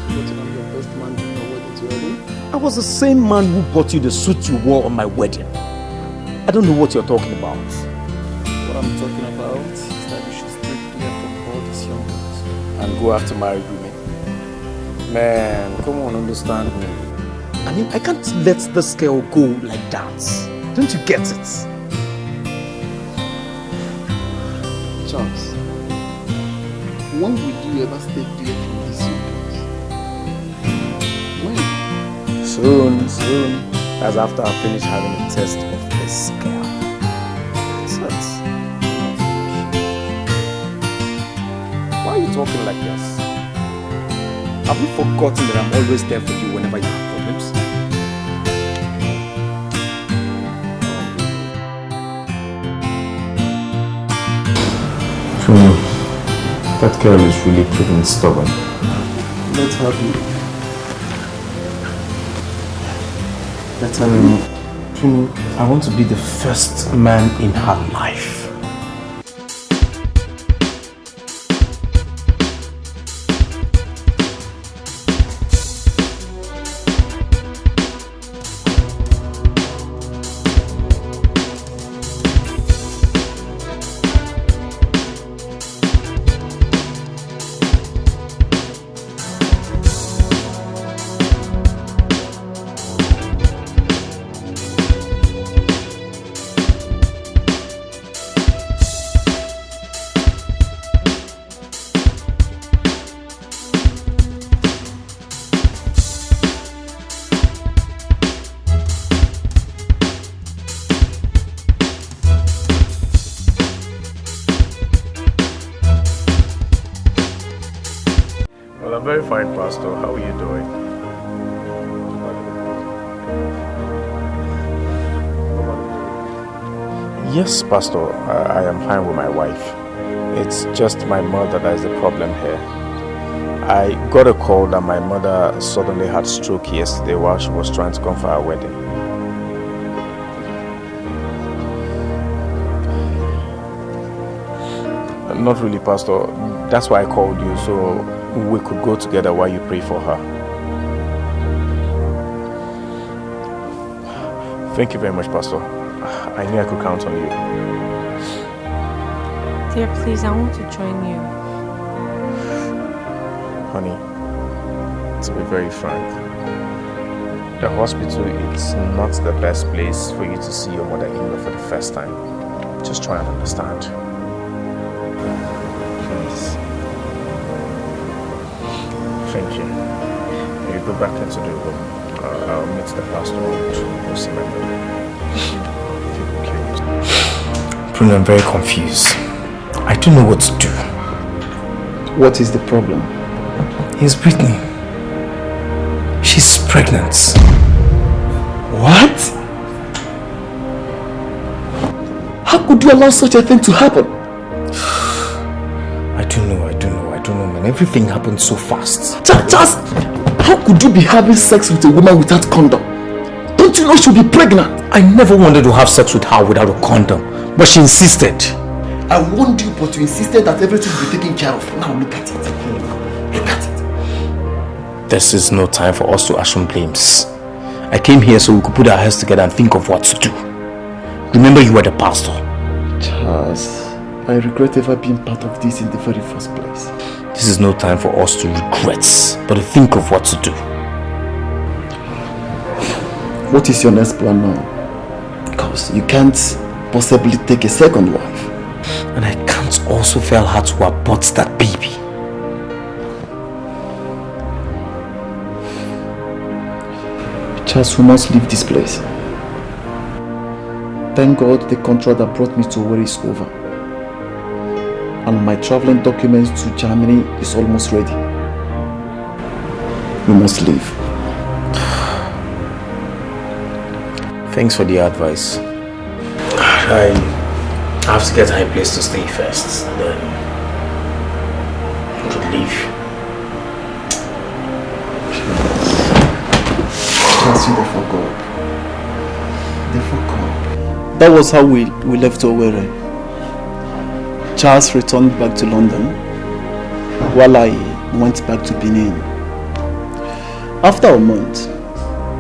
I'm your best man during your wedding today. I was the same man who bought you the suit you wore on my wedding. I don't know what you're talking about. What I'm talking about is that you should stay clear from all these young girls. And go after married women. Man, come on, understand me. I mean, I can't let this girl go like that. Don't you get it? Charles, when will you ever stay clear from these young girls? When? Soon. That's after I finish having a test of this girl. That's it. Why are you talking like this? Have you forgotten that I'm always there for you whenever you have problems? That girl is really proving stubborn. Let her be. I want to be the first man in her life. Fine, Pastor. How are you doing? Yes, Pastor. I am fine with my wife. It's just my mother that is the problem here. I got a call that my mother suddenly had stroke yesterday while she was trying to come for her wedding. Not really, Pastor. That's why I called you, so we could go together while you pray for her. Thank you very much, Pastor. I knew I could count on you. Dear, please, I want to join you. Honey, to be very frank, the hospital is not the best place for you to see your mother-in-law for the first time. Just try and understand. Please. Thank you. You go back into the room. I'll meet the pastor and we'll see my mother. Bruno, I'm very confused. I don't know what to do. What is the problem? Here's Brittany. She's pregnant. What? How could you allow such a thing to happen? I don't know, man. Everything happened so fast. Just how could you be having sex with a woman without condom? Don't you know she'll be pregnant? I never wanted to have sex with her without a condom, but she insisted. I warned you, but you insisted that everything will be taken care of. Now look at it. Look at it. This is no time for us to assume blames. I came here so we could put our heads together and think of what to do. Remember, you were the pastor. Charles, I regret ever being part of this in the very first place. This is no time for us to regret, but to think of what to do. What is your next plan now? Because you can't possibly take a second wife. And I can't also fail her to abort that baby. Charles, we must leave this place. Thank God the contract that brought me to where is over. and my traveling documents to Germany is almost ready. We must leave. Thanks for the advice. I have to get a place to stay first, then we could leave. Trust you, they forgot. They forgot. That was how we left Owerri. Charles returned back to London while I went back to Benin. After a month,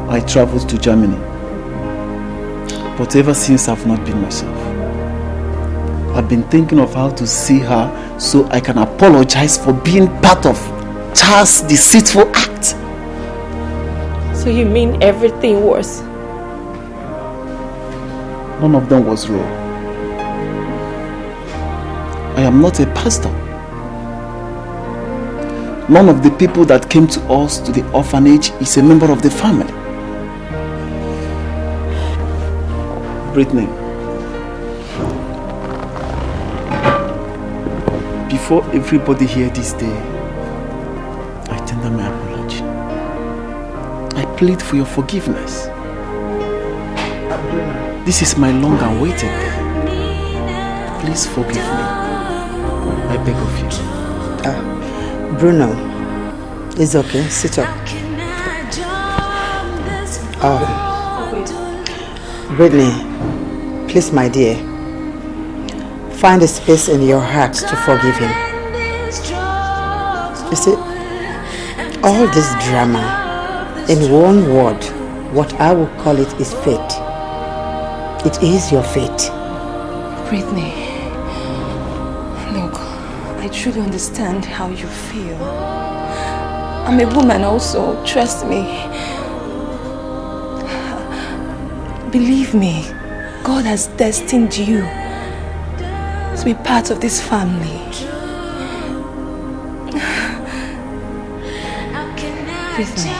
I traveled to Germany. But ever since, I've not been myself. I've been thinking of how to see her so I can apologize for being part of Charles' deceitful act. So you mean everything was? None of them was real. I am not a pastor. None of the people that came to us to the orphanage is a member of the family. Brittany, before everybody here this day, I tender my apology. I plead for your forgiveness. This is my long-awaited day. Please forgive me. I beg of you. Bruno, it's okay. Sit up. Brittany, please, my dear, find a space in your heart to forgive him. You see, all this drama, in one word, what I would call it is fate. It is your fate. Brittany, look, I truly understand how you feel. I'm a woman also, trust me. Believe me, God has destined you to be part of this family. Brittany,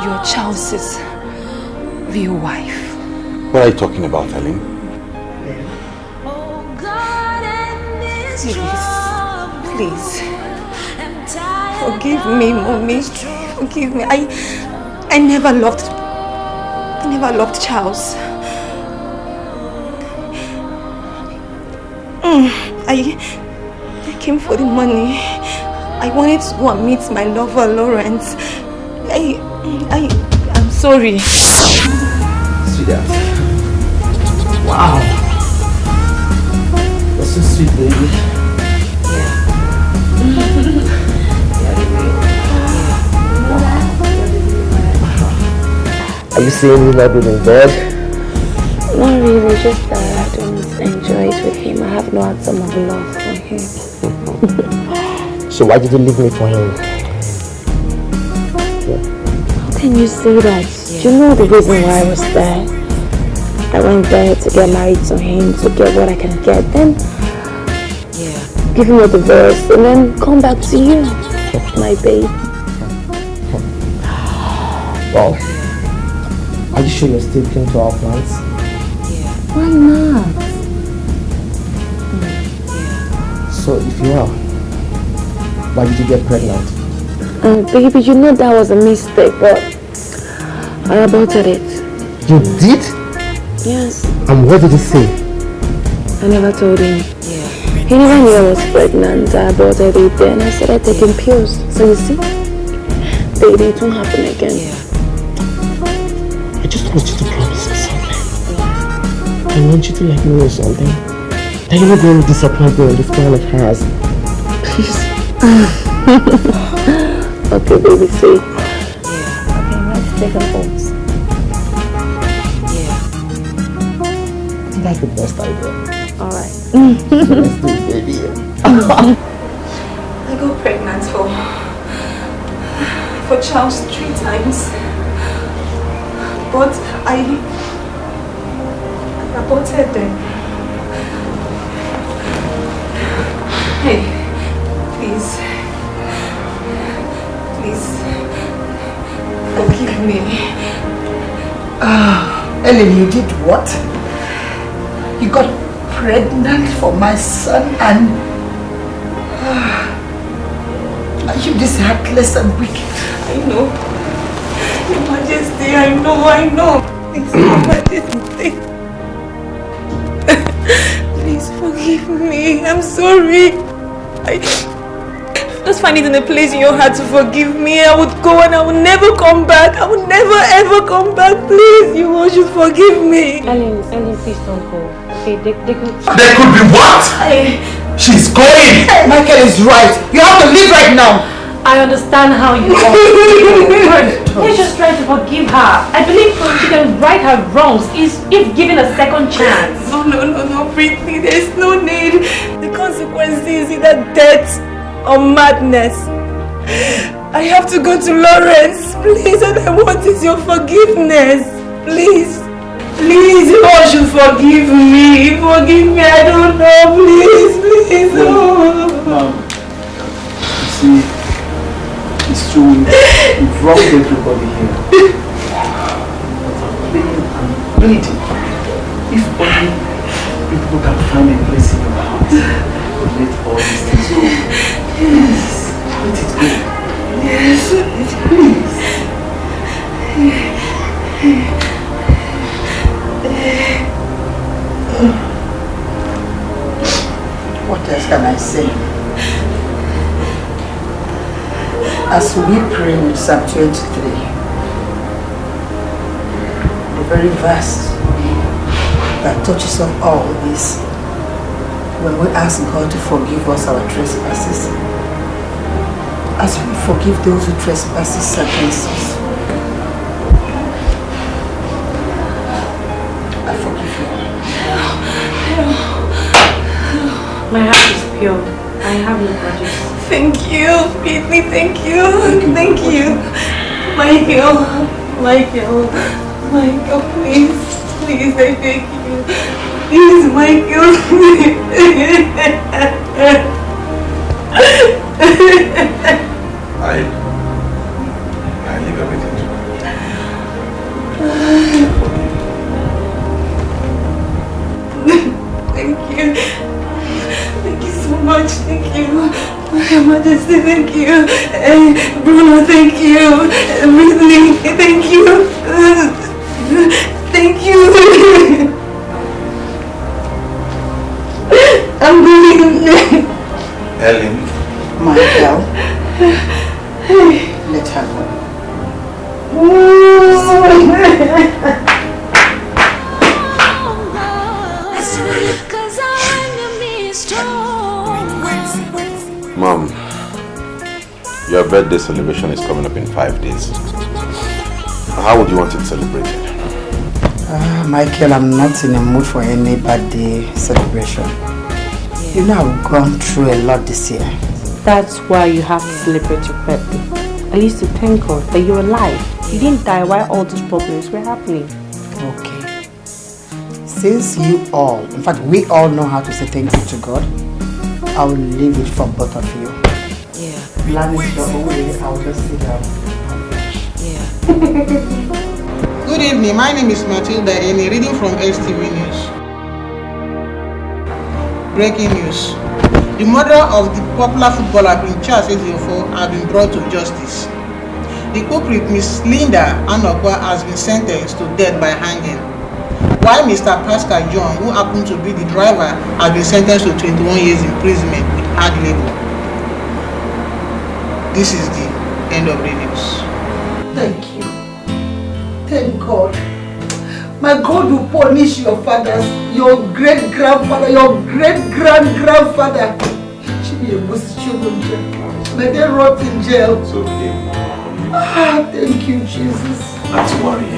you're Charles's real wife. What are you talking about, Helen? Please. Forgive me, Mommy. Forgive me. I never loved Charles. I came for the money. I wanted to go and meet my lover, Lawrence. I'm sorry. Sweetheart. Wow. That's so sweet, baby. Are you saying you love him in bed? Not really, just that I don't enjoy it with him. I have no atom of love for him. So why did you leave me for him? How can you say that? Do you know the reason why I was there? I went there to get married to him, to get what I can get, then give him a divorce, and then come back to you, my babe. Wow. Are you sure you're still keen to our plans? Why not? So if you are, why did you get pregnant? Baby, you know that was a mistake, but I aborted it. You did? Yes. And what did he say? I never told him. He never knew I was pregnant. I aborted it, then I started taking pills. So you see, baby, it won't happen again. I just want you to promise me something. I want you to let me know something. That you're not going to disappoint me on this planet has. Please. Okay, baby, see. Okay, let's take an oath. That's the best idea. Alright. So let's do it, baby. I got pregnant for Charles 3 times. But I aborted them. Hey, please, forgive me. Ellen, you did what? You got pregnant for my son and are you this heartless and wicked? I know. Your Majesty, I know. It's Your Majesty. Please forgive me. I'm sorry. I just find it in a place in your heart to forgive me. I would go and I would never come back. I would never ever come back. Please, you all should forgive me. Ellen, please don't go. Okay, they could... There could be what? She's going! Michael is right. You have to leave right now. I understand how you are. Let's just try to forgive her. I believe she can right her wrongs if given a second chance. No, Britney, there's no need. The consequences is either death or madness. I have to go to Lawrence. Please, all I want is your forgiveness. Please, you all should forgive me. Forgive me, I don't know. Please, no. Mom, you see, it's true, we've robbed everybody here. I'm bleeding. If only people can find a place in your heart to let all these things go. Please, let it go. Yes, please. What else can I say? As we pray with Psalm 23, the very verse that touches on all this, when we ask God to forgive us our trespasses, as we forgive those who trespass against us, I forgive you. My heart is pure. I have no grudges. Thank you, Whitney, thank you. Michael, please, I beg you. Please, Michael. I leave everything to Thank you. Thank you so much. Thank you. Your Majesty, thank you. Bruno, thank you. Whitney, thank you. Thank you. I'm going. Ellen. Michael, let her go. Mom, your birthday celebration is coming up in 5 days. How would you want it celebrated? Michael, I'm not in a mood for any birthday celebration. You know I've gone through a lot this year. That's why you have to celebrate your birthday. At least to thank God that you're alive. You didn't die while all these problems were happening. Okay. Since you all, in fact we all know how to say thank you to God, I will leave it for both of you. Yeah. Plan it your own way, I'll just sit down. Yeah. Good evening, my name is Matilda Eni, reading from STV News. Breaking news. The murder of the popular footballer Prince Charles Ejiofor has been brought to justice. The culprit, Miss Linda ANAEKWE, has been sentenced to death by hanging, while Mr. Pascal John, who happened to be the driver, has been sentenced to 21 years imprisonment with hard labor. This is the end of the news. Thank you. Thank God. My God will punish your fathers, your great-grandfather, your great-grand-grandfather. May they rot in jail. It's okay. Thank you, Jesus. Not to worry.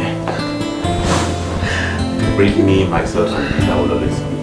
Bring me, myself, and I will always be here.